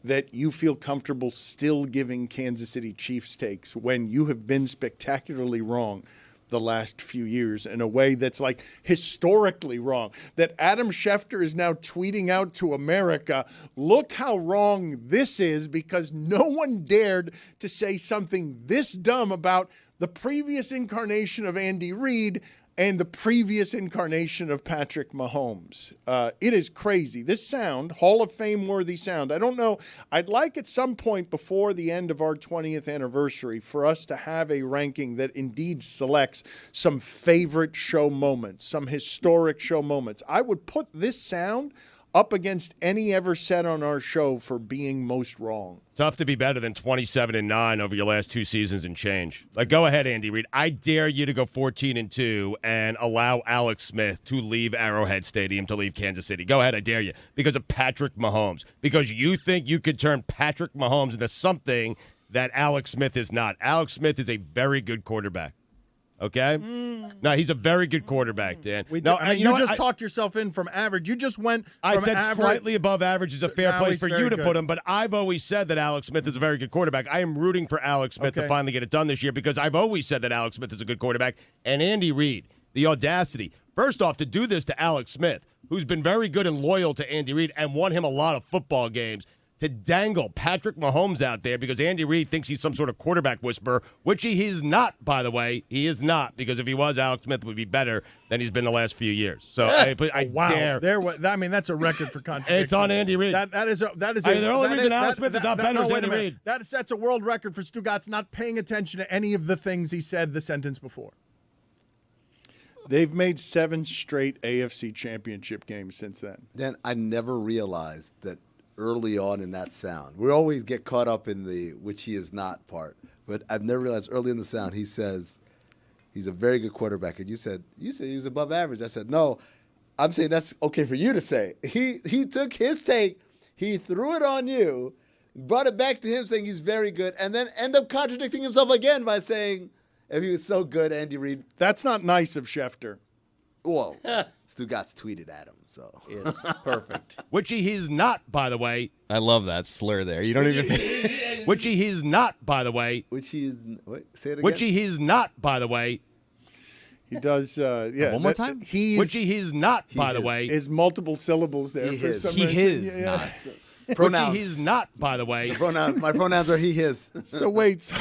that you feel comfortable still giving Kansas City Chiefs takes when you have been spectacularly wrong the last few years in a way that's like historically wrong. That Adam Schefter is now tweeting out to America, look how wrong this is because no one dared to say something this dumb about the previous incarnation of Andy Reid and the previous incarnation of Patrick Mahomes. It is crazy. This sound, Hall of Fame-worthy sound. I don't know. I'd like at some point before the end of our 20th anniversary for us to have a ranking that indeed selects some favorite show moments, some historic show moments. I would put this sound up against any ever said on our show for being most wrong. Tough to be better than 27-9 over your last 2 seasons and change. Like, go ahead, Andy Reid. I dare you to go 14-2 and allow Alex Smith to leave Arrowhead Stadium to leave Kansas City. Go ahead, I dare you. Because of Patrick Mahomes. Because you think you could turn Patrick Mahomes into something that Alex Smith is not. Alex Smith is a very good quarterback. Okay? No, he's a very good quarterback, Dan. You talked yourself in from average. You just went from I said average. Slightly above average is a fair Now place he's for very you to good. put him, but I've always said that Alex Smith is a very good quarterback. I am rooting for Alex Smith to finally get it done this year because I've always said that Alex Smith is a good quarterback. And Andy Reid, the audacity, first off, to do this to Alex Smith, who's been very good and loyal to Andy Reid and won him a lot of football games, to dangle Patrick Mahomes out there because Andy Reid thinks he's some sort of quarterback whisperer, which he is not, by the way. He is not, because if he was, Alex Smith would be better than he's been the last few years. So I dare. That's a record for contradiction. It's on Andy Reid. The only reason Alex Smith is not better is Andy Reid. That sets a world record for Stugotz not paying attention to any of the things he said the sentence before. They've made 7 straight AFC championship games since then. Dan, I never realized that early on in that sound. We always get caught up in the which he is not part. But I've never realized early in the sound he says he's a very good quarterback. And you said he was above average. I said, no, I'm saying that's okay for you to say. He took his take, he threw it on you, brought it back to him saying he's very good, and then end up contradicting himself again by saying if he was so good, Andy Reid. That's not nice of Schefter. Well, Stugotz tweeted at him, so. Yes, perfect. Which he is not, by the way. I love that slur there. You don't even. Which he is not, by the way. Which he is. Wait, say it again. Which he is not, by the way. He does. Yeah. One more time. Which he is not, by the way. Is multiple syllables there for some reason. He is not. Pronouns. Which he is not, by the way. My pronouns are he, his. So wait.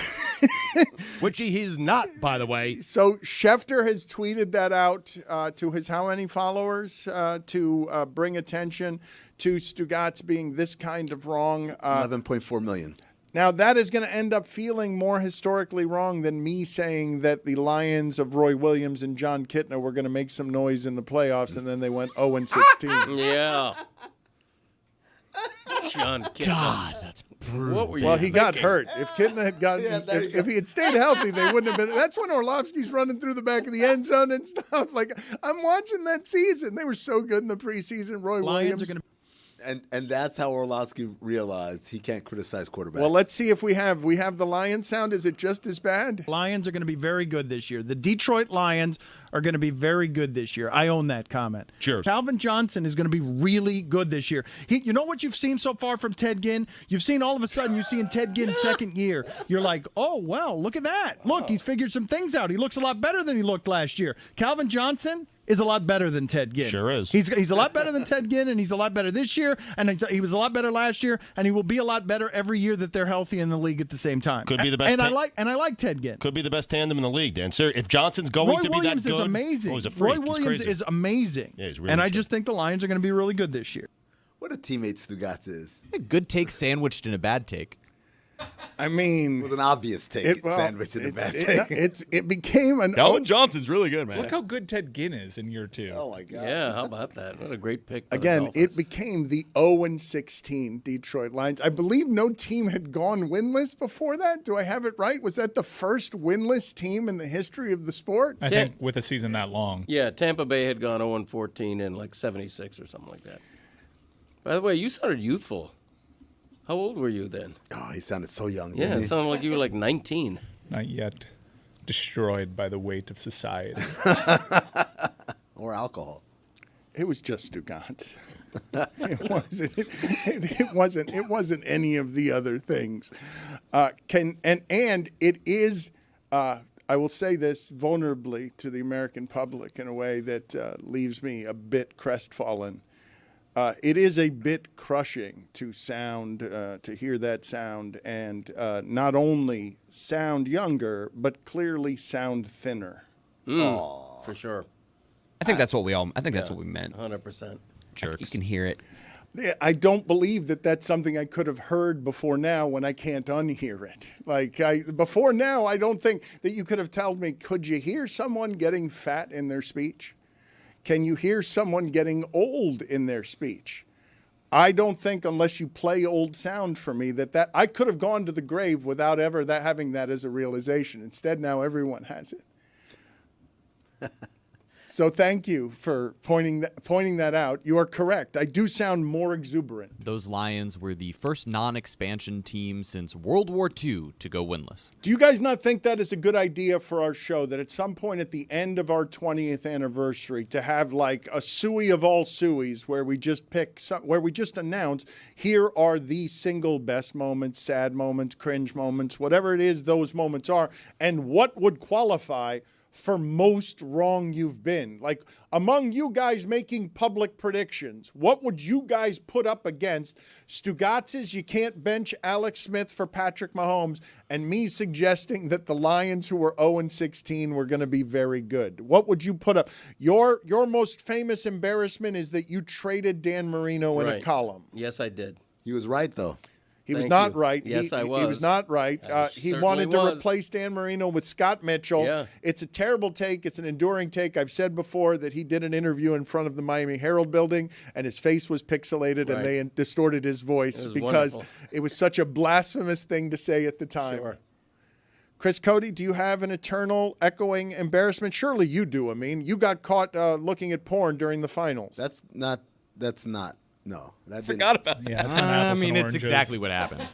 Which he is not, by the way. So Schefter has tweeted that out to his how many followers to bring attention to Stugotz being this kind of wrong. 11.4 million. Now, that is going to end up feeling more historically wrong than me saying that the Lions of Roy Williams and John Kitna were going to make some noise in the playoffs, and then they went 0-16. Yeah. John Kitna. God, that's brutal. What were you Well, he got thinking? hurt. If Kitna had gotten, if he had stayed healthy, they wouldn't have been. That's when Orlovsky's running through the back of the end zone and stuff. Like, I'm watching that season. They were so good in the preseason. Roy Williams. And that's how Orlovsky realized he can't criticize quarterbacks. Well, let's see if we have the Lion sound. Is it just as bad? Lions are going to be very good this year. The Detroit Lions are going to be very good this year. I own that comment. Cheers. Calvin Johnson is going to be really good this year. You know what you've seen so far from Ted Ginn? You've seen all of a sudden, you're seeing Ted Ginn's second year. You're like, oh, well, look at that. Look, he's figured some things out. He looks a lot better than he looked last year. Calvin Johnson is a lot better than Ted Ginn. Sure is. He's a lot better than Ted Ginn, and he's a lot better this year, and he was a lot better last year, and he will be a lot better every year that they're healthy in the league at the same time. Could be the best. And I like Ted Ginn. Could be the best tandem in the league, Dan. Sir, if Johnson's going Roy to be Williams that good, is amazing. he's a freak. Roy Williams is amazing. Yeah, he's really and I good. just think the Lions are going to be really good this year. What a teammate Stugotz is. A good take sandwiched in a bad take. I mean, it was an obvious take, sandwich in a bad take. It became an. Calvin Johnson's really good, man. Look how good Ted Ginn is in year 2. Oh my God! Yeah, how about that? What a great pick. Again, it became the 0-16 Detroit Lions. I believe no team had gone winless before that. Do I have it right? Was that the first winless team in the history of the sport? I think with a season that long. Yeah, Tampa Bay had gone 0-14 in like 76 or something like that. By the way, you sounded youthful. How old were you then? Oh, he sounded so young. Yeah, Didn't it he? sounded like you were like 19. Not yet. Destroyed by the weight of society. Or alcohol. It was just Stugotz. It wasn't any of the other things. And it is. I will say this vulnerably to the American public in a way that leaves me a bit crestfallen. It is a bit crushing to hear that sound, and not only sound younger, but clearly sound thinner. for sure. I think that's what we all. I think that's what we meant. 100%. Jerks. You can hear it. I don't believe that that's something I could have heard before now when I can't unhear it. Before now, I don't think that you could have told me, could you hear someone getting fat in their speech? Can you hear someone getting old in their speech? I don't think, unless you play old sound for me, that I could have gone to the grave without ever having that as a realization. Instead, now everyone has it. So thank you for pointing that out. You are correct. I do sound more exuberant. Those Lions were the first non-expansion team since World War II to go winless. Do you guys not think that is a good idea for our show, that at some point at the end of our 20th anniversary to have like a suey of all sueys where we just where we just announce, here are the single best moments, sad moments, cringe moments, whatever it is those moments are, and what would qualify for most wrong you've been? Like, among you guys making public predictions, what would you guys put up against Stugotz's you can't bench Alex Smith for Patrick Mahomes, and me suggesting that the Lions, who were 0-16, were going to be very good? What would you put up? Your most famous embarrassment is that you traded Dan Marino in a column. Yes, I did. He was right, though. He was not right. Yes, I was. He was not right. He wanted to replace Dan Marino with Scott Mitchell. Yeah. It's a terrible take. It's an enduring take. I've said before that he did an interview in front of the Miami Herald building, and his face was pixelated, and they distorted his voice because it was such a blasphemous thing to say at the time. Sure. Chris Cody, do you have an eternal echoing embarrassment? Surely you do. I mean, you got caught looking at porn during the finals. That's not. No, that forgot about that. Yeah, I mean, it's exactly what happened.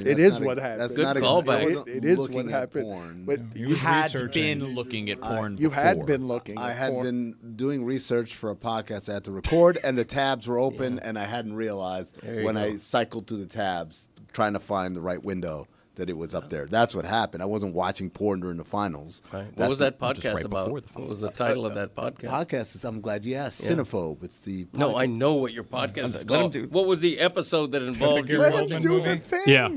It is what happened. That's Good not callback. It is what happened. Porn. But you had been looking at porn. You had been looking. I had been doing research for a podcast I had to record, and the tabs were open, and I hadn't realized when I cycled through the tabs trying to find the right window that it was up there. That's what happened. I wasn't watching porn during the finals. Right. What was that podcast about? What was the title of that podcast? Podcast is, I'm glad you asked, Cinephobe. It's the podcast. No, I know what your podcast is called. What was the episode that involved your Let him do the thing. Yeah.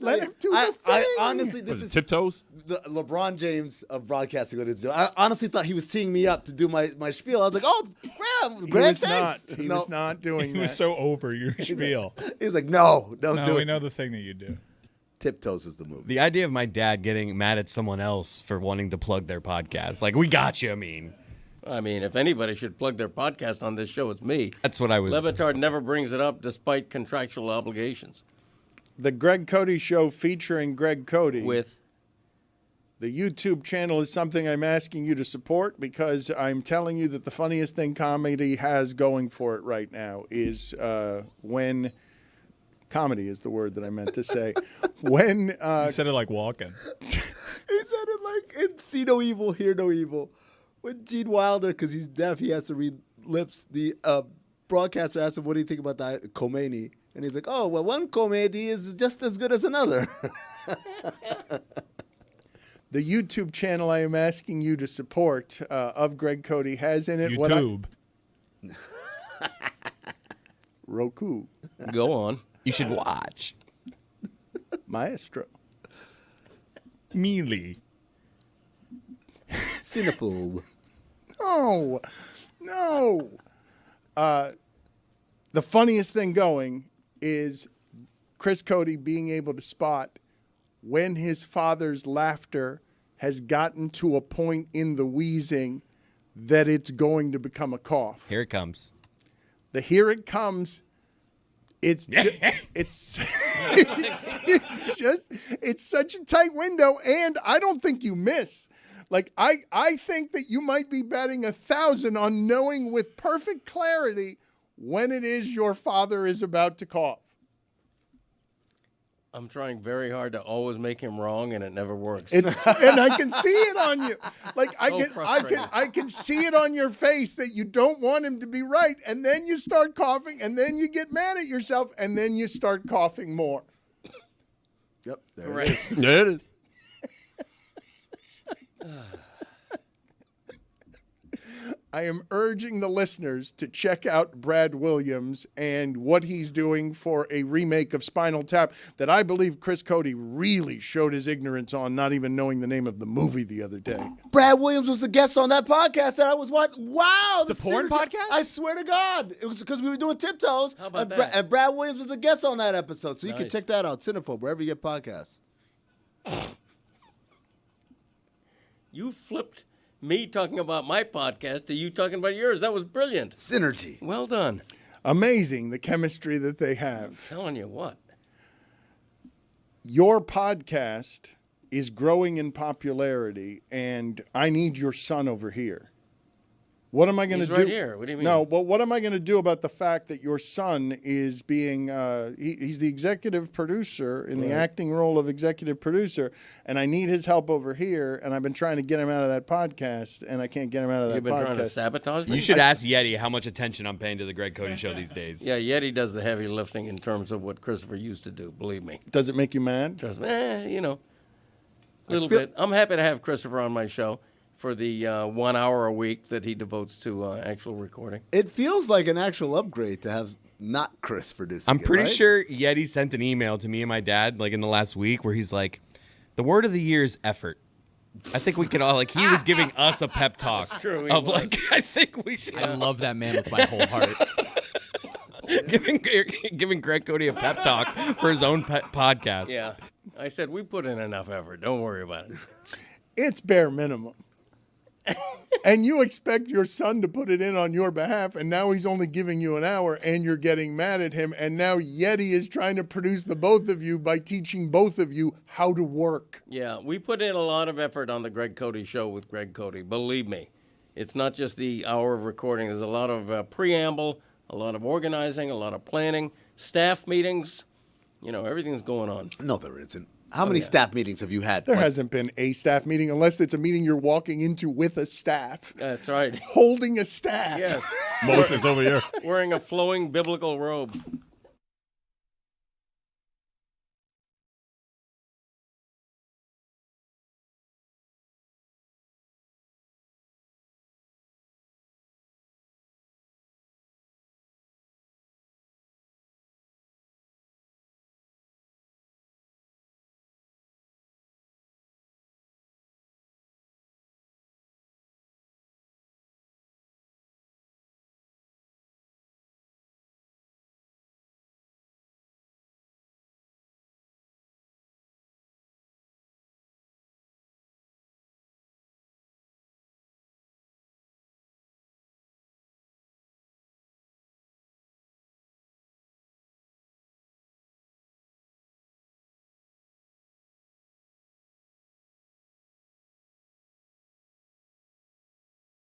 Let him do the thing. I honestly, this is Tiptoes? the LeBron James of broadcasting. I honestly thought he was teeing me up to do my spiel. I was like, oh, Graham, thanks. He was not doing that. He was so over your spiel. He was like, no, don't do we it. know the thing that you do. Tiptoes was the movie. The idea of my dad getting mad at someone else for wanting to plug their podcast. Like, we got you, I mean, if anybody should plug their podcast on this show, it's me. That's what I was. Le Batard never brings it up despite contractual obligations. The Greg Cody Show featuring Greg Cody. With the YouTube channel is something I'm asking you to support because I'm telling you that the funniest thing comedy has going for it right now is when... Comedy is the word that I meant to say. When you said it like walking. He said it like in See No Evil, Hear No Evil. When Gene Wilder, because he's deaf, he has to read lips. The broadcaster asked him, "What do you think about that Khomeini?" And he's like, "Oh, well, one comedy is just as good as another." The YouTube channel I am asking you to support of Greg Cody has in it YouTube. Roku. Go on. You should watch. Maestro. Mealy. Cinephobe. No. The funniest thing going is Chris Cody being able to spot when his father's laughter has gotten to a point in the wheezing that it's going to become a cough. Here it comes. The here it comes. It's such a tight window, and I don't think you miss. Like I think that you might be betting 1,000 on knowing with perfect clarity when it is your father is about to cough. I'm trying very hard to always make him wrong, and it never works. And I can see it on you. Like I can see it on your face that you don't want him to be right, and then you start coughing, and then you get mad at yourself, and then you start coughing more. Yep, there it is. There it is. I am urging the listeners to check out Brad Williams and what he's doing for a remake of Spinal Tap that I believe Chris Cody really showed his ignorance on, not even knowing the name of the movie the other day. Brad Williams was a guest on that podcast that I was watching. Wow. The porn podcast? I swear to God. It was because we were doing Tiptoes. How about and Brad Williams was a guest on that episode. So you can Nice. check that out. Cinephobe, wherever you get podcasts. You flipped me talking about my podcast to you talking about yours. That was brilliant. Synergy. Well done. Amazing, the chemistry that they have. I'm telling you what. Your podcast is growing in popularity, and I need your son over here. What am I going to He's do? right here. What do you mean? No, but what am I going to do about the fact that your son is being, he's the executive producer in the acting role of executive producer, and I need his help over here, and I've been trying to get him out of that podcast, and I can't get him out of that You've been podcast. trying to sabotage me? You should ask Yeti how much attention I'm paying to the Greg Cody Show these days. Yeah, Yeti does the heavy lifting in terms of what Christopher used to do, believe me. Does it make you mad? Trust me, you know, a little bit. I'm happy to have Christopher on my show for the 1 hour a week that he devotes to actual recording. It feels like an actual upgrade to have not Chris producing I'm it, pretty right? sure Yeti sent an email to me and my dad like in the last week where he's like, the word of the year is effort. I think we can all, like, he was giving us a pep talk. That's true, he of was. like, I think we should. I love that man with my whole heart. giving Greg Cody a pep talk for his own podcast. Yeah. I said, we put in enough effort. Don't worry about it. It's bare minimum. And you expect your son to put it in on your behalf, and now he's only giving you an hour, and you're getting mad at him, and now Yeti is trying to produce the both of you by teaching both of you how to work. Yeah, we put in a lot of effort on the Greg Cody Show with Greg Cody. Believe me. It's not just the hour of recording. There's a lot of preamble, a lot of organizing, a lot of planning, staff meetings. You know, everything's going on. No, there isn't. How many staff meetings have you had? There hasn't been a staff meeting unless it's a meeting you're walking into with a staff. That's right. Holding a staff. Yes. Moses over here. Wearing a flowing biblical robe.